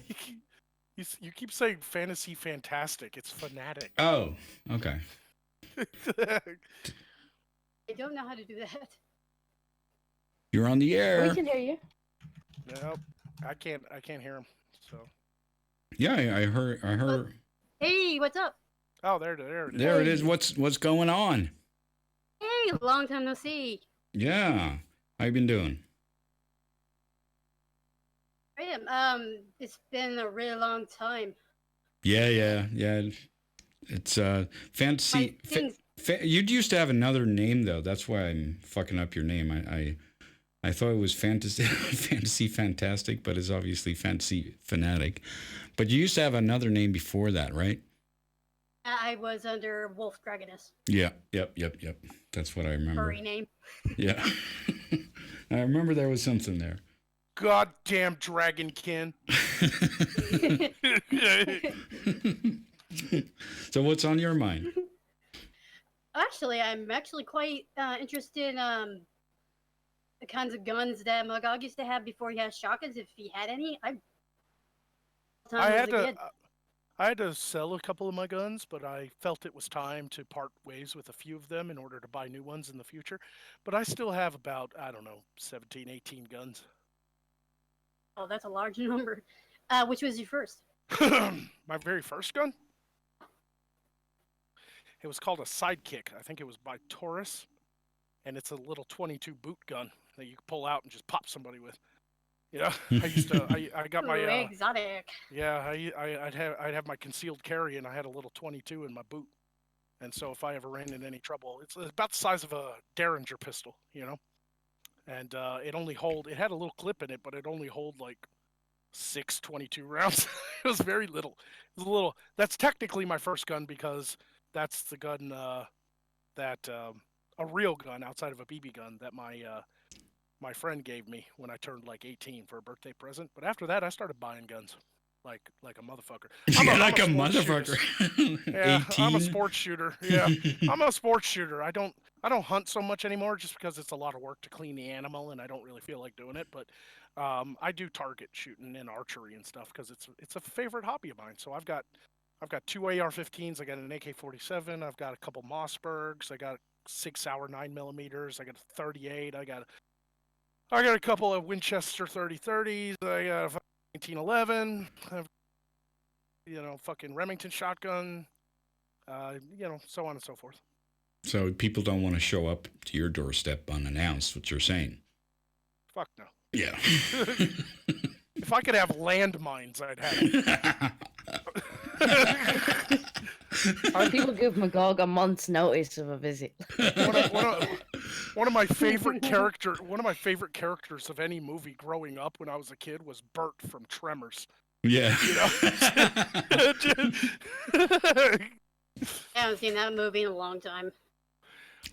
You keep saying fantasy fantastic. It's fanatic. Oh, okay. I don't know how to do that. You're on the air. We can hear you. Nope, I can't hear him. So. Yeah, I heard. Hey, what's up? Oh, there it is. There it is. What's going on? Hey, long time no see. Yeah. How you been doing? I am. It's been a really long time. Yeah. It's fantasy. You used to have another name though. That's why I'm fucking up your name. I thought it was fantasy fantasy fantastic, but it's obviously fantasy fanatic. But you used to have another name before that, right? I was under Wolf Dragoness. Yeah. Yep. That's what I remember. Furry name. Yeah. I remember there was something there. Goddamn Dragonkin. So what's on your mind? Actually, I'm actually quite interested in the kinds of guns that Magog used to have before he had shotguns, if he had any. I had to sell a couple of my guns, but I felt it was time to part ways with a few of them in order to buy new ones in the future. But I still have about, I don't know, 17, 18 guns. Oh, that's a large number. Which was your first? My very first gun? It was called a Sidekick. I think it was by Taurus. And it's a little 22 boot gun that you can pull out and just pop somebody with. You know, I got my exotic. Yeah, I'd have my concealed carry, and I had a little 22 in my boot, and so if I ever ran into any trouble, it's about the size of a Derringer pistol, you know, and it had a little clip in it, but it only hold like 6 22 rounds. It was very little. It was a little. That's technically my first gun because that's the gun a real gun outside of a BB gun that my friend gave me when I turned like 18 for a birthday present. But after that, I started buying guns like a motherfucker. I'm like a motherfucker. Yeah, 18? I'm a sports shooter. Yeah, I'm a sports shooter. I don't hunt so much anymore just because it's a lot of work to clean the animal, and I don't really feel like doing it. But I do target shooting and archery and stuff because it's a favorite hobby of mine. So I've got 2 AR-15s. I got an AK-47. I've got a couple Mossbergs. I got 6 Sauer 9mm. I got a 38. I got a couple of Winchester 30-30s. I got a 1911. Fucking Remington shotgun. So on and so forth. So people don't want to show up to your doorstep unannounced, what you're saying. Fuck no. Yeah. If I could have landmines, I'd have it. People give Magog a month's notice of a visit. One of my favorite characters of any movie growing up when I was a kid was Bert from Tremors. Yeah. You know? I haven't seen that movie in a long time.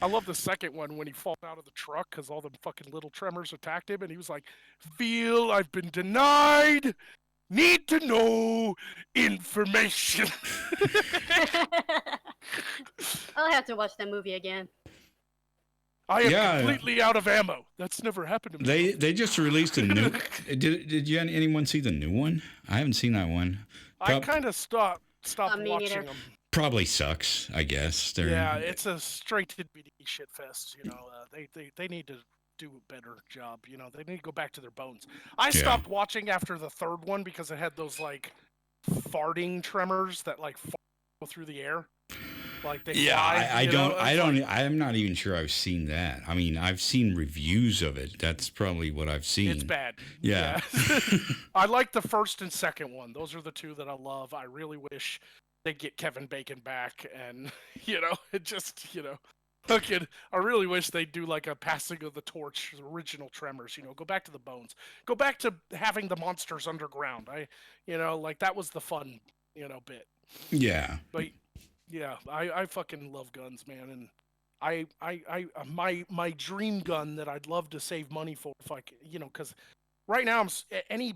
I love the second one when he falls out of the truck because all the fucking little tremors attacked him, and he was like, "Feel I've been denied. Need to know information." I'll have to watch that movie again. I am completely out of ammo. That's never happened to me. They just released a new. Did anyone see the new one? I haven't seen that one. I kind of stopped watching them. Probably sucks, I guess. Yeah, it's a straight to DVD shit fest. You know, they need to do a better job. You know, they need to go back to their bones. I stopped watching after the third one because it had those like farting tremors that like go through the air. Like they fly, I'm not even sure I've seen that. I mean, I've seen reviews of it. That's probably what I've seen. It's bad. Yeah. I like the first and second one. Those are the two that I love. I really wish they'd get Kevin Bacon back, and I really wish they'd do like a passing of the torch, the original Tremors. Go back to the bones. Go back to having the monsters underground. That was the fun, bit. Yeah. But yeah, I fucking love guns, man, and my dream gun that I'd love to save money for, if I could, because right now any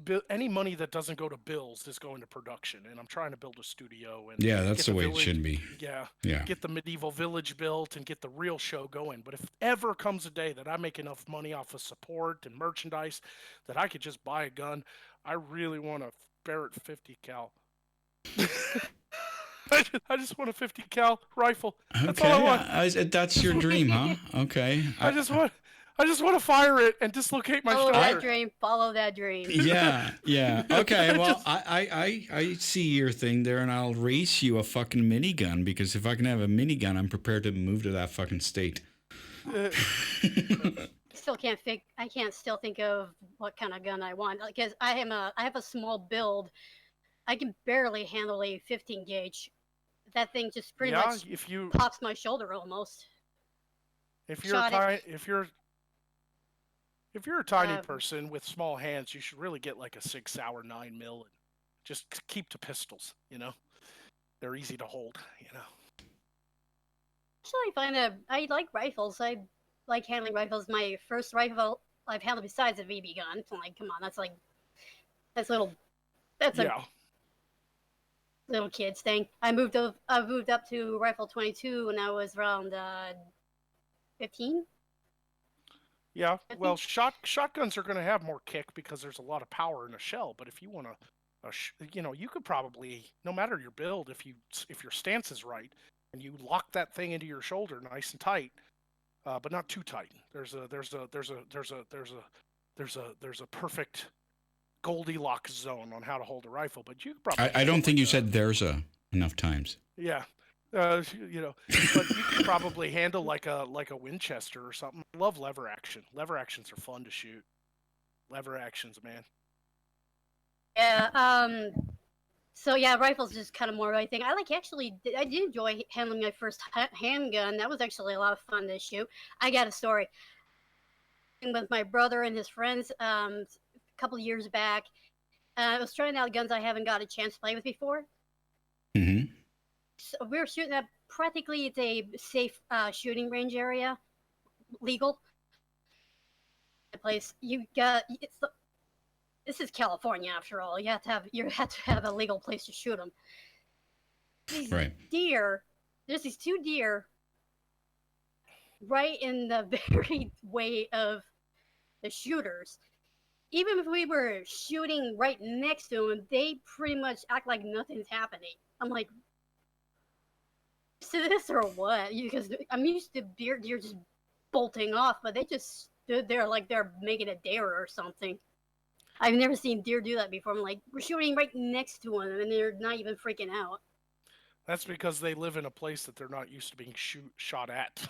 money that doesn't go to bills is going to production, and I'm trying to build a studio. And that's the way it should be. Yeah. Get the medieval village built and get the real show going. But if ever comes a day that I make enough money off of support and merchandise that I could just buy a gun, I really want a Barrett 50 cal. I just want a 50 cal rifle. That's all I want. That's your dream, huh? Okay. I just want to fire it and dislocate my shoulder. Follow that dream. Yeah. Okay. Well, I see your thing there, and I'll race you a fucking minigun, because if I can have a minigun, I'm prepared to move to that fucking state. I can't still think of what kind of gun I want, because I have a small build. I can barely handle a 15 gauge. that thing just pretty Yeah, much if you pops my shoulder almost. if you're a Shot it. tiny if you're a tiny Um, person with small hands, you should really get like a 6 Sauer 9mm and just keep to pistols. You know, they're easy to hold. You know. Actually, I like rifles. I like handling rifles. My first rifle I've handled besides a BB gun. So like, come on, that's a Yeah. little kid's thing. I moved up to rifle 22 when I was around 15. Yeah, I well, think. shotguns are going to have more kick because there's a lot of power in a shell. But if you want you could probably, no matter your build, if your stance is right and you lock that thing into your shoulder nice and tight, but not too tight. There's a perfect Goldilocks zone on how to hold a rifle. But you could probably. I don't think like you said there's enough times. Yeah. But you could probably handle like a Winchester or something. I love lever action. Lever actions are fun to shoot. Lever actions, man. Yeah. So yeah, rifles just kind of more my thing. I did enjoy handling my first handgun. That was actually a lot of fun to shoot. I got a story with my brother and his friends a couple of years back. I was trying out guns I haven't got a chance to play with before. Mm-hmm. So we were shooting at practically it's a safe shooting range area, legal place. This is California after all. You have to have a legal place to shoot them. These Right. deer, there's these 2 deer right in the very way of the shooters. Even if we were shooting right next to them, they pretty much act like nothing's happening. I'm like, to this or what? Because I'm used to deer just bolting off, but they just stood there like they're making a dare or something. I've never seen deer do that before. I'm like, we're shooting right next to them, and they're not even freaking out. That's because they live in a place that they're not used to being shot at.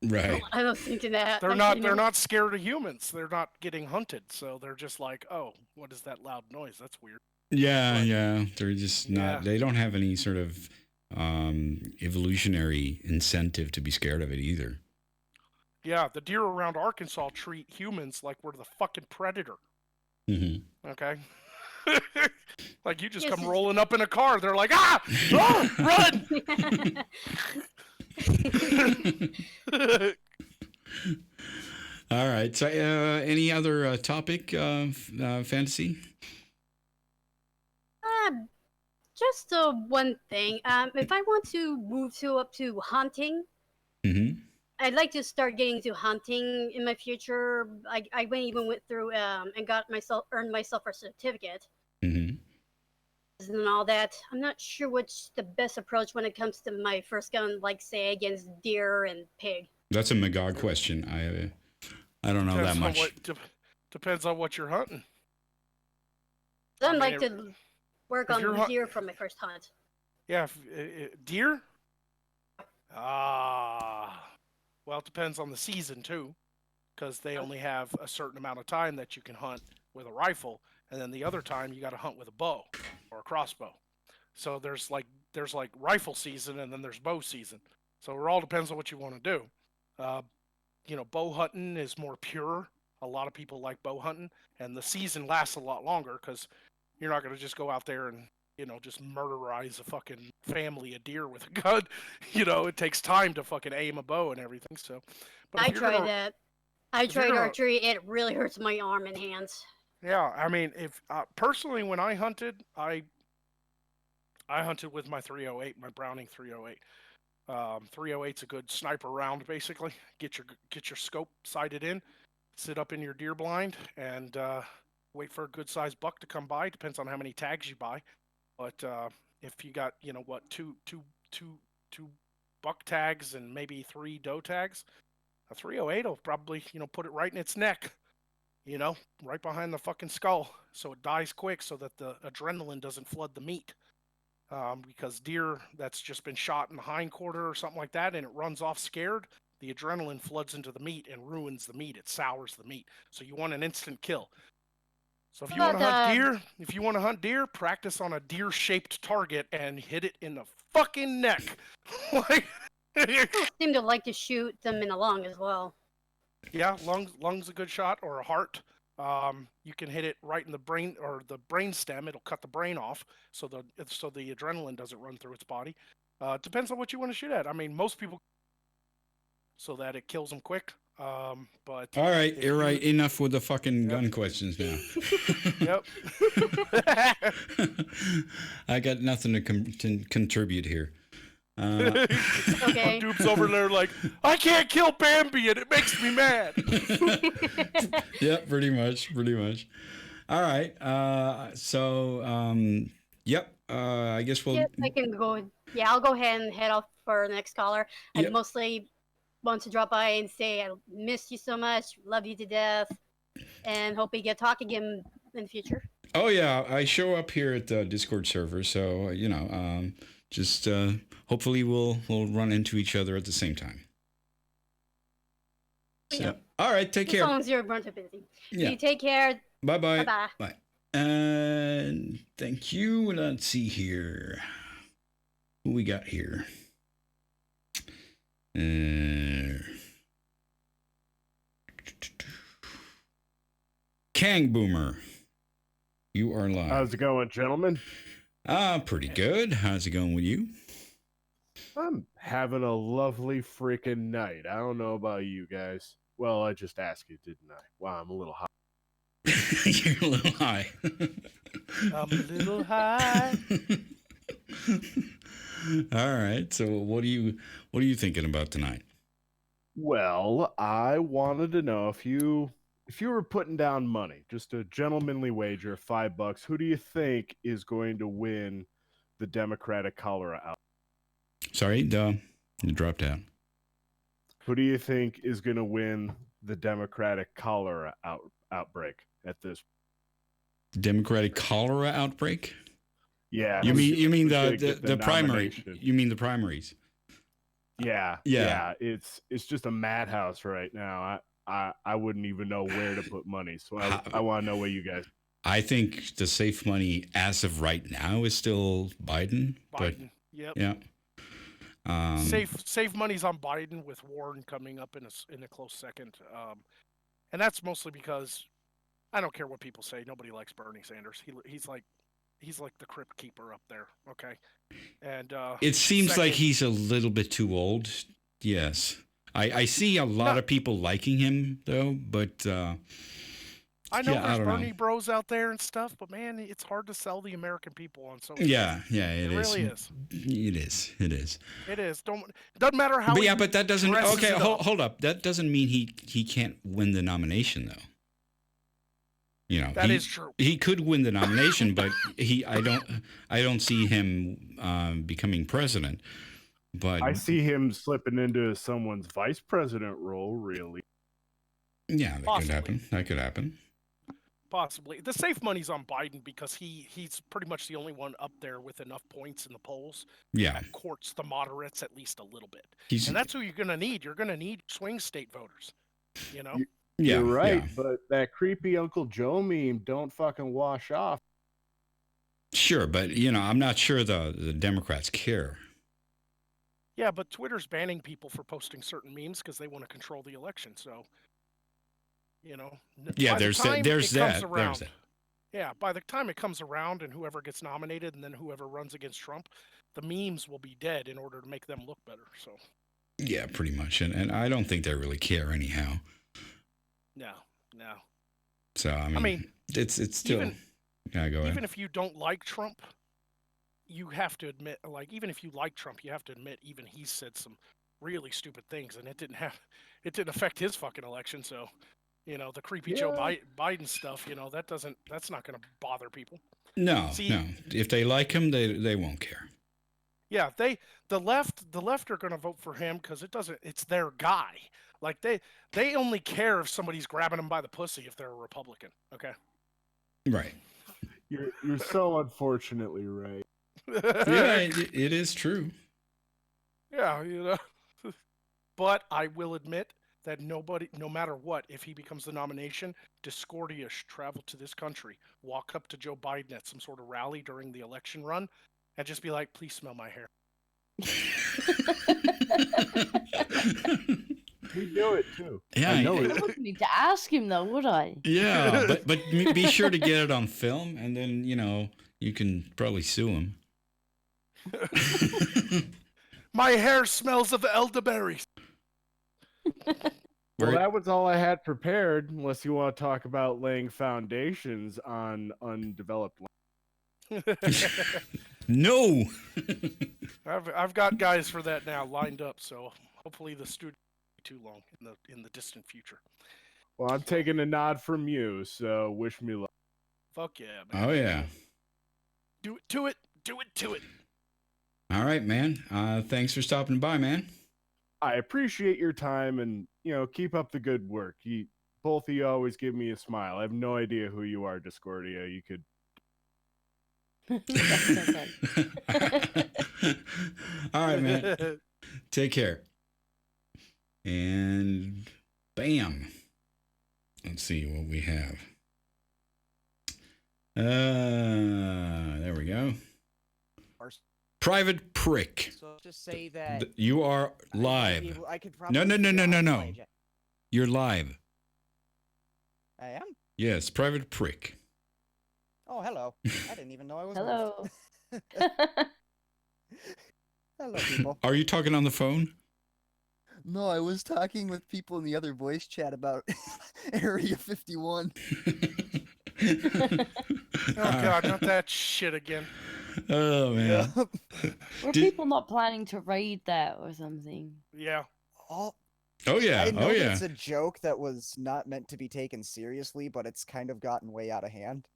Right. I was thinking that. They're Actually, not scared of humans. They're not getting hunted, so they're just like, oh, what is that loud noise? That's weird. Yeah, But- yeah. They're just not. Yeah. They don't have any sort of evolutionary incentive to be scared of it either. Yeah, the deer around Arkansas treat humans like we're the fucking predator. Mm-hmm. Okay. Like you just Yes, come rolling up in a car. They're like, ah, oh, run! All right. So, any other topic, fantasy? Just one thing. If I want to move up to hunting, Mm-hmm. I'd like to start getting to hunting in my future. I went through and earned myself a certificate Mm-hmm. and all that. I'm not sure what's the best approach when it comes to my first gun, like say against deer and pig. That's a Magog question. I don't know that much. Depends on what you're hunting. I'd I mean, like to work if on you're the hunt- deer for my first hunt. Yeah, deer? Well, it depends on the season too, because they only have a certain amount of time that you can hunt with a rifle, and then the other time you got to hunt with a bow or a crossbow. So there's like rifle season, and then there's bow season. So it all depends on what you want to do. Bow hunting is more pure. A lot of people like bow hunting, and the season lasts a lot longer because you're not going to just go out there and just murderize a fucking family of deer with a gun. It takes time to fucking aim a bow and everything. So, but if I you're tried gonna- that. I if you're tried gonna- archery. It really hurts my arm and hands. Yeah, I mean, if personally, when I hunted, I hunted with my 308, my Browning 308. 308's a good sniper round, basically. Get your scope sighted in, sit up in your deer blind, and wait for a good sized buck to come by. Depends on how many tags you buy. But if you got two buck tags and maybe 3 doe tags, a 308 will probably put it right in its neck, right behind the fucking skull, so it dies quick, so that the adrenaline doesn't flood the meat. Because deer that's just been shot in the hindquarter or something like that, and it runs off scared, the adrenaline floods into the meat and ruins the meat. It sours the meat. So you want an instant kill. So if What you want to about, hunt deer, practice on a deer-shaped target and hit it in the fucking neck. Like, People seem to like to shoot them in the lung as well. yeah, lungs a good shot, or a heart. You can hit it right in the brain or the brain stem. It'll cut the brain off, so the adrenaline doesn't run through its body. Depends on what you want to shoot at. I mean, most people so that it kills them quick. But All right, if you're you- right. Enough with the fucking Yep. gun questions now. Yep. I got nothing to contribute here. Okay. Dude's over there like, I can't kill Bambi and it makes me mad. Yeah, pretty much. All right. Yep. I guess we'll. Yes, I can go. Yeah, I'll go ahead and head off for the next caller. I Yep. mostly want to drop by and say I missed you so much, love you to death, and hope we get to talk again in the future. Oh yeah, I show up here at the Discord server, so just hopefully we'll run into each other at the same time. So, Yeah. all right, take As care. long as you're burnt too busy. Yeah. You take care. Bye bye. Bye-bye. Bye. And thank you. Let's see here. Who we got here? Kang Boomer. You are live. How's it going, gentlemen? Pretty good. How's it going with you? I'm having a lovely freaking night. I don't know about you guys. Well, I just asked you, didn't I? Wow, I'm a little hot. You're a little high. I'm a little high. All right. So what are you thinking about tonight? Well, I wanted to know if you were putting down money, just a gentlemanly wager, $5, who do you think is going to win the Democratic cholera out? Sorry, you dropped out. Who do you think is going to win the Democratic cholera outbreak at this? Democratic cholera outbreak? Yeah. You mean who's gonna the get the primary? nomination? You mean the primaries? Yeah. Yeah. It's just a madhouse right now. I wouldn't even know where to put money. So I want to know what you guys. I think the safe money as of right now is still Biden. Biden. Yep. But yeah. Safe money's on Biden with Warren coming up in a close second. And that's mostly because I don't care what people say. Nobody likes Bernie Sanders. He's like the crypt keeper up there. Okay. And It seems like second- he's a little bit too old. Yes. I see a lot of people liking him though, but I know yeah, I there's don't know. Bernie bros out there and stuff, but man, it's hard to sell the American people on social. Yeah, It it is. really is. It is. It is. Doesn't matter how. But yeah, he but that doesn't. dresses Okay, it up. hold up. That doesn't mean he can't win the nomination though. You know, That is true. He could win the nomination, but I don't see him becoming president. But I see him slipping into someone's vice president role. Really. yeah, that Possibly. could happen. That could happen. Possibly. The safe money's on Biden because he's pretty much the only one up there with enough points in the polls Yeah, that courts the moderates at least a little bit. he's And that's who you're going to need. You're going to need swing state voters. You know? yeah, You're right, yeah. but that creepy Uncle Joe meme don't fucking wash off. Sure, but I'm not sure the Democrats care. Yeah, but Twitter's banning people for posting certain memes because they want to control the election. So, Yeah, by the there's time that. There's it comes that. around- There's that. Yeah, by the time it comes around and whoever gets nominated and then whoever runs against Trump, the memes will be dead in order to make them look better. So, Yeah, pretty much, and I don't think they really care anyhow. no. So I mean it's still. even- Yeah, go ahead. Even if you don't like Trump, you have to admit, even if you like Trump, you have to admit, even he said some really stupid things, and it didn't affect his fucking election. So, the creepy Joe Biden stuff, that's not going to bother people. No, See- no. If they like him, they won't care. Yeah, the left are going to vote for him because it's their guy. Like they only care if somebody's grabbing them by the pussy if they're a Republican. Okay. Right. You're so unfortunately right. Yeah, it is true. Yeah, But I will admit that nobody, no matter what, if he becomes the nomination, Discordia should travel to this country, walk up to Joe Biden at some sort of rally during the election run, and just be like, "Please smell my hair." We do it too. Yeah, I know I it. wouldn't need to ask him though, would I? Yeah, but be sure to get it on film, and then you can probably sue him. My hair smells of elderberries. Well, that was all I had prepared, unless you want to talk about laying foundations on undeveloped land. No. I've got guys for that now lined up, so hopefully the studio won't be too long in the distant future. Well, I'm taking a nod from you, so wish me luck. Fuck yeah, man. Oh yeah. Do it to it. Do it to it. All right, man. Thanks for stopping by, man. I appreciate your time, and keep up the good work. Both of you always give me a smile. I have no idea who you are, Discordia. You could. That's okay. All right, man. Take care. And bam. Let's see what we have. There we go. Private Prick. So just say that You are live. I could No. probably You're live. I am? Yes, Private Prick. Oh, hello. I didn't even know I was Hello. Hello, people. Are you talking on the phone? No, I was talking with people in the other voice chat about Area 51. Oh god, not that shit again. Oh man. Were people not planning to raid that or something? Yeah. Oh yeah. I know Oh that yeah. it's a joke that was not meant to be taken seriously, but it's kind of gotten way out of hand.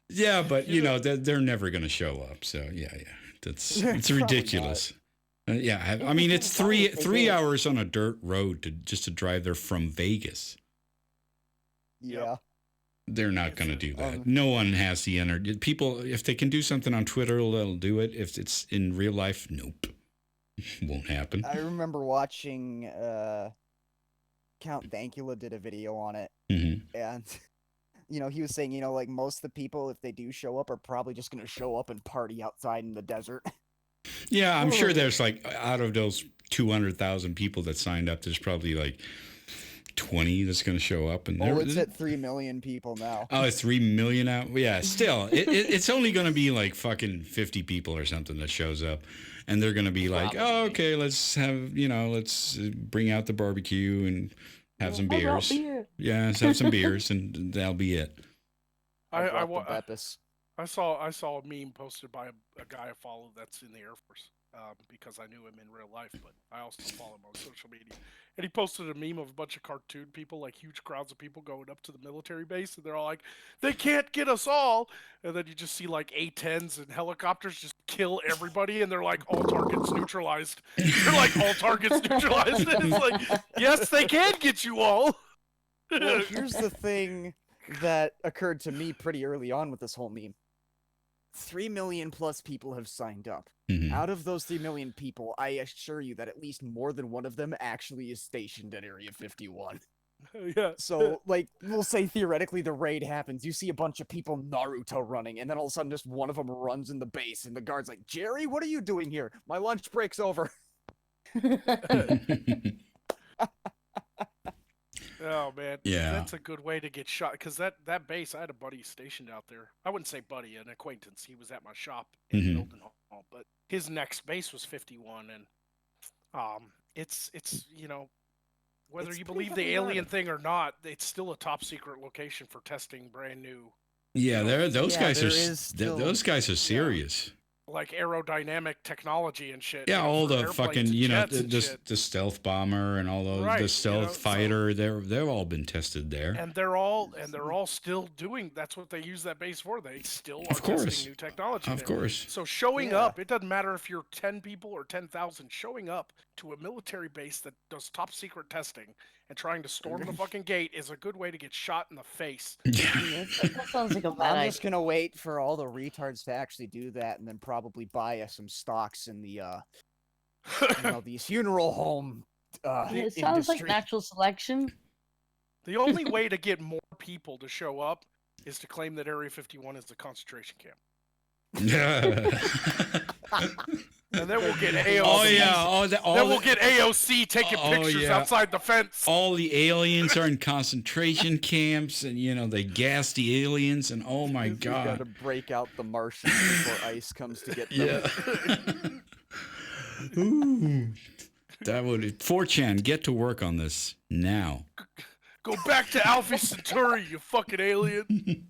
Yeah, but they're never going to show up. So yeah. It's Probably ridiculous. Yeah, I mean it's three hours on a dirt road to drive there from Vegas. Yeah. They're not going to do that. No one has the energy. People, if they can do something on Twitter, they'll do it. If it's in real life, nope, won't happen. I remember watching Count Dankula did a video on it, and he was saying, like most of the people, if they do show up, are probably just going to show up and party outside in the desert. Yeah, I'm sure there's like out of those 200,000 people that signed up, there's probably like 20 that's going to show up, and it's at 3 million people now. Oh, it's 3 million out. Yeah, still, it's only going to be like fucking 50 people or something that shows up, and they're going to be like, oh, okay, let's have let's bring out the barbecue and have some beers. Yeah, let's have some beers, and that'll be it. I saw a meme posted by a guy I follow that's in the Air Force, because I knew him in real life, but I also follow him on social media. And he posted a meme of a bunch of cartoon people, like huge crowds of people going up to the military base, and they're all like, "They can't get us all!" And then you just see like A-10s and helicopters just kill everybody, and they're like, "All targets neutralized." They're like, "All targets neutralized." And it's like, yes, they can get you all. Well, here's the thing that occurred to me pretty early on with this whole meme. 3 million plus people have signed up. Out of those 3 million people, I assure you that at least more than one of them actually is stationed at Area 51. Yeah. So, like, we'll say theoretically the raid happens. You see a bunch of people Naruto running, and then all of a sudden just one of them runs in the base, and the guard's like, "Jerry, what are you doing here? My lunch break's over." Oh man, yeah, that's a good way to get shot. Because that base, I had a buddy stationed out there. I wouldn't say buddy, an acquaintance. He was at my shop in Mildenhall, but his next base was 51, and it's whether you believe the alien thing or not, it's still a top secret location for testing brand new. Yeah, those guys are serious. Like aerodynamic technology and shit. Yeah, all the fucking the stealth bomber and all those the stealth fighter. They've all been tested there. And they're all still doing. That's what they use that base for. They still are testing new technology. Of course. So showing up, it doesn't matter if you're 10 people or 10,000. Showing up to a military base that does top secret testing and trying to storm the fucking gate is a good way to get shot in the face. That sounds like a bad I'm just gonna wait for all the retards to actually do that, and then probably buy some stocks in the these funeral home It sounds like natural selection. The only way to get more people to show up is to claim that Area 51 is a concentration camp. And then we'll get AOC. Oh yeah, then we'll get AOC taking pictures outside the fence. All the aliens are in concentration camps, and they gas the aliens, and oh my god, we gotta break out the Martians before ICE comes to get them. Yeah. Ooh, that would 4chan get to work on this now. Go back to Alpha Centauri, you fucking alien.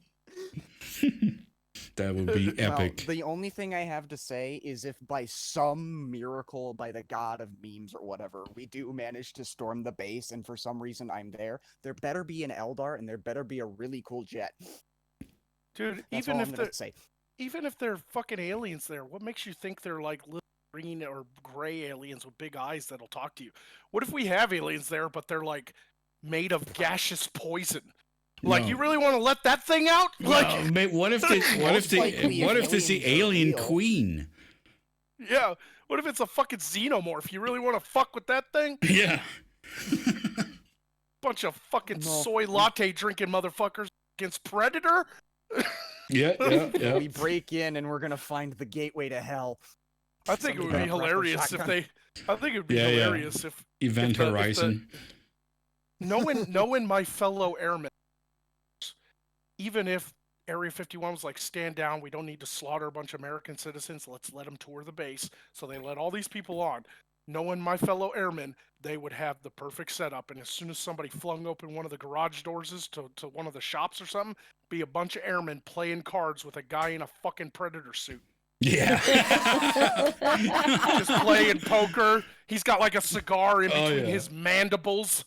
That would be epic. Well, the only thing I have to say is if by some miracle, by the god of memes or whatever, we do manage to storm the base and for some reason I'm there better be an Eldar and there better be a really cool jet. Dude, That's even if they're fucking aliens there, what makes you think they're like little green or gray aliens with big eyes that'll talk to you? What if we have aliens there, but they're like made of gaseous poison? Like, you really want to let that thing out? Like, no, what if it's the alien queen? Yeah, what if it's a fucking xenomorph? You really want to fuck with that thing? Yeah. Bunch of fucking soy latte drinking motherfuckers against Predator? Yeah. We break in and we're gonna find the gateway to hell. I think it would be hilarious if they. I think it would be hilarious if Event Horizon. Knowing my fellow airmen, even if Area 51 was like, stand down, we don't need to slaughter a bunch of American citizens, let's let them tour the base. So they let all these people on. Knowing my fellow airmen, they would have the perfect setup. And as soon as somebody flung open one of the garage doors to one of the shops or something, be a bunch of airmen playing cards with a guy in a fucking Predator suit. Yeah. Just playing poker. He's got like a cigar in between his mandibles.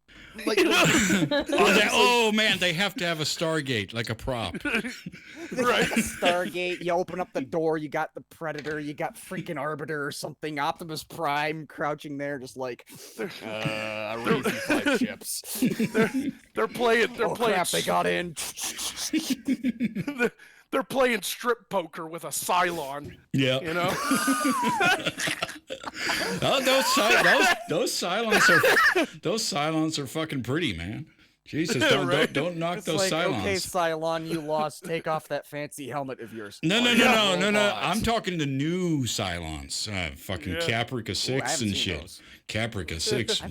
Oh man, they have to have a Stargate, like a prop. Right. Stargate, you open up the door, you got the Predator, you got freaking Arbiter or something, Optimus Prime crouching there just like, raising 5 chips. They're playing, crap, they got in. They're playing strip poker with a Cylon. Yeah. You know? Those Cylons are fucking pretty, man. Jesus, don't knock it's those like, Cylons. Okay, Cylon, you lost. Take off that fancy helmet of yours. No. I'm talking the new Cylons. Fucking Caprica 6 and shit. Those. Caprica 6.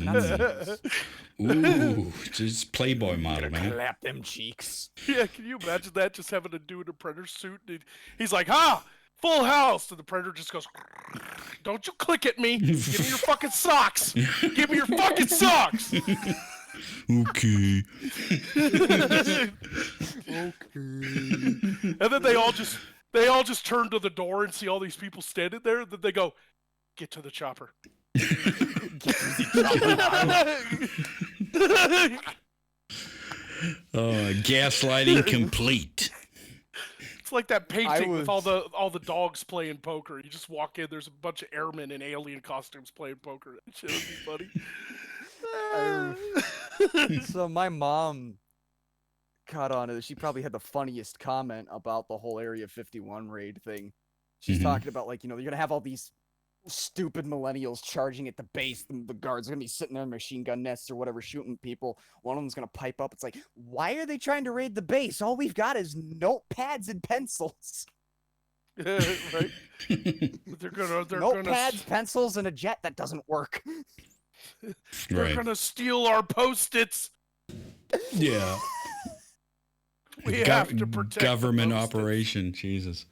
Ooh, just Playboy model, man. Clap them cheeks. Yeah, can you imagine that? Just having a dude in a Predator suit. He's like, full house. And the Predator just goes, don't you click at me. Give me your fucking socks. Give me your fucking socks. Okay. And then they all just turn to the door and see all these people standing there. Then they go, get to the chopper. Gaslighting complete. It's like that painting with all the dogs playing poker. You just walk in, there's a bunch of airmen in alien costumes playing poker. That shit would be funny. So my mom caught on to this. She probably had the funniest comment about the whole Area 51 raid thing. She's talking about, like, you're gonna have all these stupid millennials charging at the base. The guards are gonna be sitting there in machine gun nests or whatever, shooting people. One of them's gonna pipe up. It's like, why are they trying to raid the base? All we've got is notepads and pencils. Right? They're notepads, pencils, and a jet that doesn't work. They're gonna steal our post-its. Yeah. We have to protect government operation. Jesus.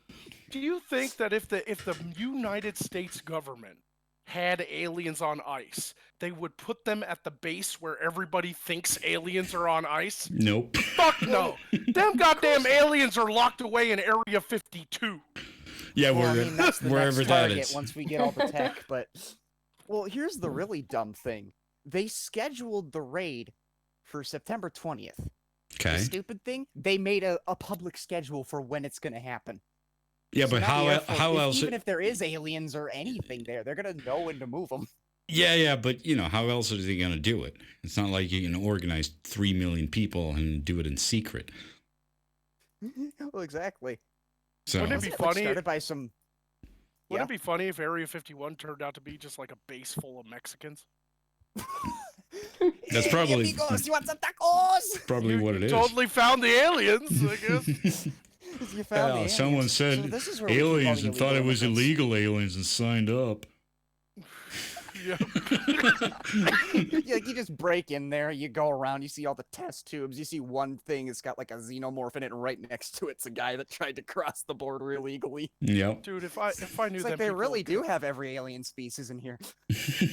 Do you think that if the United States government had aliens on ice, they would put them at the base where everybody thinks aliens are on ice? Nope. Fuck no. Them goddamn aliens are locked away in Area 52. Yeah, that's the wherever next that target is. once we get all the tech. But, well, here's the really dumb thing. They scheduled the raid for September 20th. Okay. The stupid thing, they made a public schedule for when it's going to happen. Yeah, So but now how else? Even if there is aliens or anything there, they're going to know when to move them. Yeah, but how else are they going to do it? It's not like you can organize 3 million people and do it in secret. Well, exactly. So Wouldn't it be funny? Started by some. Wouldn't it be funny if Area 51 turned out to be just like a base full of Mexicans? That's Hey, probably amigos, you want some tacos? probably what it is. Totally found the aliens, I guess. You found the Someone aliens. So said this is where we keep all aliens the and thought it illegal was immigrants. illegal aliens and signed up. Yeah. You just break in there, you go around, you see all the test tubes, you see one thing that's got like a xenomorph in it, and right next to it's a guy that tried to cross the border illegally. Yep. Dude, if I knew It's them like they people really were do have every alien species in here.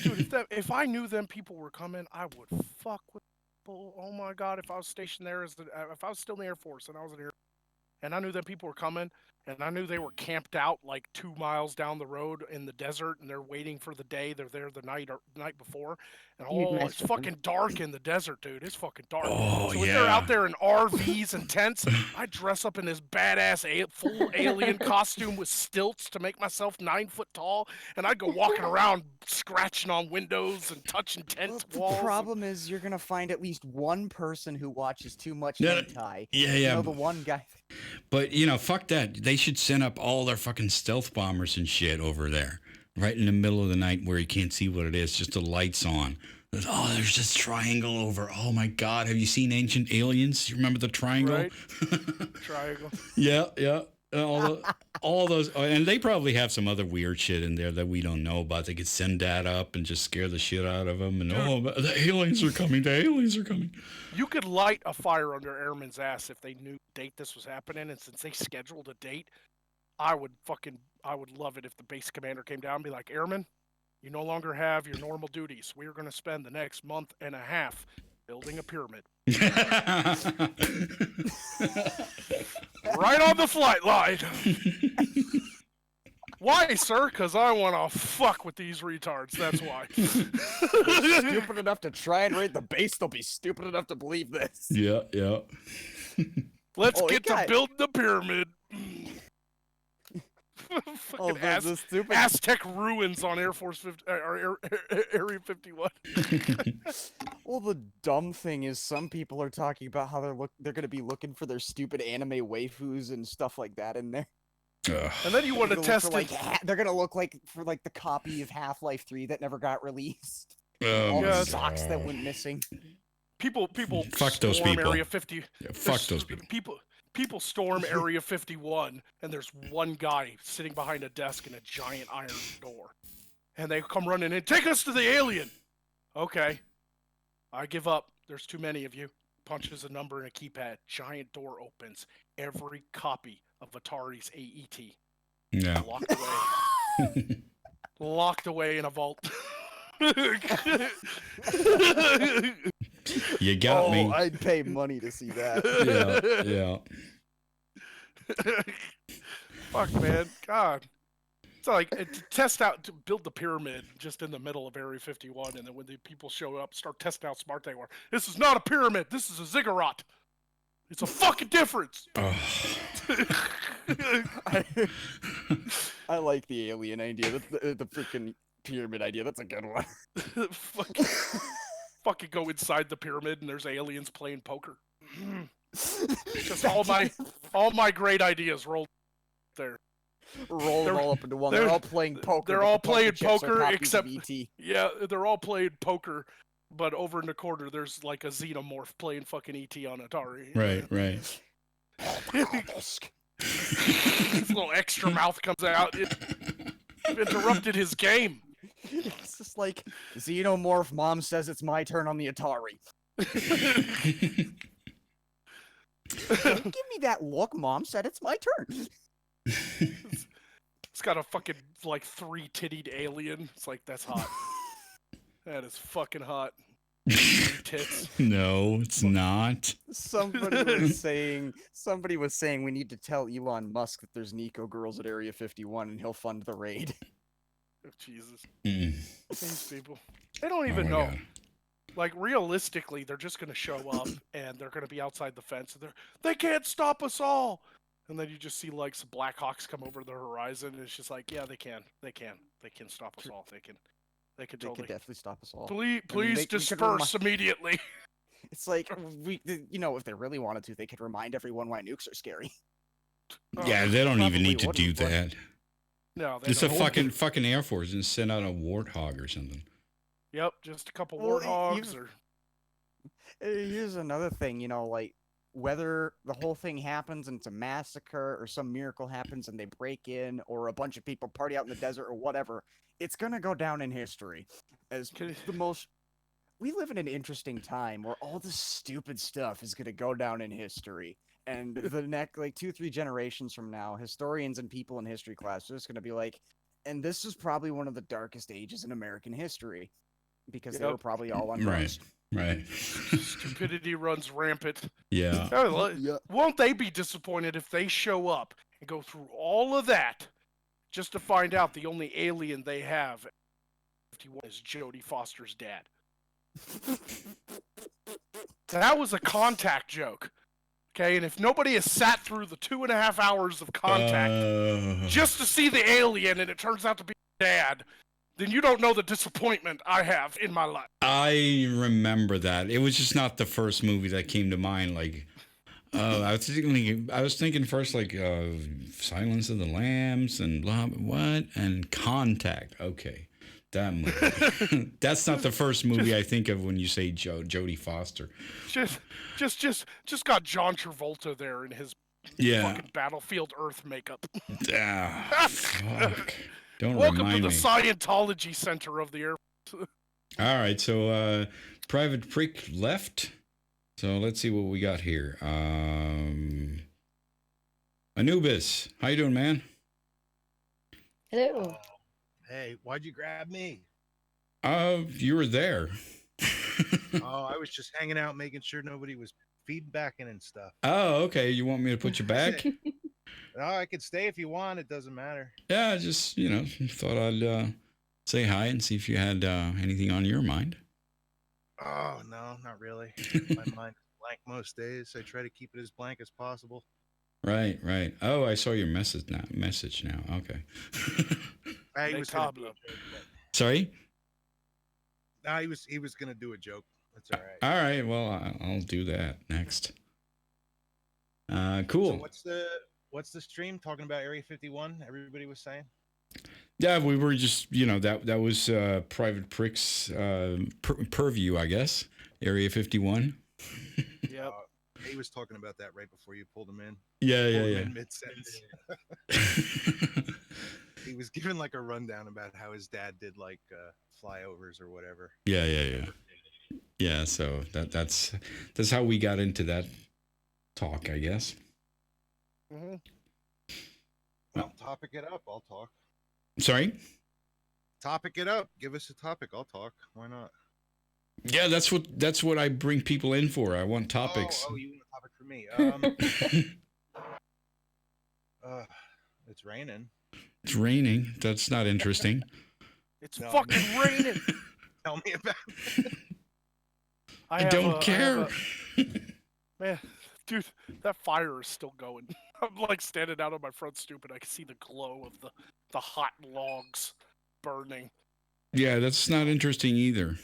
Dude, if I knew them people were coming, I would fuck with people. Oh my god, if I was stationed there if I was still in the Air Force and I was in the Air and I knew them people were coming and I knew they were camped out like 2 miles down the road in the desert and they're waiting for the day, they're there the night before, and You'd mess it's with them. fucking dark in the desert, dude. It's fucking dark. Oh, so if they're yeah. out there in RVs and tents, I dress up in this badass full alien costume with stilts to make myself 9 foot tall, and I'd go walking around scratching on windows and touching tent The walls. problem is you're gonna find at least one person who watches too much Yeah, hentai. yeah, You yeah. know, the one guy. But fuck that. They should send up all their fucking stealth bombers and shit over there, right in the middle of the night where you can't see what it is, just the lights on. Oh, there's this triangle over. Oh my God, have you seen Ancient Aliens? You remember the triangle? Right. Triangle. Yeah. All those, and they probably have some other weird shit in there that we don't know about. They could send that up and just scare the shit out of them. And the aliens are coming. The aliens are coming. You could light a fire under airmen's ass if they knew the date this was happening, and since they scheduled a date, I would love it if the base commander came down and be like, Airman, you no longer have your normal duties. We are going to spend the next month and a half building a pyramid. Right on the flight line. Why, sir? Because I want to fuck with these retards. That's why. Stupid enough to try and raid the base, they'll be stupid enough to believe this. Yeah. Let's Oh, get to building the pyramid. Oh, Fucking the stupid. Aztec ruins on Air Force 50, or Area 51. Well, the dumb thing is, some people are talking about how they're going to be looking for their stupid anime waifus and stuff like that in there. And then you want to test it. They're going to look like the copy of Half-Life 3 that never got released. Oh, All my the socks that went missing. People Fuck those storm people. Area 50. Yeah, fuck those people. People storm Area 51, and there's one guy sitting behind a desk in a giant iron door. And they come running in, take us to the alien! Okay. I give up. There's too many of you. Punches a number in a keypad. Giant door opens. Every copy of Atari's AET. Yeah. Locked away in a vault. You got me. I'd pay money to see that. Yeah. Fuck, man. God. It's like to test out, to build the pyramid just in the middle of Area 51, and then when the people show up, start testing how smart they were. This is not a pyramid. This is a ziggurat. It's a fucking difference. I like the alien idea. The freaking pyramid idea. That's a good one. Fucking go inside the pyramid and there's aliens playing poker. Just all my great ideas rolled there. Roll them all up into one. They're all playing poker. They're but all the playing chips are poker copies of except ET. yeah, they're all playing poker, but over in the corner there's like a xenomorph playing fucking ET on Atari. Right. His little extra mouth comes out. It interrupted his game. It's just like xenomorph. Mom says it's my turn on the Atari. Don't give me that look. Mom said it's my turn. It's got a fucking like 3-tittied alien. It's like, that's hot. That is fucking hot. Tits. No, it's not. Somebody was saying we need to tell Elon Musk that there's Nico girls at Area 51 and he'll fund the raid. Oh, Jesus. These people. They don't even know. God. Like, realistically, they're just going to show up and they're going to be outside the fence and they can't stop us all. And then you just see like some Blackhawks come over the horizon and it's just like, yeah, they can stop us all. They can totally. They could definitely stop us all. Please disperse immediately. It's like if they really wanted to, they could remind everyone why nukes are scary. Yeah, they don't even need to do wouldn't, that. No, It's a fucking Air Force and send out a warthog or something. Yep, just a couple Well, warthogs or Here's another thing, like whether the whole thing happens and it's a massacre or some miracle happens and they break in or a bunch of people party out in the desert or whatever, it's gonna go down in history as the most. We live in an interesting time where all this stupid stuff is gonna go down in history. And the next, like 2-3 generations from now, historians and people in history class are just gonna be like, and this is probably one of the darkest ages in American history because they were probably all on drugs. Right. Stupidity runs rampant. Yeah. Won't they be disappointed if they show up and go through all of that just to find out the only alien they have 51 is Jodie Foster's dad? That was a Contact joke. Okay, and if nobody has sat through the 2.5 hours of Contact just to see the alien and it turns out to be dad, then you don't know the disappointment I have in my life. I remember that. It was just not the first movie that came to mind. Like, I was thinking first like Silence of the Lambs and blah what and Contact. Okay, that movie. That's not the first movie I think of when you say Jodie Foster. Just got John Travolta there in his fucking Battlefield Earth makeup. Fuck. Don't Welcome remind to the me. Scientology Center of the Air. All right, so Private Prick left. So let's see what we got here. Anubis, how you doing, man? Hello. Hey, why'd you grab me? You were there. Oh, I was just hanging out, making sure nobody was feedbacking and stuff. Oh, okay. You want me to put you back? No, I could stay if you want. It doesn't matter. Yeah, I just, thought I'd say hi and see if you had anything on your mind. Oh, no, not really. My mind is blank most days. I try to keep it as blank as possible. Right. Oh, I saw your message now. Okay. Sorry? No, he was going to do a joke. That's all right. All right. Well, I'll do that next. Cool. So what's the stream talking about? Area 51? Everybody was saying. Yeah, we were just, that was Private Prick's purview, I guess. Area 51. Yep. He was talking about that right before you pulled him in. Yeah. Mid-sentence. He was giving like a rundown about how his dad did like flyovers or whatever. Yeah. Yeah, so that's how we got into that talk, I guess. Mm-hmm. Well, topic it up. I'll talk. Sorry? Topic it up. Give us a topic. I'll talk. Why not? Yeah, that's what I bring people in for. I want topics. Oh, you want a topic for me? It's raining. It's raining. That's not interesting. It's fucking raining. Tell me about it. I don't care. Man, dude, that fire is still going. I'm like standing out on my front stoop and I can see the glow of the hot logs burning. Yeah, that's not interesting either.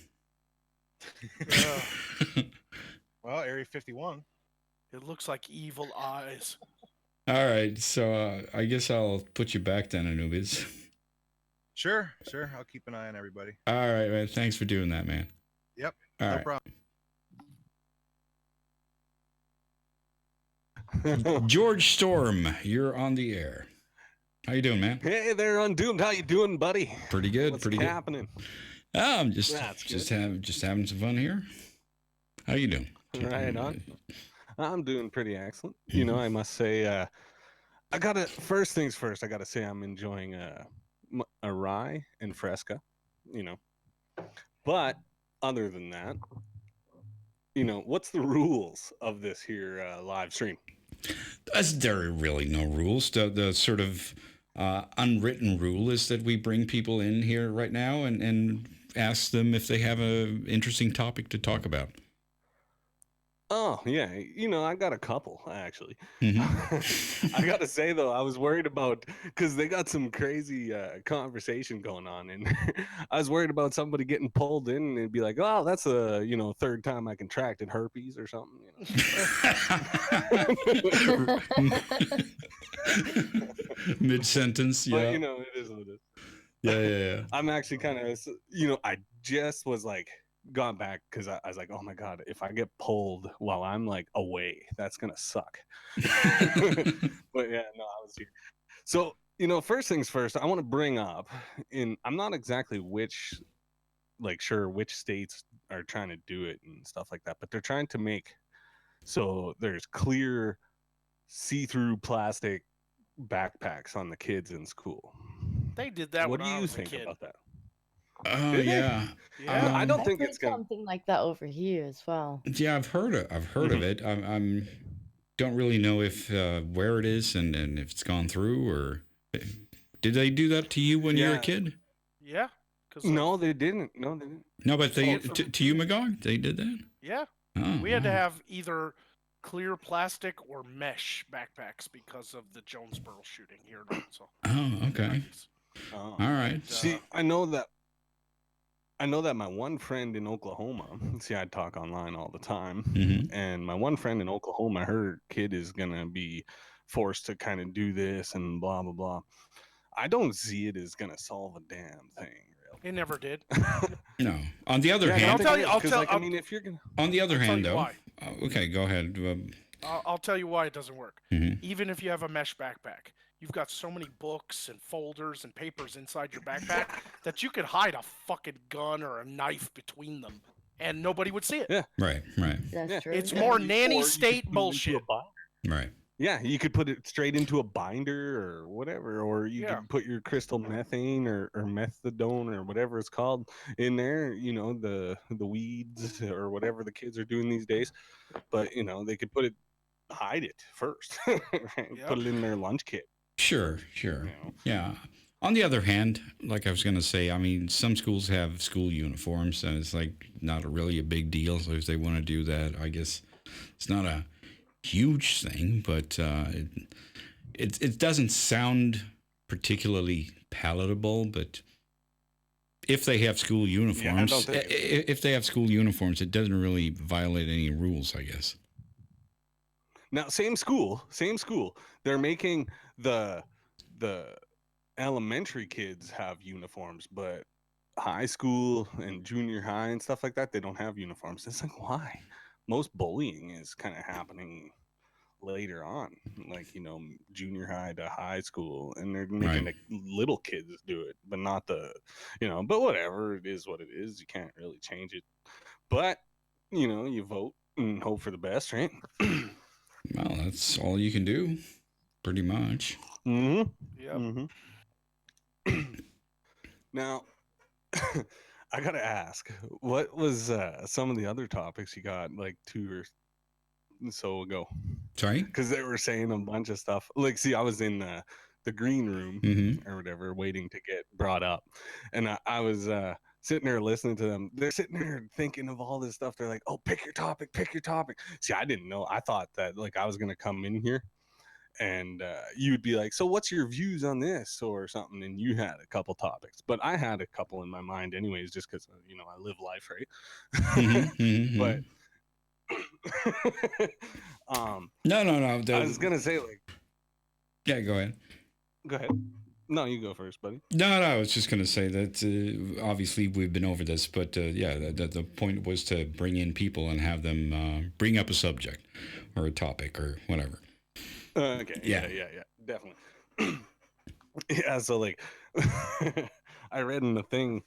Well, Area 51. It looks like evil eyes. All right, so I guess I'll put you back then, Anubis. Sure. I'll keep an eye on everybody. All right, man. Thanks for doing that, man. Yep. All no right. problem. George Storm, you're on the air. How you doing, man? Hey there, Undoomed. How you doing, buddy? Pretty good. What's pretty good. happening? I'm just having some fun here. How you doing? Right on. I'm doing pretty excellent. You know, I must say, first things first, I gotta say I'm enjoying a rye and fresca, but other than that, what's the rules of this here live stream? There are really no rules. The sort of unwritten rule is that we bring people in here right now and ask them if they have an interesting topic to talk about. Oh, yeah. I got a couple, actually. Mm-hmm. I got to say, though, I was worried about, because they got some crazy conversation going on, and I was worried about somebody getting pulled in and be like, oh, that's a, third time I contracted herpes or something. Mid-sentence, yeah. But, it is what it is. Yeah. I'm actually kind of, I just was like, gone back because I was like, oh my God, if I get pulled while I'm like away, that's going to suck. But yeah, no, I was here. So, first things first, I want to bring up, I'm not exactly sure which states are trying to do it and stuff like that, but they're trying to make so there's clear see-through plastic backpacks on the kids in school. They did that What when do I you was a think kid. about that? Oh Did they? yeah. Yeah. I don't I've think heard it's gonna. something like that over here as well. Yeah, I've heard of it. I'm don't really know if where it is and if it's gone through or did they do that to you when you were a kid? Yeah. Cause No, they didn't. No, they didn't. No, but they from- to you, Magog, they did that. Yeah. Oh, We had to wow. have either clear plastic or mesh backpacks because of the Jonesboro shooting here in Arkansas. Oh, okay. Oh. All right. See, I know that my one friend in Oklahoma. See, I talk online all the time, and my one friend in Oklahoma, her kid is gonna be forced to kind of do this and blah blah blah. I don't see it as gonna solve a damn thing. It never did. No. On the other Yeah, hand, I'll tell you. I mean, if you're gonna. On the other I'll tell hand, you though. why. Okay, go ahead. I'll tell you why it doesn't work. Mhm. Even if you have a mesh backpack, you've got so many books and folders and papers inside your backpack that you could hide a fucking gun or a knife between them, and nobody would see it. Yeah. Right. That's true. It's more nanny Or you state could put it into a bullshit. binder. Right. Yeah, you could put it straight into a binder or whatever, or you Yeah. could put your crystal methane or methadone or whatever it's called in there. The weeds or whatever the kids are doing these days. But they could hide it first, right? Put it in their lunch kit. Sure. Yeah. On the other hand, like I was going to say, I mean, some schools have school uniforms, and it's like not really a big deal. So if they want to do that, I guess it's not a huge thing, but it doesn't sound particularly palatable. But if they have school uniforms, if they have school uniforms, it doesn't really violate any rules, I guess. Now, same school. They're making the elementary kids have uniforms, but high school and junior high and stuff like that, they don't have uniforms. It's like, why? Most bullying is kind of happening later on, like junior high to high school, and they're making the little kids do it, but not the but whatever, it is what it is. You can't really change it, but you vote and hope for the best, right? Well, that's all you can do, pretty much. Yep. Now I gotta ask, what was some of the other topics you got like 2 or so ago? Sorry? Because they were saying a bunch of stuff. Like, see, I was in the green room or whatever, waiting to get brought up. And I was sitting there listening to them. They're sitting there thinking of all this stuff. They're like, oh, pick your topic. See, I didn't know. I thought that like I was going to come in here and you'd be like, so what's your views on this or something? And you had a couple topics. But I had a couple in my mind anyways, just because, I live life, right? But No. I was gonna say like, yeah, go ahead. No, you go first, buddy. No, I was just gonna say that obviously we've been over this, but yeah, the point was to bring in people and have them bring up a subject or a topic or whatever. Okay. Yeah, definitely. Yeah, so like, I read in the thing.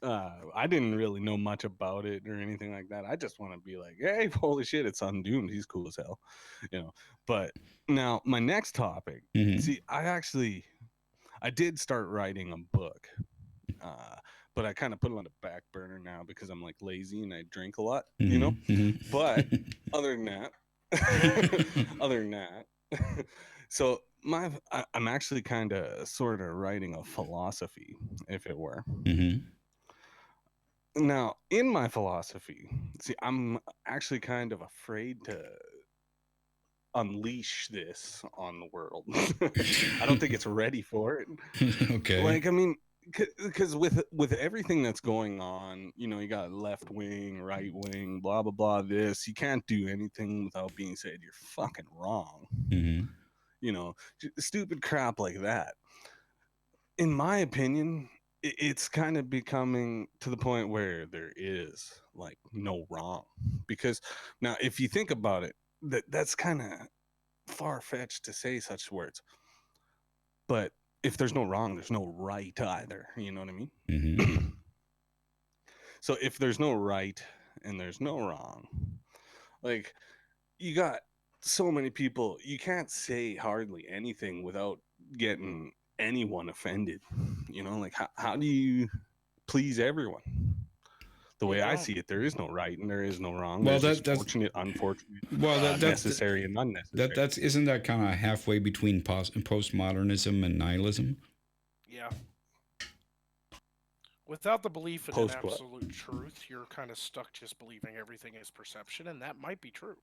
I didn't really know much about it or anything like that. I just want to be like, hey, holy shit, it's Undoomed. He's cool as hell, But now my next topic. See, I did start writing a book, but I kind of put it on the back burner now because I'm like lazy and I drink a lot, But other than that, so I'm actually kind of sort of writing a philosophy, if it were. Now, in my philosophy, see, I'm actually kind of afraid to unleash this on the world. I don't think it's ready for it. Okay. Like, I mean, because with everything that's going on, you got left wing, right wing, blah blah blah. This, you can't do anything without being said you're fucking wrong. Stupid crap like that. In my opinion, it's kind of becoming to the point where there is like no wrong, because now if you think about it, that's kind of far-fetched to say such words, but if there's no wrong, there's no right either, you know what I mean? Mm-hmm. So if there's no right and there's no wrong, like, you got so many people, you can't say hardly anything without getting anyone offended, you know, like how do you please everyone? The way I see it, there is no right and there is no wrong. Well, There's just that's fortunate, unfortunate, well, that's necessary and unnecessary. that's isn't that kind of halfway between postmodernism and nihilism? Yeah. Without the belief in an Post what? absolute truth, you're kind of stuck just believing everything is perception, and that might be true.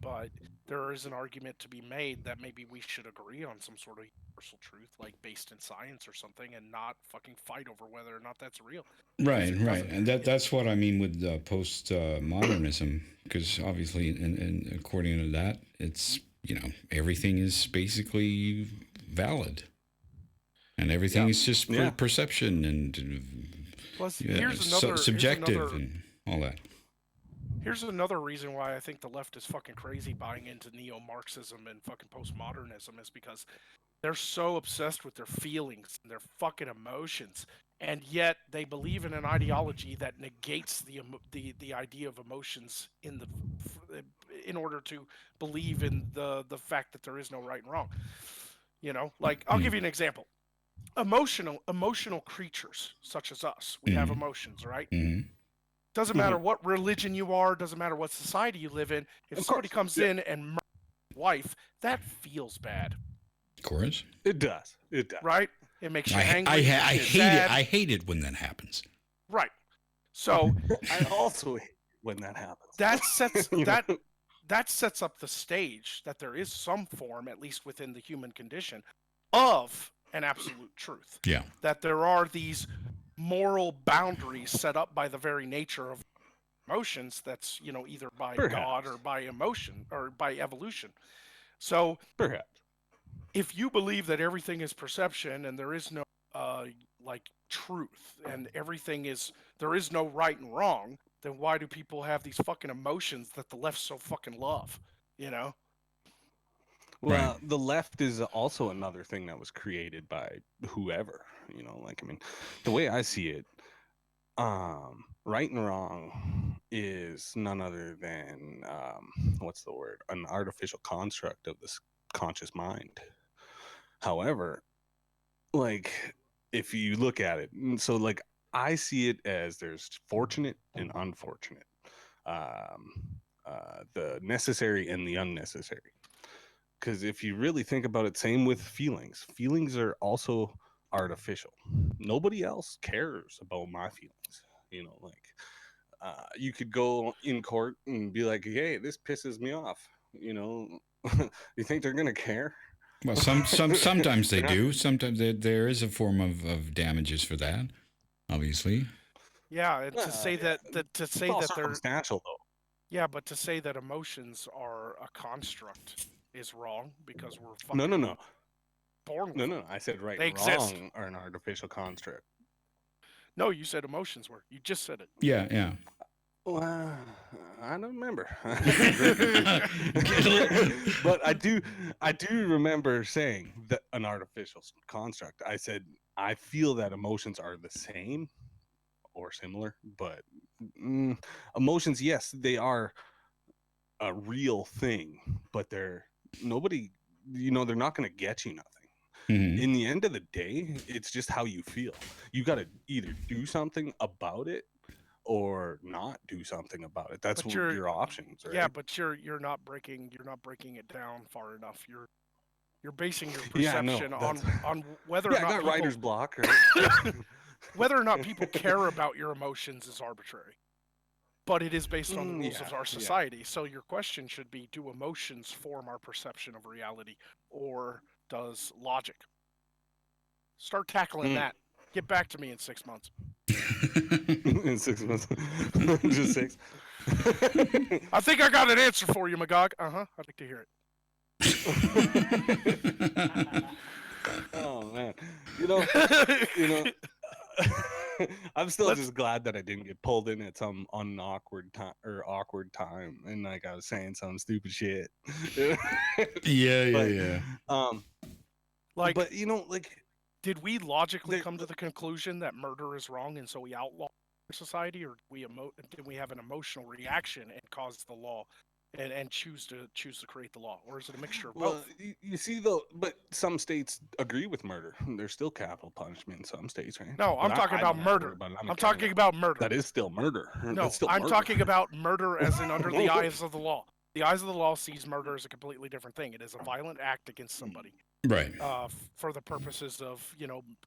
But there is an argument to be made that maybe we should agree on some sort of universal truth, like based in science or something, and not fucking fight over whether or not that's real. Right, and that's what I mean with postmodernism, because obviously, and according to that, it's, you know, everything is basically valid, and everything is just perception and plus here's another subjective and all that. Here's another reason why I think the left is fucking crazy buying into neo-Marxism and fucking postmodernism, is because they're so obsessed with their feelings and their fucking emotions, and yet they believe in an ideology that negates the idea of emotions in order to believe in the fact that there is no right and wrong. You know, like, I'll give you an example. Emotional creatures such as us, we have emotions, right? Doesn't matter what religion you are, doesn't matter what society you live in. If somebody comes in and murders your wife, that feels bad. Of course, it does. It does. Right? It makes you I angry. hate it. I hate it when that happens. Right. So I also hate when that happens. That sets up the stage that there is some form, at least within the human condition, of an absolute truth. Yeah. That there are these moral boundaries set up by the very nature of emotions, that's, you know, either by God or by emotion or by evolution. So perhaps if you believe that everything is perception and there is no like truth and there is no right and wrong, then why do people have these fucking emotions that the left so fucking love, you know? Well, the left is also another thing that was created by whoever, you know, like, I mean, the way I see it, right and wrong is none other than, what's the word? An artificial construct of this conscious mind. However, like, if you look at it, so like, I see it as there's fortunate and unfortunate, the necessary and the unnecessary. Because if you really think about it, same with feelings. Feelings are also artificial. Nobody else cares about my feelings. You know, like, you could go in court and be like, "Hey, this pisses me off." You know, you think they're gonna care? Well, sometimes they do. Sometimes there is a form of damages for that, obviously. Yeah, and to say that they're circumstantial though. Yeah, but to say that emotions are a construct is wrong, because we're fucking No. born with No. I said right they and exist. wrong are an artificial construct. No, you said emotions were. You just said it. Yeah. Well, I don't remember. But I do remember saying that an artificial construct. I said I feel that emotions are the same or similar, but emotions, yes, they are a real thing, but they're not going to get you nothing. In the end of the day, it's just how you feel. You got to either do something about it or not do something about it. That's what your options, right? Yeah, but you're not breaking it down far enough. You're basing your perception on whether or not I got people, writer's block, right? whether or not people care about your emotions is arbitrary. But it is based on the rules of our society. So your question should be, do emotions form our perception of reality, or does logic? Start tackling that. Get back to me in 6 months. In 6 months. Just 6. I think I got an answer for you, Magog. I'd like to hear it. Oh man, I'm still Let's- just glad that I didn't get pulled in at some awkward time, and like I was saying some stupid shit. Yeah. Like, but you know, like, did we logically come to the conclusion that murder is wrong, and so we outlaw society, or did we have an emotional reaction and cause the law, and choose to create the law, or is it a mixture of well, both? you see though, but some states agree with murder. There's still capital punishment in some states, right? No, I'm But talking I about don't have to worry murder. about it. I'm in talking Canada. about murder. That is still murder. No, That's still I'm murder. talking about murder as in under the eyes of the law. The eyes of the law sees murder as a completely different thing. It is a violent act against somebody. Right. For the purposes of,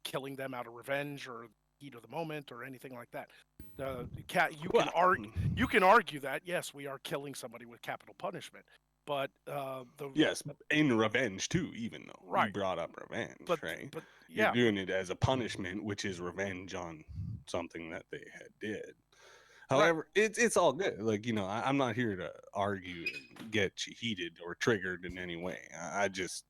killing them out of revenge or heat of the moment or anything like that. You can argue that, yes, we are killing somebody with capital punishment, but Yes, in revenge too. Even though you Right. brought up revenge, right? But You're yeah, doing it as a punishment, which is revenge on something that they had did. Right. However, it's all good. Like, I'm not here to argue and get you heated or triggered in any way. I just,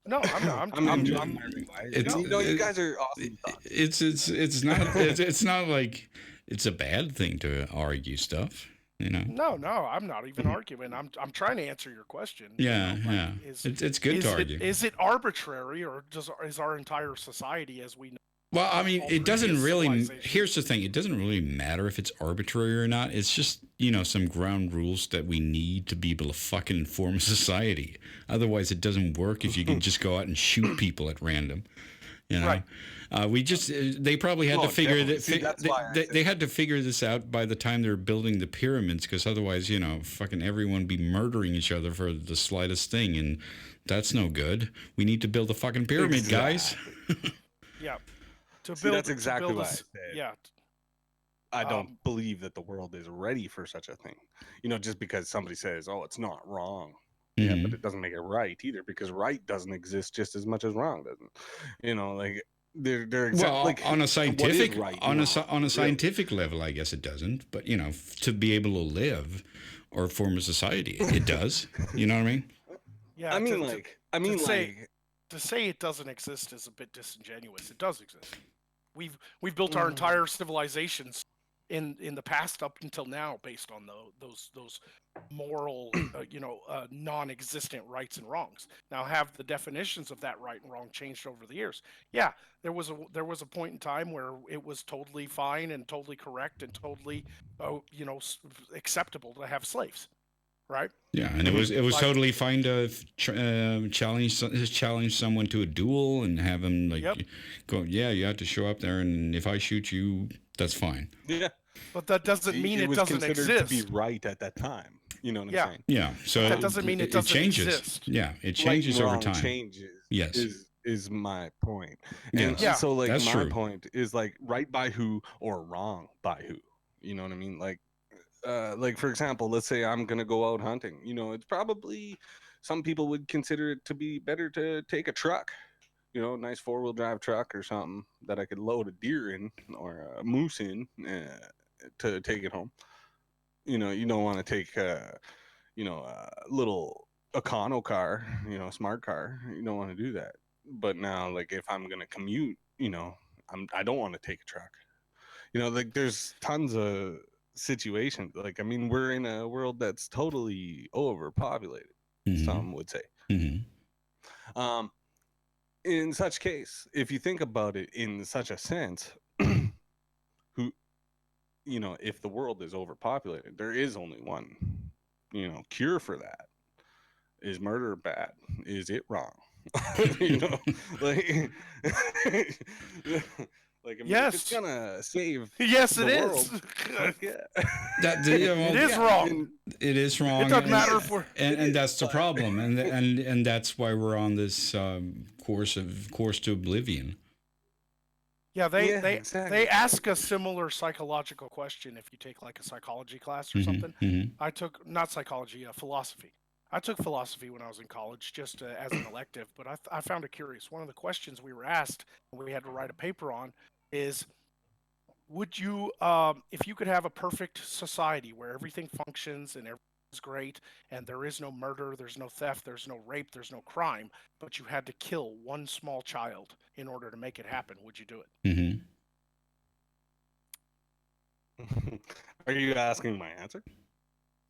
no, I'm not. I'm enjoying my real life. You guys are awesome. It's not like it's a bad thing to argue stuff. No, I'm not even arguing. I'm trying to answer your question. Yeah, yeah. It's good to argue. Is it arbitrary, or is our entire society as we know? Well, I mean, all it doesn't previous really. civilizations? Here's the thing: it doesn't really matter if it's arbitrary or not. It's just some ground rules that we need to be able to fucking form a society. Otherwise, it doesn't work if you can just go out and shoot people at random. Right. They probably had to figure definitely. See, that's why I they had to figure this out by the time they were building the pyramids, because otherwise, fucking everyone would be murdering each other for the slightest thing, and that's no good. We need to build a fucking pyramid, guys. Yeah. See, that's exactly what I said. Yeah. I don't believe that the world is ready for such a thing. Just because somebody says, "Oh, it's not wrong." Yeah, but it doesn't make it right either, because right doesn't exist just as much as wrong doesn't. Like they're well, like, on a scientific right on a scientific level, I guess it doesn't. But to be able to live or form a society, it does. You know what I mean? Yeah. To say it doesn't exist is a bit disingenuous. It does exist. We've built our entire civilizations in the past up until now based on those moral non-existent rights and wrongs. Now, have the definitions of that right and wrong changed over the years? Yeah, there was a point in time where it was totally fine and totally correct and totally acceptable to have slaves, right? Yeah, and it was totally fine to challenge someone to a duel and have him go. Yeah, you have to show up there, and if I shoot you, that's fine. Yeah, but that doesn't mean it doesn't exist. To be right at that time. You know what I'm saying? Yeah. So that doesn't mean it doesn't changes. exist. Yeah, it changes over time. Changes. Yes. Is my point. Yes. And Yeah, so like that's my true. point is like right by who or wrong by who. You know what I mean? Like for example, let's say I'm gonna go out hunting. It's probably some people would consider it to be better to take a truck, a nice 4-wheel drive truck or something that I could load a deer in or a moose in to take it home. You don't want to take a little Econo car, smart car. You don't want to do that. But now, like if I'm gonna commute, I don't want to take a truck. Like there's tons of situations. Like, I mean, we're in a world that's totally overpopulated. Some would say. In such case, if you think about it in such a sense, if the world is overpopulated, there is only one, cure for that. Is murder bad? Is it wrong? Like, like I mean, yes, if it's gonna save. Yes, the it is. world, That it is wrong. It is wrong. It doesn't matter if we're and that's the problem, and that's why we're on this course to oblivion. Yeah, they exactly. ask a similar psychological question if you take like a psychology class or something. I took not psychology, philosophy. I took philosophy when I was in college, just as an elective, but I found it curious. One of the questions we were asked, and we had to write a paper on, is would you, if you could have a perfect society where everything functions and is great, and there is no murder, there's no theft, there's no rape, there's no crime, but you had to kill one small child in order to make it happen, would you do it? Mm-hmm. Are you asking my answer?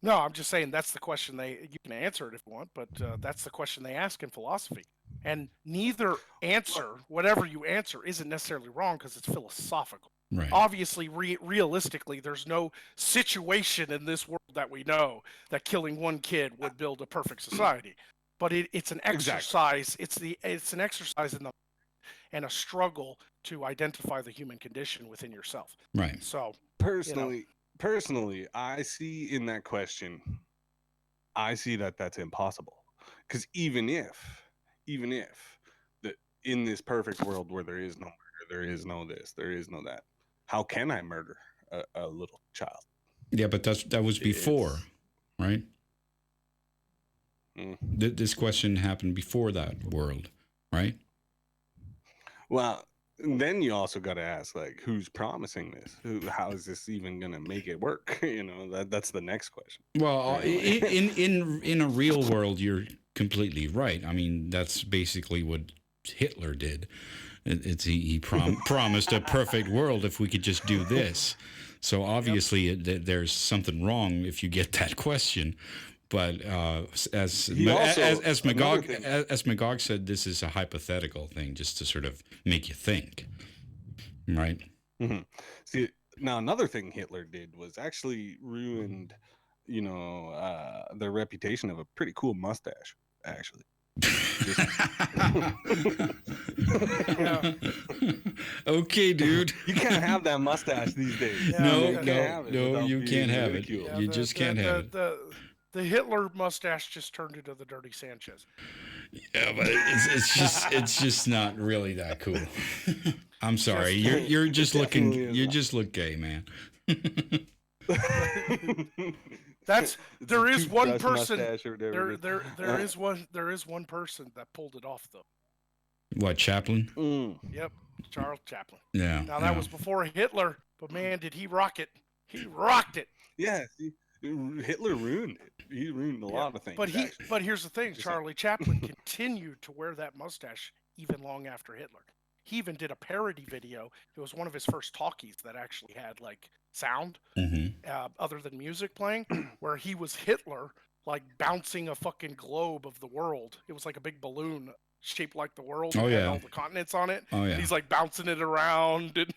No, I'm just saying that's the question you can answer it if you want, but that's the question they ask in philosophy. And neither answer, whatever you answer, isn't necessarily wrong because it's philosophical. Right. Obviously, realistically, there's no situation in this world that we know that killing one kid would build a perfect society. But it's an exercise. Exactly. It's an exercise in the and a struggle to identify the human condition within yourself. Right. So personally, I see in that question, I see that that's impossible. Because even if that in this perfect world where there is no murder, there is no this, there is no that, how can I murder a little child? Yeah, but that was before, right? This question happened before that world, right? Well, then you also got to ask, like, who's promising this? How is this even going to make it work? That's the next question. Well, in a real world, you're completely right. I mean, that's basically what Hitler did. He promised a perfect world if we could just do this. So obviously, there's something wrong if you get that question. But as Magog said, this is a hypothetical thing, just to sort of make you think, right? Mm-hmm. See, now another thing Hitler did was actually ruined, their reputation of a pretty cool mustache. Actually. Okay, dude. You can't have that mustache these days. No, you can't have it. You just can't have it. The Hitler mustache just turned into the Dirty Sanchez. Yeah, but it's just not really that cool. I'm sorry. You're just looking. You just look gay, man. There is one person that pulled it off though. What, Chaplin? Yep, Charles Chaplin. Yeah. Now that was before Hitler, but man, did he rock it? He rocked it. Yeah, Hitler ruined it. He ruined a lot of things. But here's the thing: Charlie Chaplin continued to wear that mustache even long after Hitler. He even did a parody video. It was one of his first talkies that actually had like sound, other than music playing, where he was Hitler, like bouncing a fucking globe of the world. It was like a big balloon shaped like the world. Oh, had yeah. all the continents on it. Oh, yeah. And he's like bouncing it around, and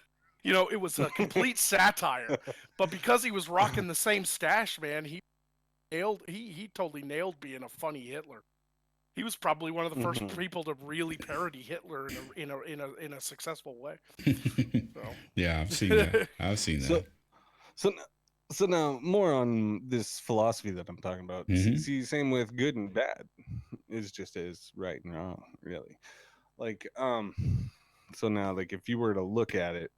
it was a complete satire. But because he was rocking the same stash, man, he totally nailed being a funny Hitler. He was probably one of the first people to really parody Hitler in a successful way. Yeah, I've seen that. So now more on this philosophy that I'm talking about. See, same with good and bad is just as right and wrong, really. Like, so now, like, if you were to look at it,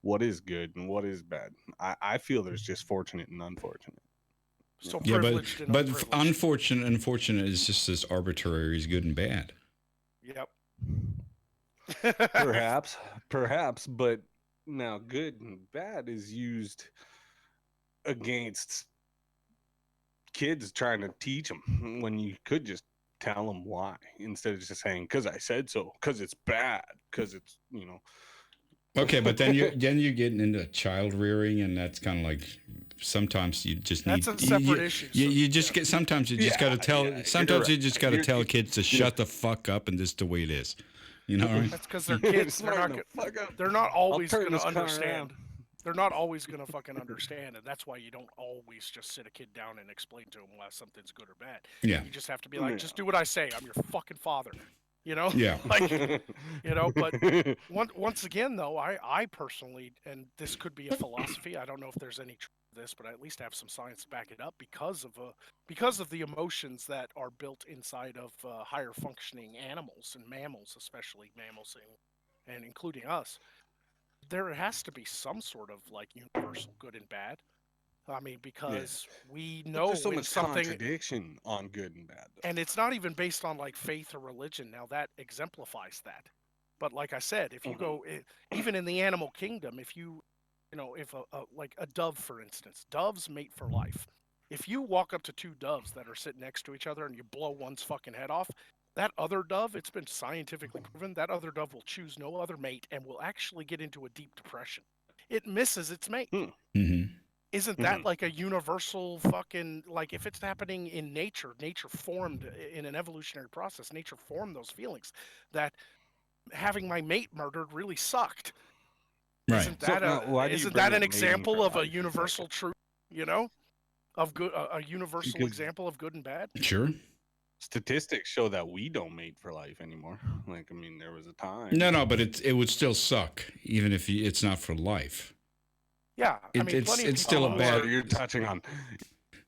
what is good and what is bad? I feel there's just fortunate and unfortunate. So yeah, but unfortunate is just as arbitrary as good and bad. Yep. Perhaps, but now good and bad is used against kids trying to teach them when you could just tell them why instead of just saying because I said so, because it's bad, because it's Okay, but then you're getting into child rearing, and that's kind of like sometimes you just need. That's a separate issue. You just get sometimes you just got to tell. Sometimes you just got to tell kids to shut the fuck up, and this is the way it is. That's because they're kids. They're not always going to understand. They're not always going to fucking understand, and that's why you don't always just sit a kid down and explain to them why something's good or bad. Yeah. You just have to be like, just do what I say. I'm your fucking father. Yeah. But once again, though, I personally, and this could be a philosophy. I don't know if there's any truth to this, but I at least have some science to back it up because of the emotions that are built inside of higher functioning animals and mammals, especially mammals and including us. There has to be some sort of like universal good and bad. I mean, because we know there's so much something contradiction on good and bad, though. And it's not even based on like faith or religion. Now that exemplifies that. But like I said, if you go even in the animal kingdom, if if like a dove, for instance, doves mate for life. If you walk up to two doves that are sitting next to each other and you blow one's fucking head off, that other dove, it's been scientifically proven, that other dove will choose no other mate and will actually get into a deep depression. It misses its mate. Mm-hmm. Isn't that like a universal fucking, like, if it's happening in nature, nature formed in an evolutionary process, nature formed those feelings that having my mate murdered really sucked. Right. Isn't that isn't that an example of a universal truth, you know, of good, a universal example of good and bad? Sure. Statistics show that we don't mate for life anymore. Like, I mean, there was a time. No, but it would still suck, even if it's not for life. Yeah, I mean, it's still a bad. You're touching on.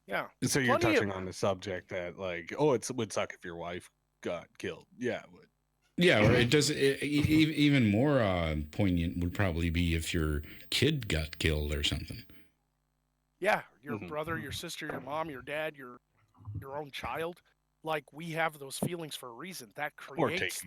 Yeah. So you're touching on the subject that, like, oh, it would suck if your wife got killed. Yeah, it would. Yeah, or it does. Even more poignant would probably be if your kid got killed or something. Yeah, your brother, your sister, your mom, your dad, your own child. Like, we have those feelings for a reason. That creates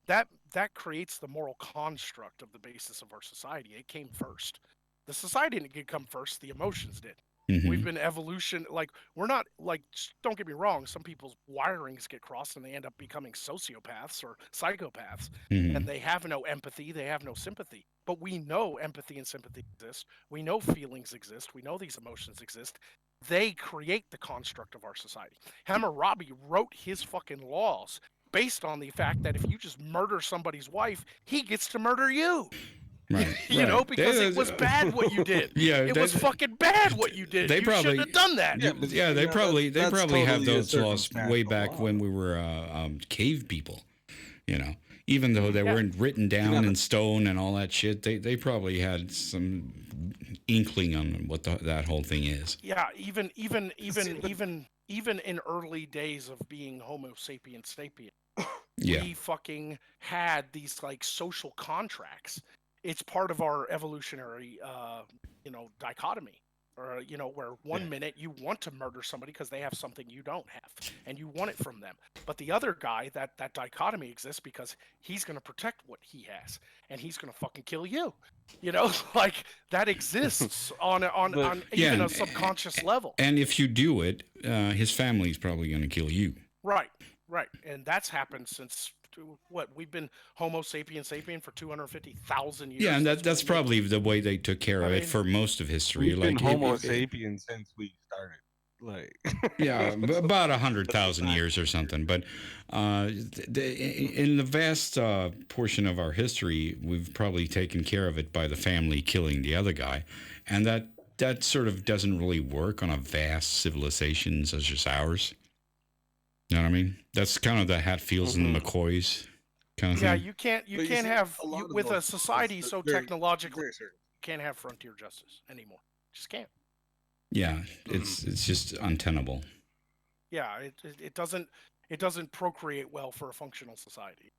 that creates the moral construct of the basis of our society. It came first. The society didn't come first. The emotions did. Mm-hmm. We've been evolution. Like, we're not, like, don't get me wrong. Some people's wirings get crossed and they end up becoming sociopaths or psychopaths. Mm-hmm. And they have no empathy. They have no sympathy. But we know empathy and sympathy exist. We know feelings exist. We know these emotions exist. They create the construct of our society. Hammurabi wrote his fucking laws based on the fact that if you just murder somebody's wife, he gets to murder you. Right. You know, because it was bad what you did. Yeah, it was fucking bad what you did. You shouldn't have done that. Yeah, they probably have those laws way back when we were cave people. You know, even though they weren't written down in stone and all that shit, they probably had some inkling on what that whole thing is. Yeah, even in early days of being Homo sapiens sapien, we fucking had these, like, social contracts. It's part of our evolutionary, dichotomy, or, where one minute you want to murder somebody because they have something you don't have, and you want it from them. But the other guy, that dichotomy exists because he's going to protect what he has, and he's going to fucking kill you. You know, like, that exists on even a subconscious level. And if you do it, his family's probably going to kill you. Right, and that's happened since. What, we've been Homo sapiens sapien for 250,000 years. Yeah, and that's probably the way they took care of it for most of history. We've been Homo sapiens since we started. Like, yeah, about 100,000 years or something. But in the vast portion of our history, we've probably taken care of it by the family killing the other guy, and that sort of doesn't really work on a vast civilization such as ours. You know what I mean? That's kind of the Hatfields and the McCoys kind of thing. Yeah, you can't have with a society so technological. You can't have frontier justice anymore. Just can't. Yeah, it's just untenable. Yeah, it doesn't procreate well for a functional society.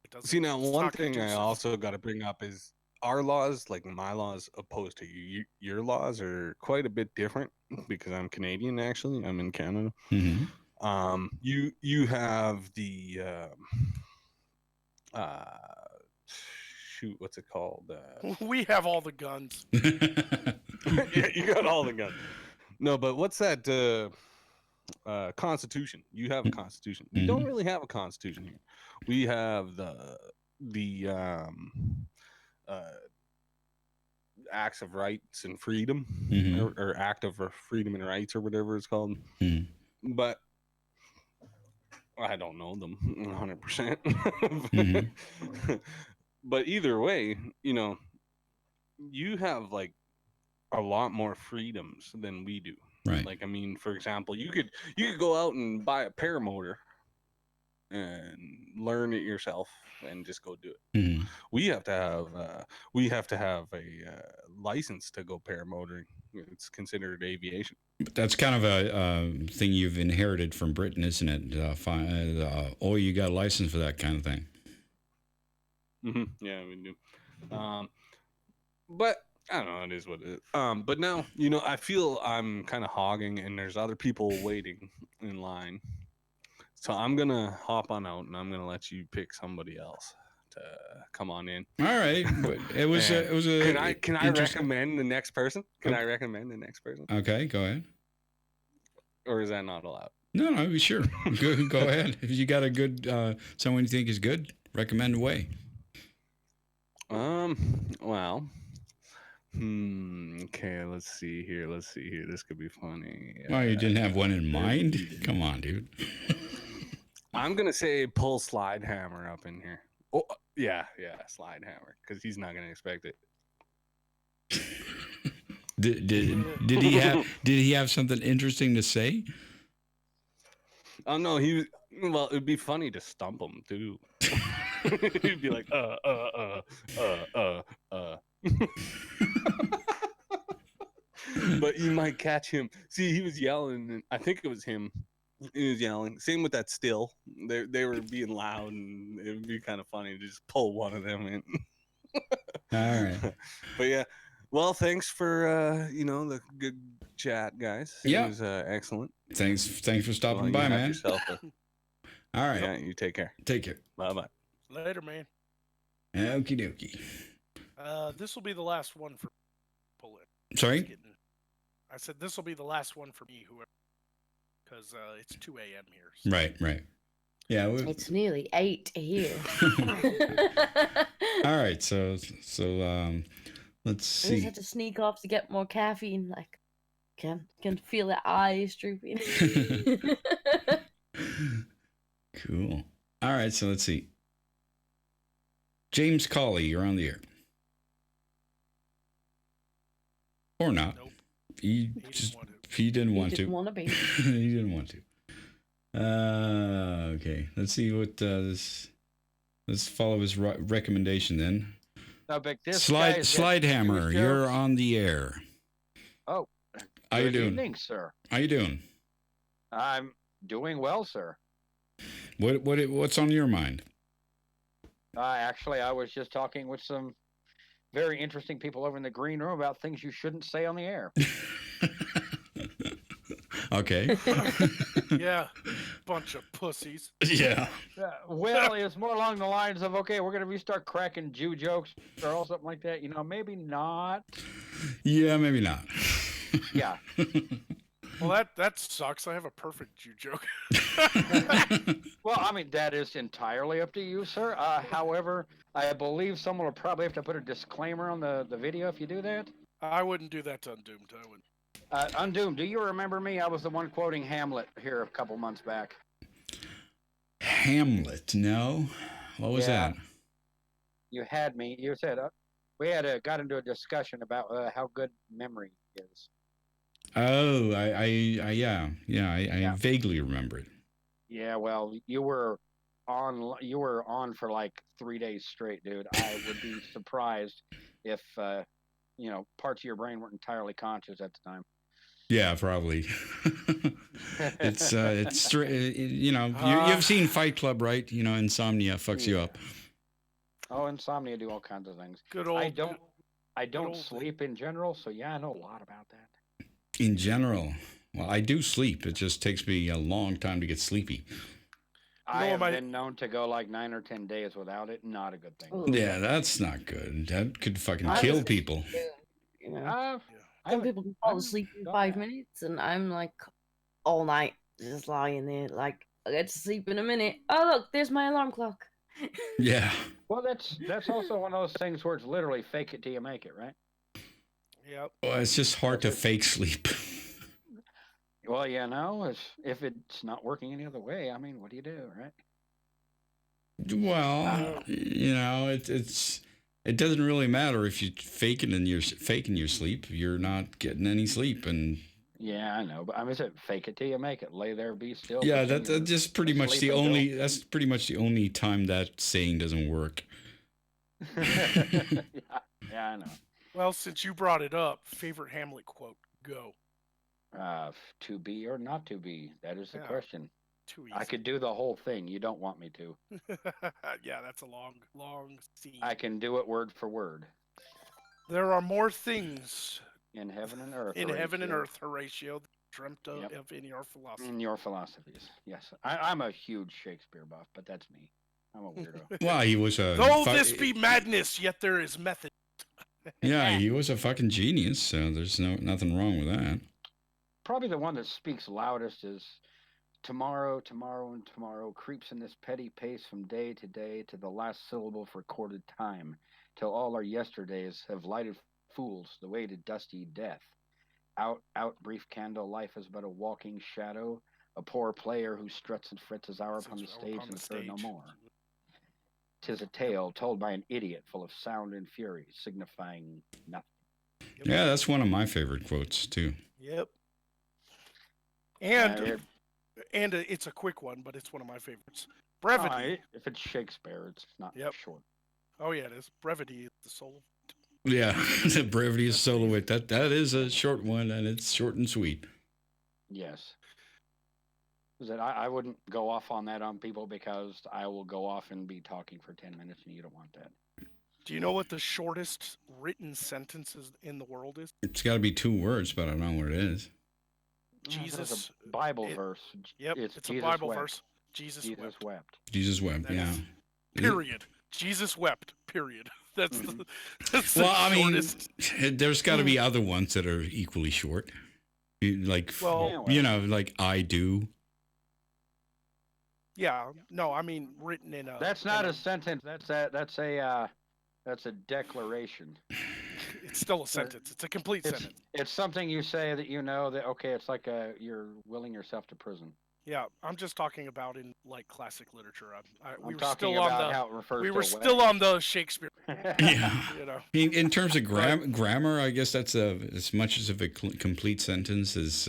It doesn't. See, now one thing I also got to bring up is our laws, like my laws, opposed to your laws, are quite a bit different because I'm Canadian. Actually, I'm in Canada. Mm-hmm. You have the shoot, what's it called? We have all the guns. Yeah, you got all the guns. No, but what's that constitution? You have a constitution. We don't really have a constitution here. We have the acts of rights and freedom, or act of freedom and rights, or whatever it's called. But I don't know them 100%. But either way, you have, like, a lot more freedoms than we do. Right. Like, I mean, for example, you could go out and buy a paramotor and learn it yourself and just go do it. We have to have a license to go paramotoring. It's considered aviation. But that's kind of a thing you've inherited from Britain, isn't it? You got a license for that kind of thing. Yeah, we do. But I don't know, it is what it is. But now, I feel I'm kind of hogging, and there's other people waiting in line. So I'm gonna hop on out, and I'm gonna let you pick somebody else to come on in. All right, but it was a. Can I recommend the next person? Can I recommend the next person? Okay, go ahead. or is that not allowed? No, sure. Go ahead. If you got a good someone you think is good, recommend away. Well. Okay, let's see here. This could be funny. Oh, you didn't have one in mind? Come on, dude. I'm gonna say pull Slide Hammer up in here. Oh, yeah, Slide Hammer, because he's not gonna expect it. Did he have something interesting to say? Oh no, well, it'd be funny to stump him too. He'd be like, But you might catch him. See, he was yelling, and I think it was him. He was yelling. Same with that still. They were being loud, and it would be kind of funny to just pull one of them in. All right. But yeah, well, thanks for the good chat, guys. Yeah. It was excellent. Thanks for stopping by, man. All right. Yeah, you take care. Take care. Bye. Later, man. Okie dokie. This will be the last one for pull it. Sorry? I said this will be the last one for me, whoever, because it's 2 a.m. here. So. Right. Yeah, it's nearly 8 here. All right, so let's see. I just had to sneak off to get more caffeine. Like, can feel the eyes drooping. Cool. All right, so let's see. James Colley, you're on the air. Or not. Nope. He didn't want to. He didn't want to be. He didn't want to. Okay, let's see what let's follow his recommendation then. No, but this Slide Hammer, you're on the air. Oh, how you doing? Good evening, sir. How you doing? I'm doing well, sir. What's on your mind? Actually, I was just talking with some very interesting people over in the green room about things you shouldn't say on the air. Okay. Yeah, bunch of pussies. Yeah. Well, it's more along the lines of, okay, we're going to start cracking Jew jokes or something like that. Maybe not. Yeah, maybe not. Yeah. Well, that sucks. I have a perfect Jew joke. Well, I mean, that is entirely up to you, sir. However, I believe someone will probably have to put a disclaimer on the video if you do that. I wouldn't do that to Undoomed. I wouldn't. Undoomed, do you remember me? I was the one quoting Hamlet here a couple months back. Hamlet? No. What was that? You had me. You said we got into a discussion about how good memory is. Oh, I vaguely remember it. Yeah, well, you were on for like 3 days straight, dude. I would be surprised if parts of your brain weren't entirely conscious at the time. Yeah, probably. You've seen Fight Club, right? Insomnia fucks you up. Oh, insomnia do all kinds of things. Good old. I don't sleep in general, so yeah, I know a lot about that. In general, well, I do sleep. It just takes me a long time to get sleepy. I have been known to go like 9 or 10 days without it. Not a good thing. Ooh. Yeah, that's not good. That could fucking kill people. Some people can fall asleep in 5 minutes, and I'm like all night just lying there, like I get to sleep in a minute. Oh look, there's my alarm clock. Yeah. Well, that's also one of those things where it's literally fake it till you make it, right? Yep. Well, it's just hard to fake sleep. Well, if it's not working any other way, I mean, what do you do, right? Well, it doesn't really matter if you're faking your sleep. You're not getting any sleep, and yeah, I know, but I mean, fake it till you make it. Lay there, be still. Yeah, that's just pretty much the only. That's pretty much the only time that saying doesn't work. Yeah, I know. Well, since you brought it up, favorite Hamlet quote, go. To be or not to be? That is the question. Too easy. I could do the whole thing. You don't want me to. Yeah, that's a long scene. I can do it word for word. There are more things in heaven and earth. In heaven and earth, Horatio, dreamt of in your philosophy. In your philosophies, yes. I'm a huge Shakespeare buff, but that's me. I'm a weirdo. Well, he was a. Though this be madness, yet there is method. Yeah, he was a fucking genius. So there's nothing wrong with that. probably the one that speaks loudest is tomorrow, tomorrow, and tomorrow creeps in this petty pace from day to day to the last syllable of recorded time, till all our yesterdays have lighted fools the way to dusty death. Out, out, brief candle, life is but a walking shadow, a poor player who struts and frets his hour upon the stage and is heard no more. 'Tis a tale told by an idiot full of sound and fury, signifying nothing. Yeah, that's one of my favorite quotes too. Yep. And it's a quick one, but it's one of my favorites. Brevity. If it's Shakespeare, it's not short. Oh yeah, it is. Brevity is the soul. Yeah, the brevity is solo wit. That is a short one, and it's short and sweet. Yes. That I wouldn't go off on that on people because I will go off and be talking for 10 minutes, and you don't want that. Do you know what the shortest written sentence in the world is? It's got to be 2 words, but I don't know what it is. Jesus. A Bible verse. Yep, it's Jesus a Bible wept. verse. Jesus wept. Jesus wept. That Yeah. is- Period. Jesus wept. Period. That's that's the Well, I mean, shortest. there's got to be other ones that are equally short. Like, like I do. Yeah. No, I mean written in a. That's not a sentence. That's a declaration. It's still a sentence. It's a complete sentence. It's something you say that you know that it's like you're willing yourself to prison. Yeah, I'm just talking about in like classic literature. We were talking still about on the. how it refers We to were a still on the Shakespeare. Yeah. You know. In terms of grammar, I guess that's as much as of a complete sentence as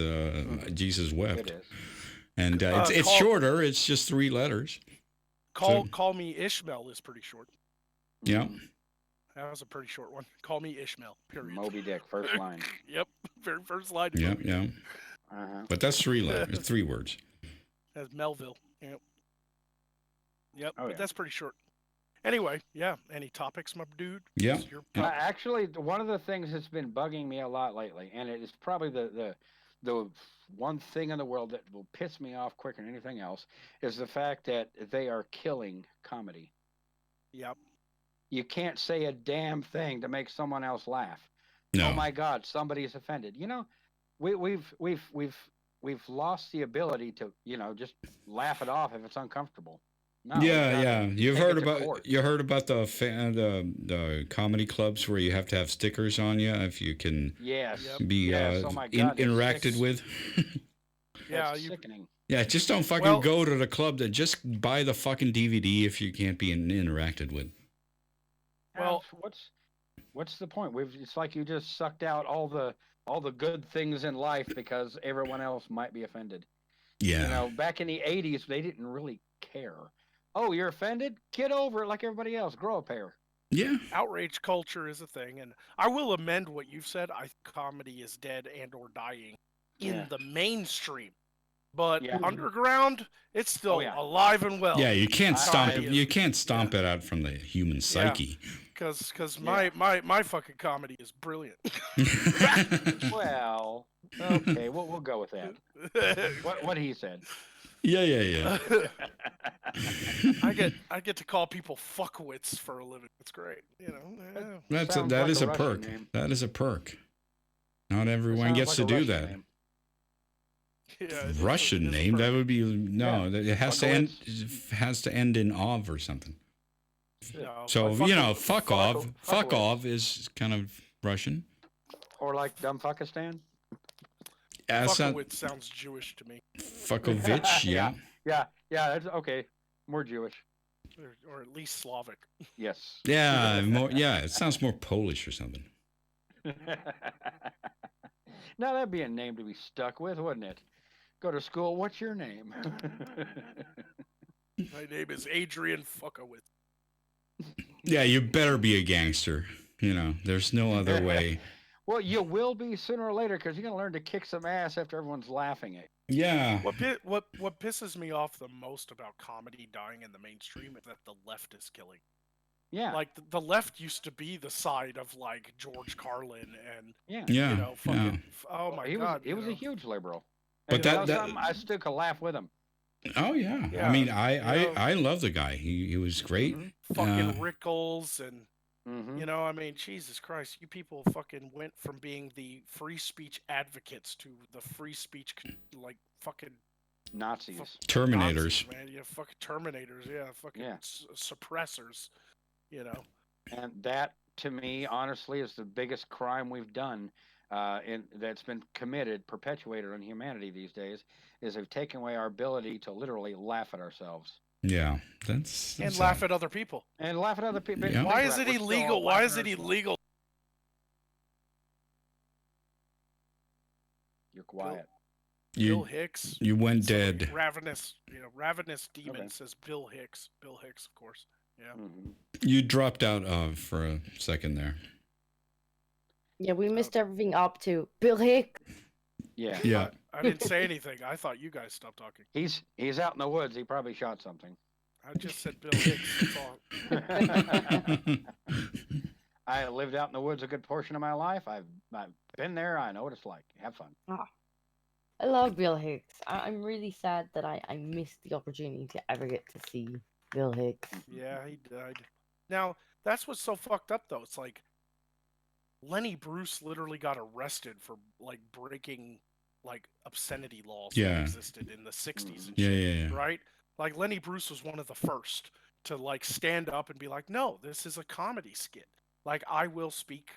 Jesus wept. It is. And it's shorter. It's just 3 letters. Call me Ishmael is pretty short. Yeah. That was a pretty short one. Call me Ishmael. Period. Moby Dick, first line. Yep, very first line. Yeah, yeah. But that's 3 letters, 3 words. That's Melville. Yep. Yep, Oh, but that's pretty short. Anyway, yeah. Any topics, my dude? Yeah. Actually, one of the things that's been bugging me a lot lately, and it is probably the one thing in the world that will piss me off quicker than anything else, is the fact that they are killing comedy. Yep. You can't say a damn thing to make someone else laugh. No. Oh my God, somebody's offended. You know, we've lost the ability to just laugh it off if it's uncomfortable. No, Yeah. You take heard it to about court. the comedy clubs where you have to have stickers on you if you can be Yes. Oh my God, it interacted sticks. with. Yeah, It's sickening. Yeah, just don't fucking go to the club. Just buy the fucking DVD if you can't be interacted with. Well, what's the point? It's like you just sucked out all the good things in life because everyone else might be offended. Yeah. You know, back in the 80s, they didn't really care. Oh, you're offended? Get over it like everybody else. Grow a pair. Yeah. Outrage culture is a thing, and I will amend what you've said. I think comedy is dead and or dying in the mainstream. But underground, it's still alive and well. Yeah, you can't stomp it. Comedy You is- can't stomp it out from the human psyche. Because my fucking comedy is brilliant. Well, okay, we'll go with that. What he said. Yeah. I get to call people fuckwits for a living. It's great. You know. That Sounds is like a a perk. Russian name. That is a perk. Not everyone Sounds gets like to a do Russian that. name. Yeah, Russian name? That would be no. It has to end. Fuckwits. It has to end in ov or something. No, So fuck- fuck off. Fuck off is kind of Russian. Or like Dumbfuckistan. Fuckwit sounds Jewish to me. Fuckovich, yeah. Yeah, that's okay. More Jewish. Or at least Slavic. Yes. Yeah, more. Yeah, it sounds more Polish or something. Now that'd be a name to be stuck with, wouldn't it? Go to school. What's your name? My name is Adrian Fuckowitz. Yeah, you better be a gangster. There's no other way. Well, you will be sooner or later because you're gonna learn to kick some ass after everyone's laughing at you. Yeah. What pisses me off the most about comedy dying in the mainstream is that the left is killing. Yeah. Like the left used to be the side of like George Carlin and Yeah. fucking oh my god. He was a huge liberal. But And that- I still could laugh with him. Oh yeah. Yeah, I mean, I love the guy. He was great. Fucking Rickles and Mm-hmm. You know, I mean, Jesus Christ, you people fucking went from being the free speech advocates to the free speech, like, fucking Nazis. Terminators. Nazis, man. Yeah, fucking terminators. Yeah, fucking suppressors. You know. And that, to me, honestly, is the biggest crime we've done, that's been committed, perpetuated on humanity these days, is they've taken away our ability to literally laugh at ourselves. Yeah, that's And laugh at other people. And laugh at other people. Yeah. Why is it illegal? Why is it illegal? You're quiet. Bill Hicks. You went dead. Ravenous, ravenous demon says Bill Hicks. Bill Hicks, of course. Yeah. Mm-hmm. You dropped out for a second there. Yeah, we missed everything up to Bill Hicks. Yeah. Yeah. I didn't say anything. I thought you guys stopped talking. He's out in the woods. He probably shot something. I just said Bill Hicks. That's all. I lived out in the woods a good portion of my life. I've been there. I know what it's like. Have fun. Ah, I love Bill Hicks. I'm really sad that I missed the opportunity to ever get to see Bill Hicks. Yeah, he died. Now, that's what's so fucked up, though. It's like Lenny Bruce literally got arrested for, like, breaking, like, obscenity laws that existed in the 60s and shit, right? Like, Lenny Bruce was one of the first to, like, stand up and be like, no, this is a comedy skit. Like, I will speak,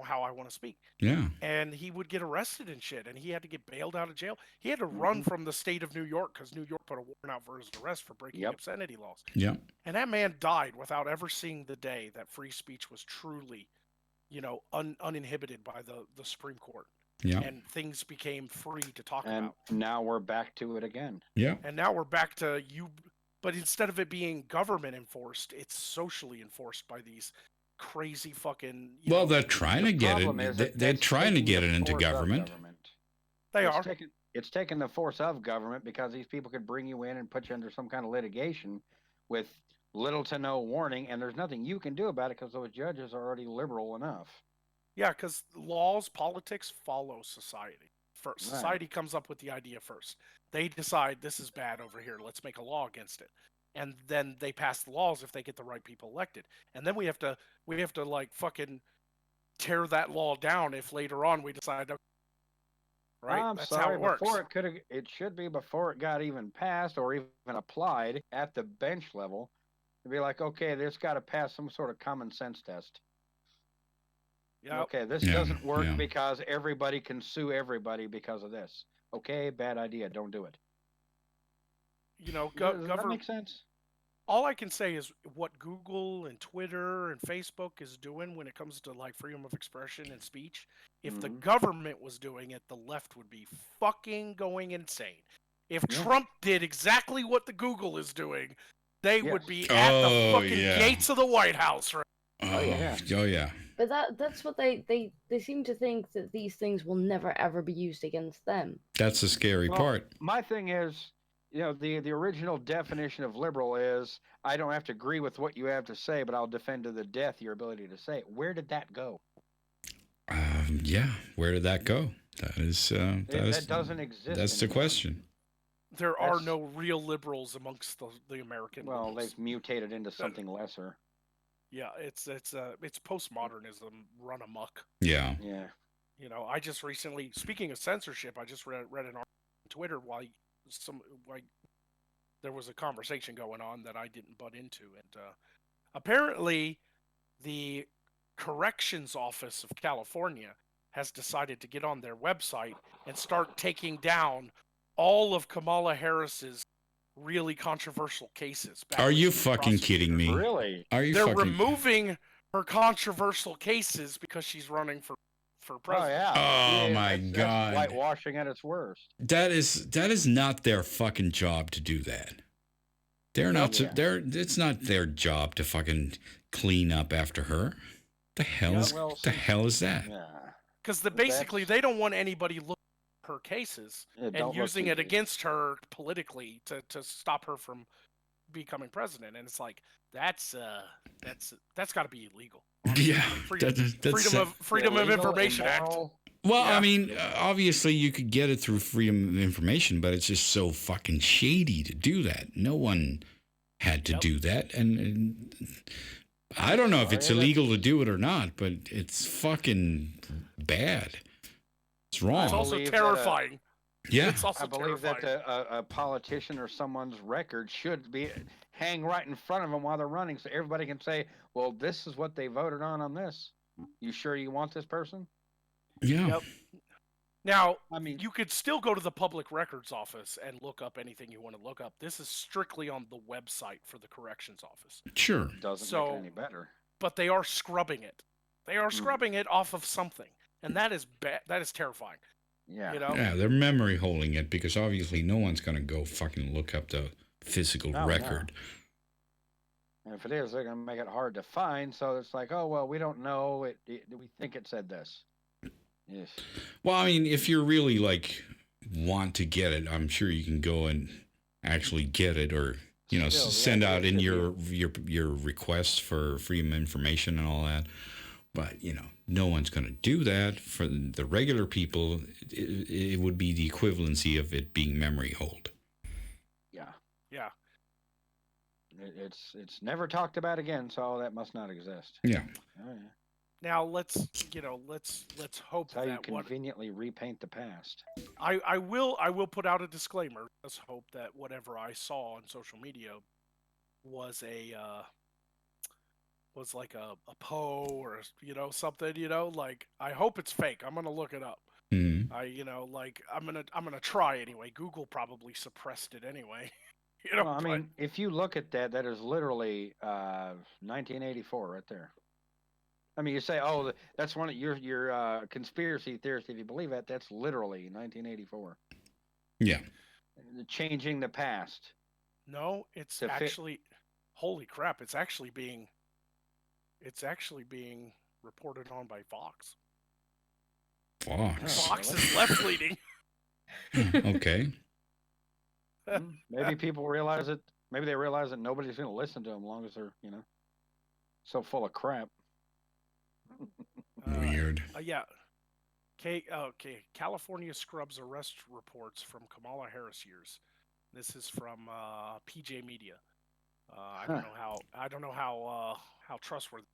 how I want to speak. Yeah. And he would get arrested and shit, and he had to get bailed out of jail. He had to run from the state of New York because New York put a warrant out for his arrest for breaking obscenity laws. Yeah. And that man died without ever seeing the day that free speech was truly, uninhibited by the Supreme Court. Yeah. And things became free to talk And about. now we're back to it again. Yeah. And now we're back to but instead of it being government enforced, it's socially enforced by these crazy fucking. Well, they're trying to get it. They're trying to get it into government. They are. It's taking the force of government because these people could bring you in and put you under some kind of litigation with little to no warning, and there's nothing you can do about it because those judges are already liberal enough. Yeah, because laws, politics follow society. First, society comes up with the idea first. They decide this is bad over here. Let's make a law against it, and then they pass the laws if they get the right people elected. And then we have to like fucking tear that law down if later on we decide to. Right, I'm that's sorry, how it works. It should be before it got even passed or even applied at the bench level. To be like, okay, there's got to pass some sort of common sense test. Yep. Okay, this doesn't work because everybody can sue everybody because of this. Okay, bad idea. Don't do it. Does that make sense? All I can say is what Google and Twitter and Facebook is doing when it comes to like freedom of expression and speech. If the government was doing it, the left would be fucking going insane. If Trump did exactly what the Google is doing, they would be at the fucking gates of the White House. Right? Oh yeah. But that's what they seem to think that these things will never ever be used against them. That's the scary part. My thing is, the original definition of liberal is I don't have to agree with what you have to say, but I'll defend to the death your ability to say it. Where did that go? Where did that go? That doesn't exist. That's the question. There are no real liberals amongst the American. Well, liberals. they've mutated into something lesser. Yeah, it's postmodernism run amok. Yeah. Yeah. I just recently, speaking of censorship, I just read an article on Twitter while there was a conversation going on that I didn't butt into, and apparently the Corrections Office of California has decided to get on their website and start taking down all of Kamala Harris's really controversial cases. Are you fucking kidding me? Really? They're removing her controversial cases because she's running for president. Oh my God. That's whitewashing at its worst. That is not their fucking job to do that. They're not. It's not their job to fucking clean up after her. The hell is that? Because basically they don't want anybody looking at her cases and using it against her politically to stop her from becoming president. And it's like that's got to be illegal. Yeah, Freedom of Information Act. Well, I mean, obviously you could get it through freedom of information, but it's just so fucking shady to do that. No one had to do that, and I don't know if it's Sorry, illegal to do it or not, but it's fucking bad. It's wrong. It's also believe that, terrifying. Yeah. It's also I believe terrifying. that a politician or someone's record should be hang right in front of them while they're running, so everybody can say, "Well, this is what they voted on this. You sure you want this person?" Yeah. Yep. Now, I mean, you could still go to the public records office and look up anything you want to look up. This is strictly on the website for the corrections office. Sure. doesn't make it any better. But they are scrubbing it. They are scrubbing it off of something, and that is bad. That is terrifying. Yeah. You know? Yeah, they're memory holding it because obviously no one's going to go fucking look up the physical No, no. record. And if it is, they're going to make it hard to find. So it's like, oh well, we don't know. We think it said this. Yes. Well, I mean, if you're really like want to get it, I'm sure you can go and actually get it, or Still, send yeah, out it in should your requests for freedom of information and all that. But no one's going to do that. For the regular people, it would be the equivalency of it being memory hold. Yeah. Yeah. It's never talked about again, so that must not exist. Yeah. Oh, yeah. Now let's hope That's how you that what conveniently repaint the past. I will put out a disclaimer. Let's hope that whatever I saw on social media was was like a Poe or something. Like I hope it's fake. I'm gonna look it up. Mm-hmm. I'm gonna try anyway. Google probably suppressed it anyway. Well, I mean, if you look at that, that is literally 1984 right there. I mean, you say, oh, that's one of your conspiracy theorists. If you believe that, that's literally 1984. Yeah. Changing the past. No, it's To fit- actually. Holy crap! It's actually being reported on by Fox. Fox. Fox is left leaning. Okay. Maybe people realize it. Maybe they realize that nobody's going to listen to them as long as they're, so full of crap. Weird. Yeah. Okay. California scrubs arrest reports from Kamala Harris years. This is from PJ Media. I don't know how trustworthy.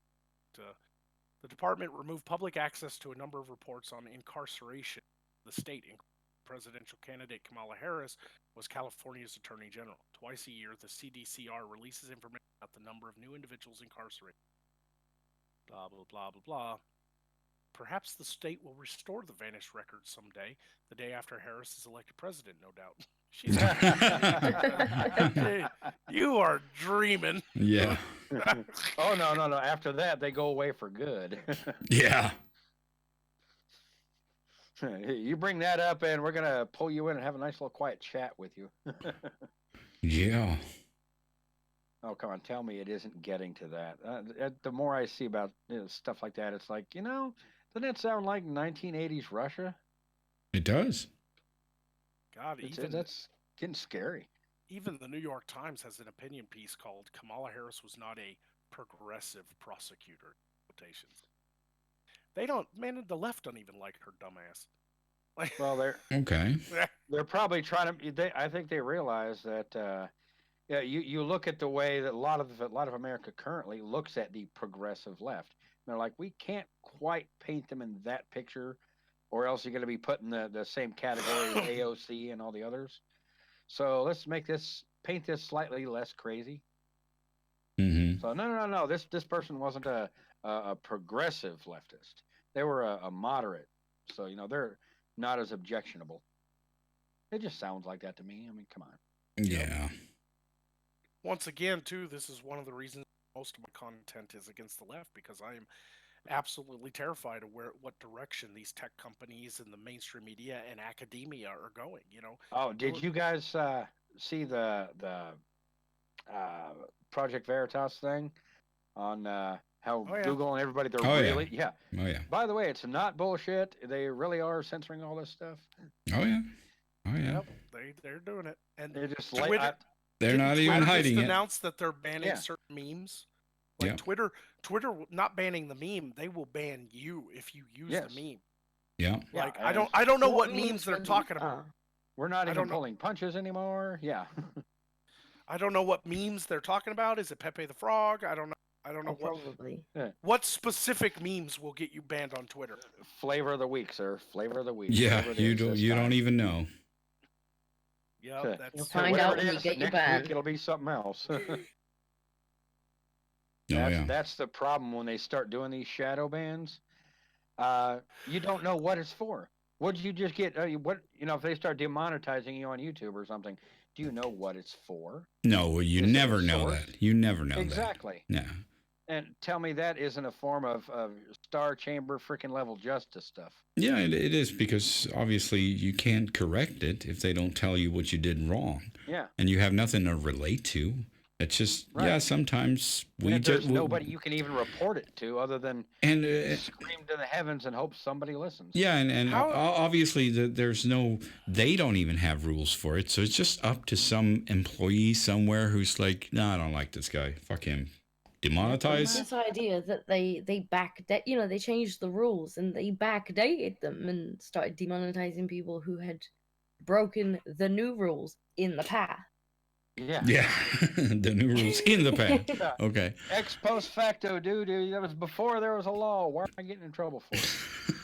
The department removed public access to a number of reports on incarceration. The state presidential candidate Kamala Harris was California's Attorney General. Twice a year, the CDCR releases information about the number of new individuals incarcerated. Blah, blah, blah, blah, blah. Perhaps the state will restore the vanished records someday, the day after Harris is elected president, no doubt. She's hey, you are dreaming. Yeah. Oh, no. After that, they go away for good. Yeah. You bring that up, and we're going to pull you in and have a nice little quiet chat with you. Yeah. Oh, come on. Tell me it isn't getting to that. The more I see about stuff like that, it's like, doesn't that sound like 1980s Russia? It does. God, that's getting scary. Even the New York Times has an opinion piece called "Kamala Harris was not a progressive prosecutor." Quotations. They don't. Man, the left don't even like her dumbass. Well, they're okay. They're probably trying to. I think they realize that. Yeah, you look at the way that a lot of America currently looks at the progressive left. And they're like, we can't quite paint them in that picture, or else you're going to be put in the same category as AOC and all the others. So let's paint this slightly less crazy. Mm-hmm. So no. This person wasn't a progressive leftist. They were a moderate. So they're not as objectionable. It just sounds like that to me. I mean, come on. Yeah. Once again, too, this is one of the reasons most of my content is against the left, because I am absolutely terrified of what direction these tech companies and the mainstream media and academia are going. Oh, did you guys see the Project Veritas thing on how Google and everybody really Oh yeah. By the way, it's not bullshit. They really are censoring all this stuff. Oh yeah. Yep, they're doing it, and they're just they're not even hiding it. Announced that they're banning certain memes. Like Twitter not banning the meme, they will ban you if you use the meme. Yeah. Like I don't know what memes they're talking about. We're not even pulling punches anymore. Yeah. I don't know what memes they're talking about. Is it Pepe the Frog? I don't know. I don't know Probably. what specific memes will get you banned on Twitter. Flavor of the week, sir. Flavor of the week. Yeah, Whatever it you is don't this you don't time. even know. Yeah, You'll that's find whatever out it when you is, get your next ban. week it'll be something else. Yeah. That's the problem when they start doing these shadow bans. You don't know what it's for. What did you just get? If they start demonetizing you on YouTube or something, do you know what it's for? No, you Is it a never know source? that. You never know Exactly. that. Yeah. And tell me that isn't a form of Star Chamber freaking level justice stuff. Yeah, it is, because obviously you can't correct it if they don't tell you what you did wrong. Yeah. And you have nothing to relate to. It's just, yeah, sometimes we And just... there's nobody you can even report it to other than and scream to the heavens and hope somebody listens. Yeah, and obviously there's no... They don't even have rules for it, so it's just up to some employee somewhere who's like, no, I don't like this guy. Fuck him. Demonetize? This idea that they backdate, they changed the rules and they backdated them and started demonetizing people who had broken the new rules in the past. Yeah. Yeah. The new rules in the past. Okay. Ex post facto, dude. That was before there was a law. Why am I getting in trouble for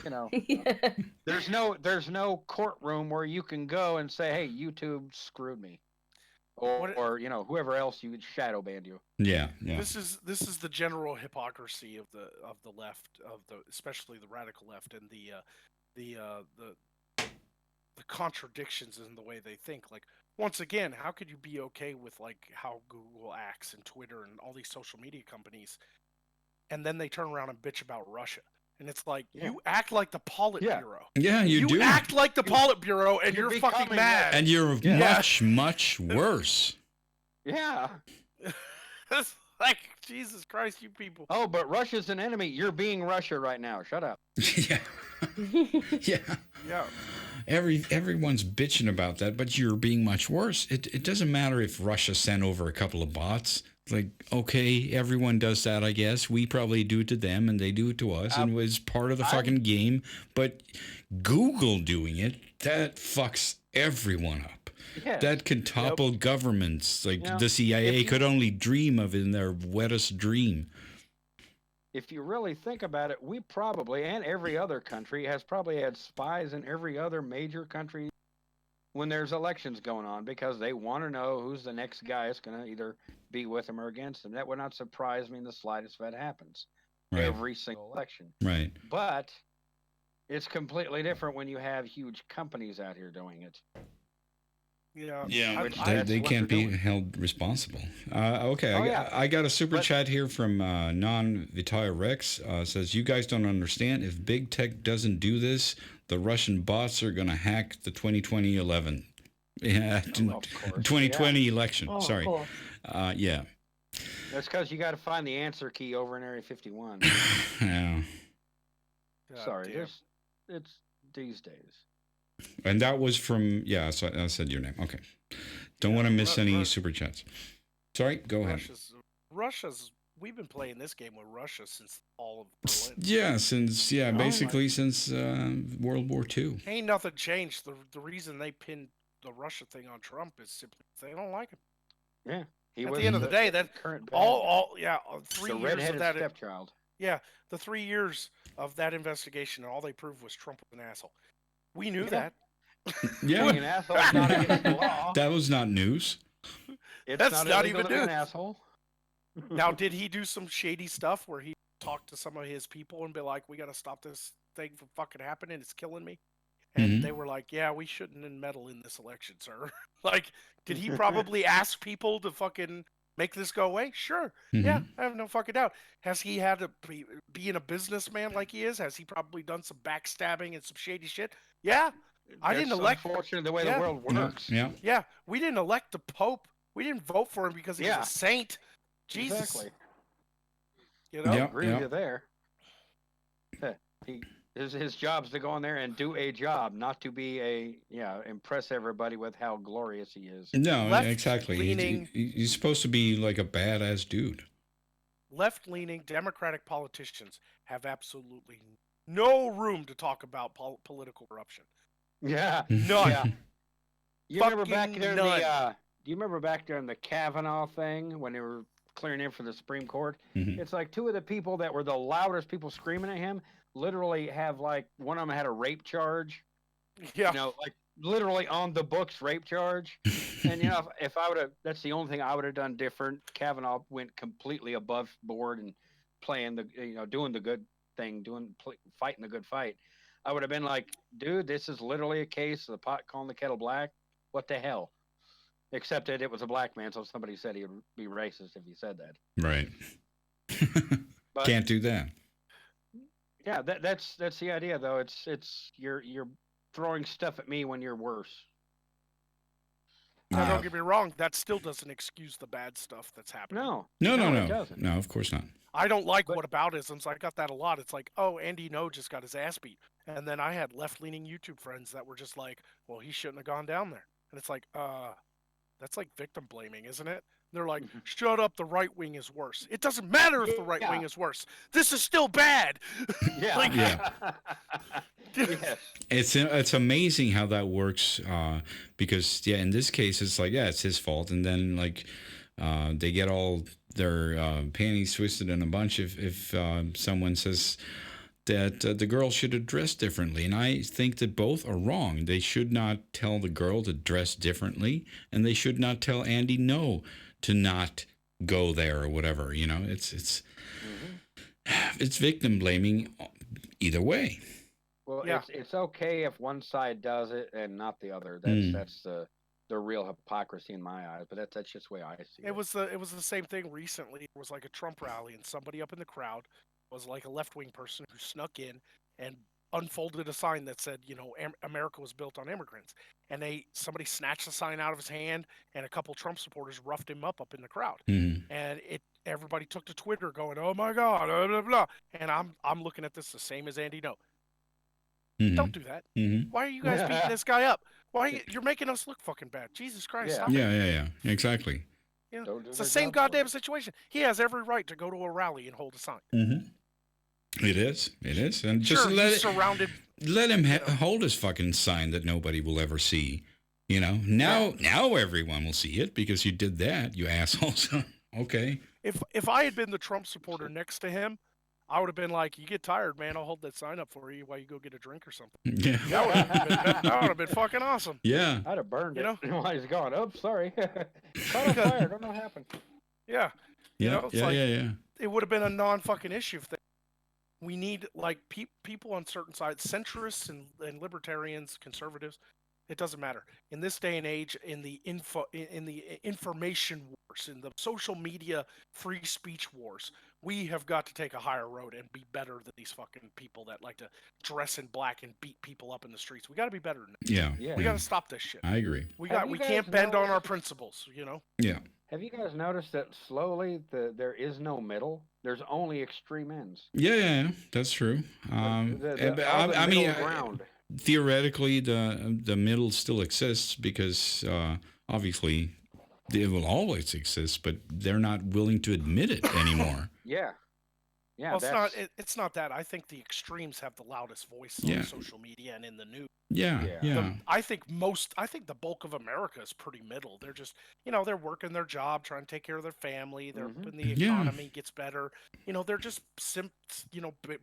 it? There's no courtroom where you can go and say, "Hey, YouTube screwed me," or whoever else you shadow banned you. Yeah. This is the general hypocrisy of the left, especially the radical left, and the contradictions in the way they think. Like, once again, how could you be okay with like how Google acts and Twitter and all these social media companies, and then they turn around and bitch about Russia? And it's like, you act like the Politburo. Yeah, you do. You act like the Politburo, and you're fucking mad. And you're much, much worse. Yeah. It's like, Jesus Christ, you people. Oh, but Russia's an enemy. You're being Russia right now. Shut up. Yeah. Yeah. Everyone's bitching about that, but you're being much worse. It doesn't matter if Russia sent over a couple of bots. Like, okay, everyone does that, I guess. We probably do it to them, and they do it to us, and it was part of the fucking game. But Google doing it, that fucks everyone up. Yes. That could topple governments. Like, Yeah. the CIA could only dream of in their wettest dream. If you really think about it, we probably, and every other country, has probably had spies in every other major country when there's elections going on, because they want to know who's the next guy that's going to either be with them or against them. That would not surprise me in the slightest if that happens. Right. Every single election. Right. But it's completely different when you have huge companies out here doing it. Yeah. They can't be held responsible. Okay, I got a super chat here from Non-Vitaya Rex. Says, you guys don't understand. If big tech doesn't do this, the Russian bots are going to hack the 2020 2020 election. Oh, of Sorry. course. Yeah. That's because you got to find the answer key over in Area 51. Yeah. Sorry, it's these days. And that was from, so I said your name. Okay. Don't want to miss any super chats. Sorry, go ahead. We've been playing this game with Russia since all of Berlin. Yeah, since basically since World War II. Ain't nothing changed. The reason they pinned the Russia thing on Trump is simply they don't like him. Yeah. At the end of the day, that all 3 the years of redheaded that stepchild. Yeah, the 3 years of that investigation, all they proved was Trump was an asshole. We knew that. Yeah. Being an asshole is not against the law. That was not news. That's not even illegal to be news. an asshole. Now, did he do some shady stuff where he talked to some of his people and be like, we got to stop this thing from fucking happening, it's killing me? And they were like, yeah, we shouldn't meddle in this election, sir. Like, did he probably ask people to fucking make this go away? Sure. Yeah, I have no fucking doubt. Has he had to being a businessman like he is? Has he probably done some backstabbing and some shady shit? Yeah. I didn't elect. Unfortunately, the way the world works. Yeah. We didn't elect the Pope. We didn't vote for him because he's a saint. Jesus. Exactly. You know? I agree with you there. His job's to go in there and do a job, not to be impress everybody with how glorious he is. No, exactly. He's supposed to be like a badass dude. Left-leaning Democratic politicians have absolutely no room to talk about political corruption. Yeah. None. Yeah. You remember back Fucking there none. do you remember back during the Kavanaugh thing when they were clearing in for the Supreme Court. Mhm. It's like two of the people that were the loudest people screaming at him literally have like one of them had a rape charge. Yeah. You know, like literally on the books rape charge. And you know, if I would have, that's the only thing I would have done different. Kavanaugh went completely above board and playing the, you know, doing the good thing, fighting the good fight. I would have been like, dude, this is literally a case of the pot calling the kettle black. What the hell? Except that it was a black man, so somebody said he would be racist if he said that. Right. But Can't do that. yeah, that's the idea though. It's you're throwing stuff at me when you're worse. Now, don't get me wrong. That still doesn't excuse the bad stuff that's happening. No. No, of course not. I don't like whataboutisms. I got that a lot. It's like, oh, Andy No just got his ass beat. And then I had left-leaning YouTube friends that were just like, well, he shouldn't have gone down there. And it's like, that's like victim blaming, isn't it? They're like, shut up, the right wing is worse. It doesn't matter if the right wing is worse. This is still bad. Yeah. Like, Yeah. It's amazing how that works, because in this case it's like, it's his fault, and then like they get all their panties twisted in a bunch if someone says that the girl should have dressed differently, and I think that both are wrong. They should not tell the girl to dress differently, and they should not tell Andy No to not go there or whatever. You know, it's victim blaming either way. Well, Yeah. it's okay if one side does it and not the other. That's the real hypocrisy in my eyes. But that's just the way I see it. It was the same thing recently. It was like a Trump rally, and somebody up in the crowd was like a left-wing person who snuck in and unfolded a sign that said, you know, America was built on immigrants. And somebody snatched the sign out of his hand, and a couple Trump supporters roughed him up in the crowd. And everybody took to Twitter going, "Oh my God, blah blah blah." And I'm looking at this the same as Andy No. Don't do that. Why are you guys beating this guy up? You're making us look fucking bad? Jesus Christ! Stop it. Yeah. Exactly. You know, it's the same goddamn situation. He has every right to go to a rally and hold a sign. It is, and just Sure, he's surrounded. let him hold his fucking sign that nobody will ever see. You know, now everyone will see it because you did that, you assholes. Okay. If I had been the Trump supporter next to him, I would have been like, "You get tired, man? I'll hold that sign up for you while you go get a drink or something." Yeah. That would have been fucking awesome. Yeah. I'd have burned You know? it while he's gone. Oh, sorry. Caught on fire. Don't know what happened. Yeah. You know, it's Yeah. It would have been a non-fucking issue if we need like people on certain sides, centrists and libertarians, conservatives. It doesn't matter in this day and age. In the information wars, in the social media free speech wars, we have got to take a higher road and be better than these fucking people that like to dress in black and beat people up in the streets. We got to be better than that. Yeah. We got to stop this shit. I agree. We Have you we guys can't bend on noticed- our principles. You know. Yeah. Have you guys noticed that slowly there is no middle? There's only extreme ends. Yeah, that's true. All the I mean, middle ground. theoretically, the middle still exists because obviously it will always exist, but they're not willing to admit it anymore. Yeah. Yeah. Well, it's not that. I think the extremes have the loudest voice on social media and in the news. Yeah. I think the bulk of America is pretty middle. They're just, they're working their job, trying to take care of their family. They're hoping the economy gets better. They're just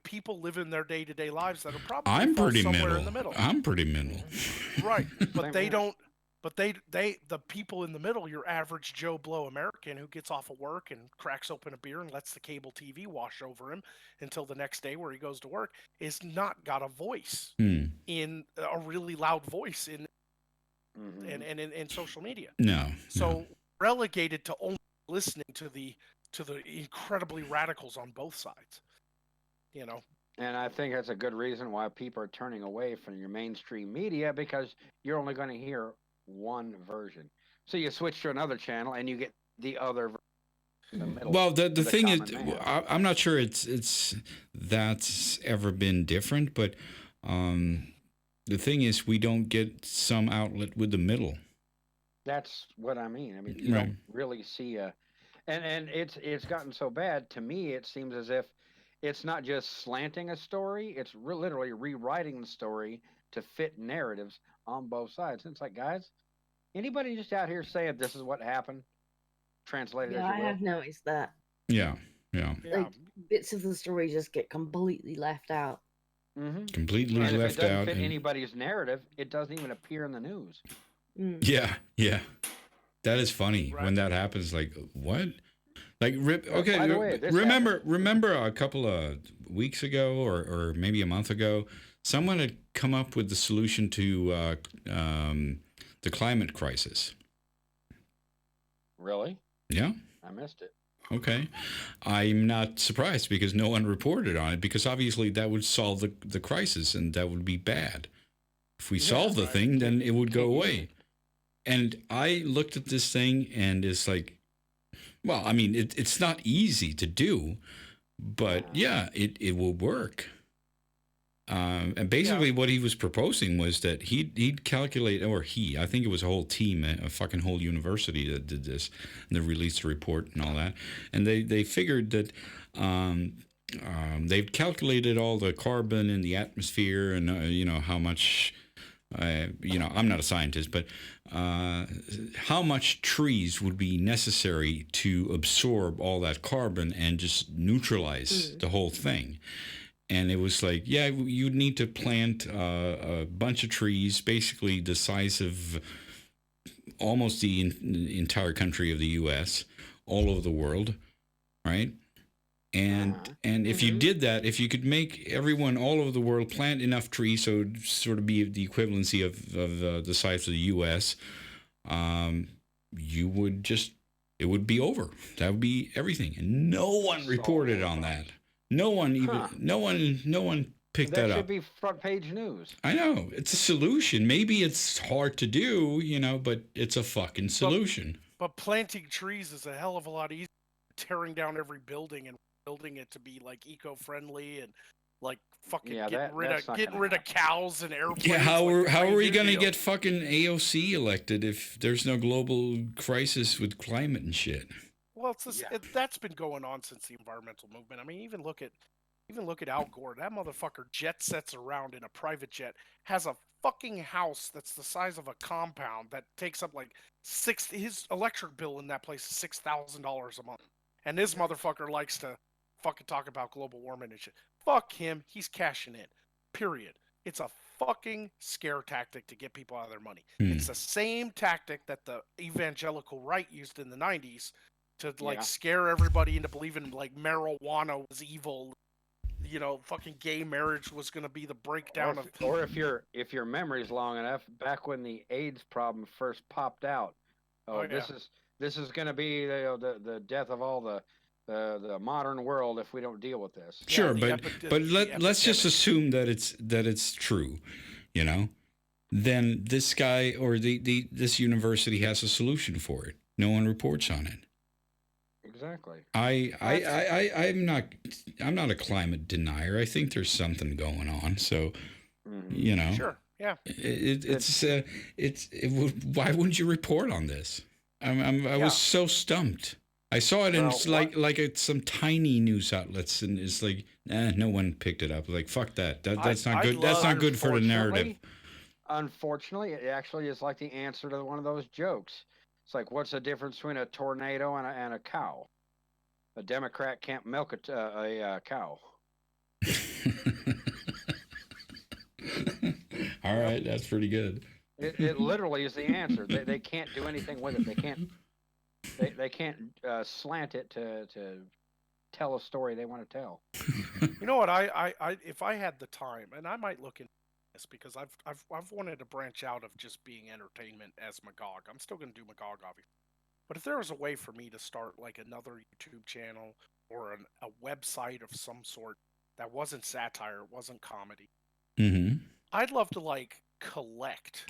people living their day-to-day lives that are probably I'm pretty somewhere middle. in the middle. I'm pretty middle. Right, but they don't. But the people in the middle, your average Joe Blow American who gets off of work and cracks open a beer and lets the cable TV wash over him until the next day where he goes to work, is not got a voice in a really loud voice in social media. No. So relegated to only listening to the incredibly radicals on both sides. And I think that's a good reason why people are turning away from your mainstream media, because you're only going to hear one version. So you switch to another channel and you get the other version in the middle. Well, the thing is, common man. I'm not sure that's ever been different, but the thing is, we don't get some outlet with the middle. That's what I mean. I mean, you don't really see and it's gotten so bad. To me, it seems as if it's not just slanting a story; it's literally rewriting the story to fit narratives on both sides. And it's like, guys, anybody just out here saying this is what happened? translated Yeah, as I you will. have noticed that. Yeah, yeah. Like bits of the story just get completely left out. Mm-hmm. Completely And if left it doesn't out. fit And, anybody's narrative, it doesn't even appear in the news. yeah, yeah. That is funny when that happens. Like, what? Like, okay. By the way, this remember a couple of weeks ago, or maybe a month ago, someone had come up with the solution to the climate crisis. Really? Yeah. I missed it. Okay. I'm not surprised because no one reported on it, because obviously that would solve the crisis, and that would be bad. If we solve the thing, then it would go away. And I looked at this thing, and it's like, well, I mean, it's not easy to do, but yeah, it will work. And basically what he was proposing was that he'd calculate, I think it was a whole team, a fucking whole university that did this, and they released a report and all that. And they figured that they've calculated all the carbon in the atmosphere, and, how much, I'm not a scientist, but how much trees would be necessary to absorb all that carbon and just neutralize the whole thing. And it was like, yeah, you'd need to plant a bunch of trees, basically the size of almost the entire country of the U.S., all over the world, right? And if you did that, if you could make everyone all over the world plant enough trees, so it would sort of be the equivalency of the size of the U.S., you would it would be over. That would be everything. And no one reported on that. No one picked that up. That should be front page news. I know. It's a solution. Maybe it's hard to do, but it's a fucking solution. But planting trees is a hell of a lot easier than tearing down every building and building it to be like eco-friendly and like fucking getting rid of cows and airplanes. Yeah, how are we going to get fucking AOC elected if there's no global crisis with climate and shit? Well, that's been going on since the environmental movement. I mean, even look at Al Gore. That motherfucker jet sets around in a private jet, has a fucking house that's the size of a compound that takes up like his electric bill in that place is $6,000 a month. And this motherfucker likes to fucking talk about global warming and shit. Fuck him. He's cashing in. Period. It's a fucking scare tactic to get people out of their money. It's the same tactic that the evangelical right used in the 90s to scare everybody into believing like marijuana was evil. Fucking gay marriage was going to be the breakdown or if your memory's long enough, back when the AIDS problem first popped out. This is going to be the death of all the modern world if we don't deal with this. Sure, but let's just assume that it's true, Then this guy or this university has a solution for it. No one reports on it. Exactly. I'm not a climate denier. I think there's something going on. So, Sure. Yeah. Why wouldn't you report on this? I was so stumped. I saw it in some tiny news outlets, and it's like, no one picked it up. Like, fuck that. That's not good. That's not good for the narrative. Unfortunately, it actually is like the answer to one of those jokes. It's like, what's the difference between a tornado and a cow? A Democrat can't milk a cow. All right, that's pretty good. It literally is the answer. They can't do anything with it. They can't slant it to tell a story they want to tell. You know what? I if I had the time, and I might look into this because I've wanted to branch out of just being entertainment as Magog. I'm still going to do Magog, obviously. But if there was a way for me to start like another YouTube channel or a website of some sort that wasn't satire, it wasn't comedy, I'd love to like collect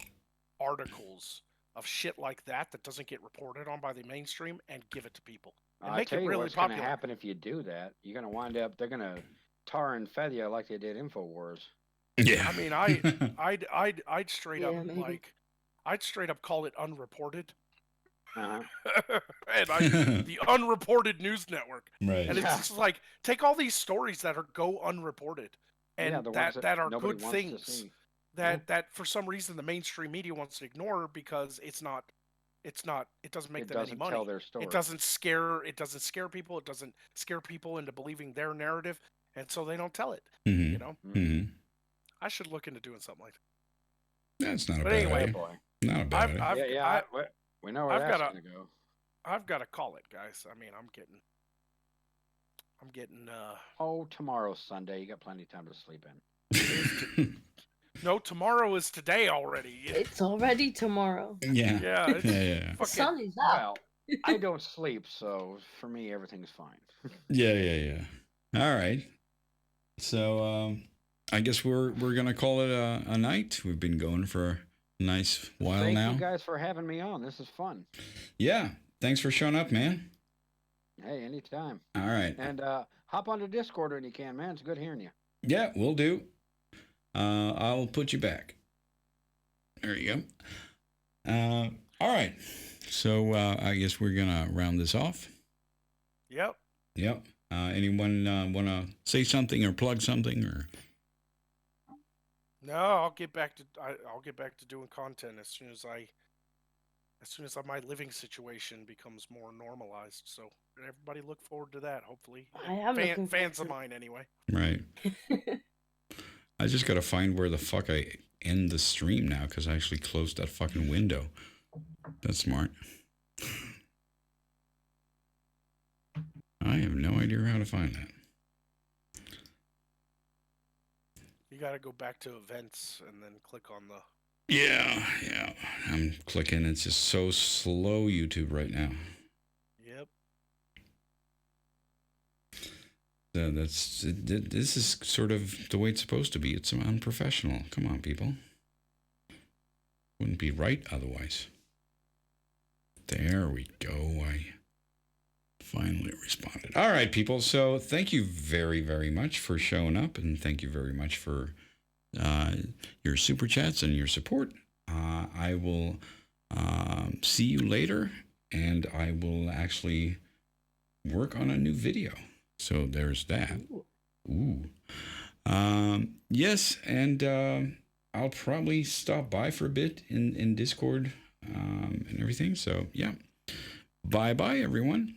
articles of shit like that doesn't get reported on by the mainstream and give it to people. And make it really what's popular. Going to happen if you do that. You're going to wind up. They're going to tar and feather you like they did InfoWars. Yeah. I mean, I'd straight up I'd straight up call it unreported. And the unreported news network. Right. And it's just like, take all these stories that go unreported and that are good things that for some reason the mainstream media wants to ignore because it's not it's not. It doesn't make It them any doesn't money. tell their story. It doesn't scare. It doesn't scare people. It doesn't scare people into believing their narrative, and so they don't tell it. Mm-hmm. You know. Mm-hmm. I should look into doing something like that. That's not a But bad anyway, idea. Not a bad idea. We know where I've that's got gonna go. I've got to call it, guys. I mean, I'm getting. Oh, tomorrow's Sunday. You got plenty of time to sleep in. No, tomorrow is today already. It's already tomorrow. Yeah. Yeah. It's Yeah. The sun is up. Well, I don't sleep, so for me everything's fine. Yeah. All right. So I guess we're gonna call it a night. We've been going for a nice while Thank now. you guys for having me on. This is fun. Yeah. Thanks for showing up, man. Hey, anytime. All right. And hop onto Discord when you can, man. It's good hearing you. Yeah, we'll do. I'll put you back. There you go. All right. So I guess we're gonna round this off. Yep. Yep. Anyone want to say something or plug something or? No, I'll get back to doing content as soon as my living situation becomes more normalized. So everybody look forward to that. Hopefully, I am looking fans forward of mine anyway. Right. I just got to find where the fuck I end the stream now because I actually closed that fucking window. That's smart. I have no idea how to find that. You got to go back to events and then click on the. Yeah. I'm clicking. It's just so slow, YouTube, right now. Yep. So this is sort of the way it's supposed to be. It's unprofessional. Come on, people. Wouldn't be right otherwise. There we go. I finally responded. All right, people. So thank you very, very much for showing up, and thank you very much for your super chats and your support. I will see you later, and I will actually work on a new video. So there's that. Ooh. Yes, and I'll probably stop by for a bit in Discord and everything. So, yeah. Bye-bye, everyone.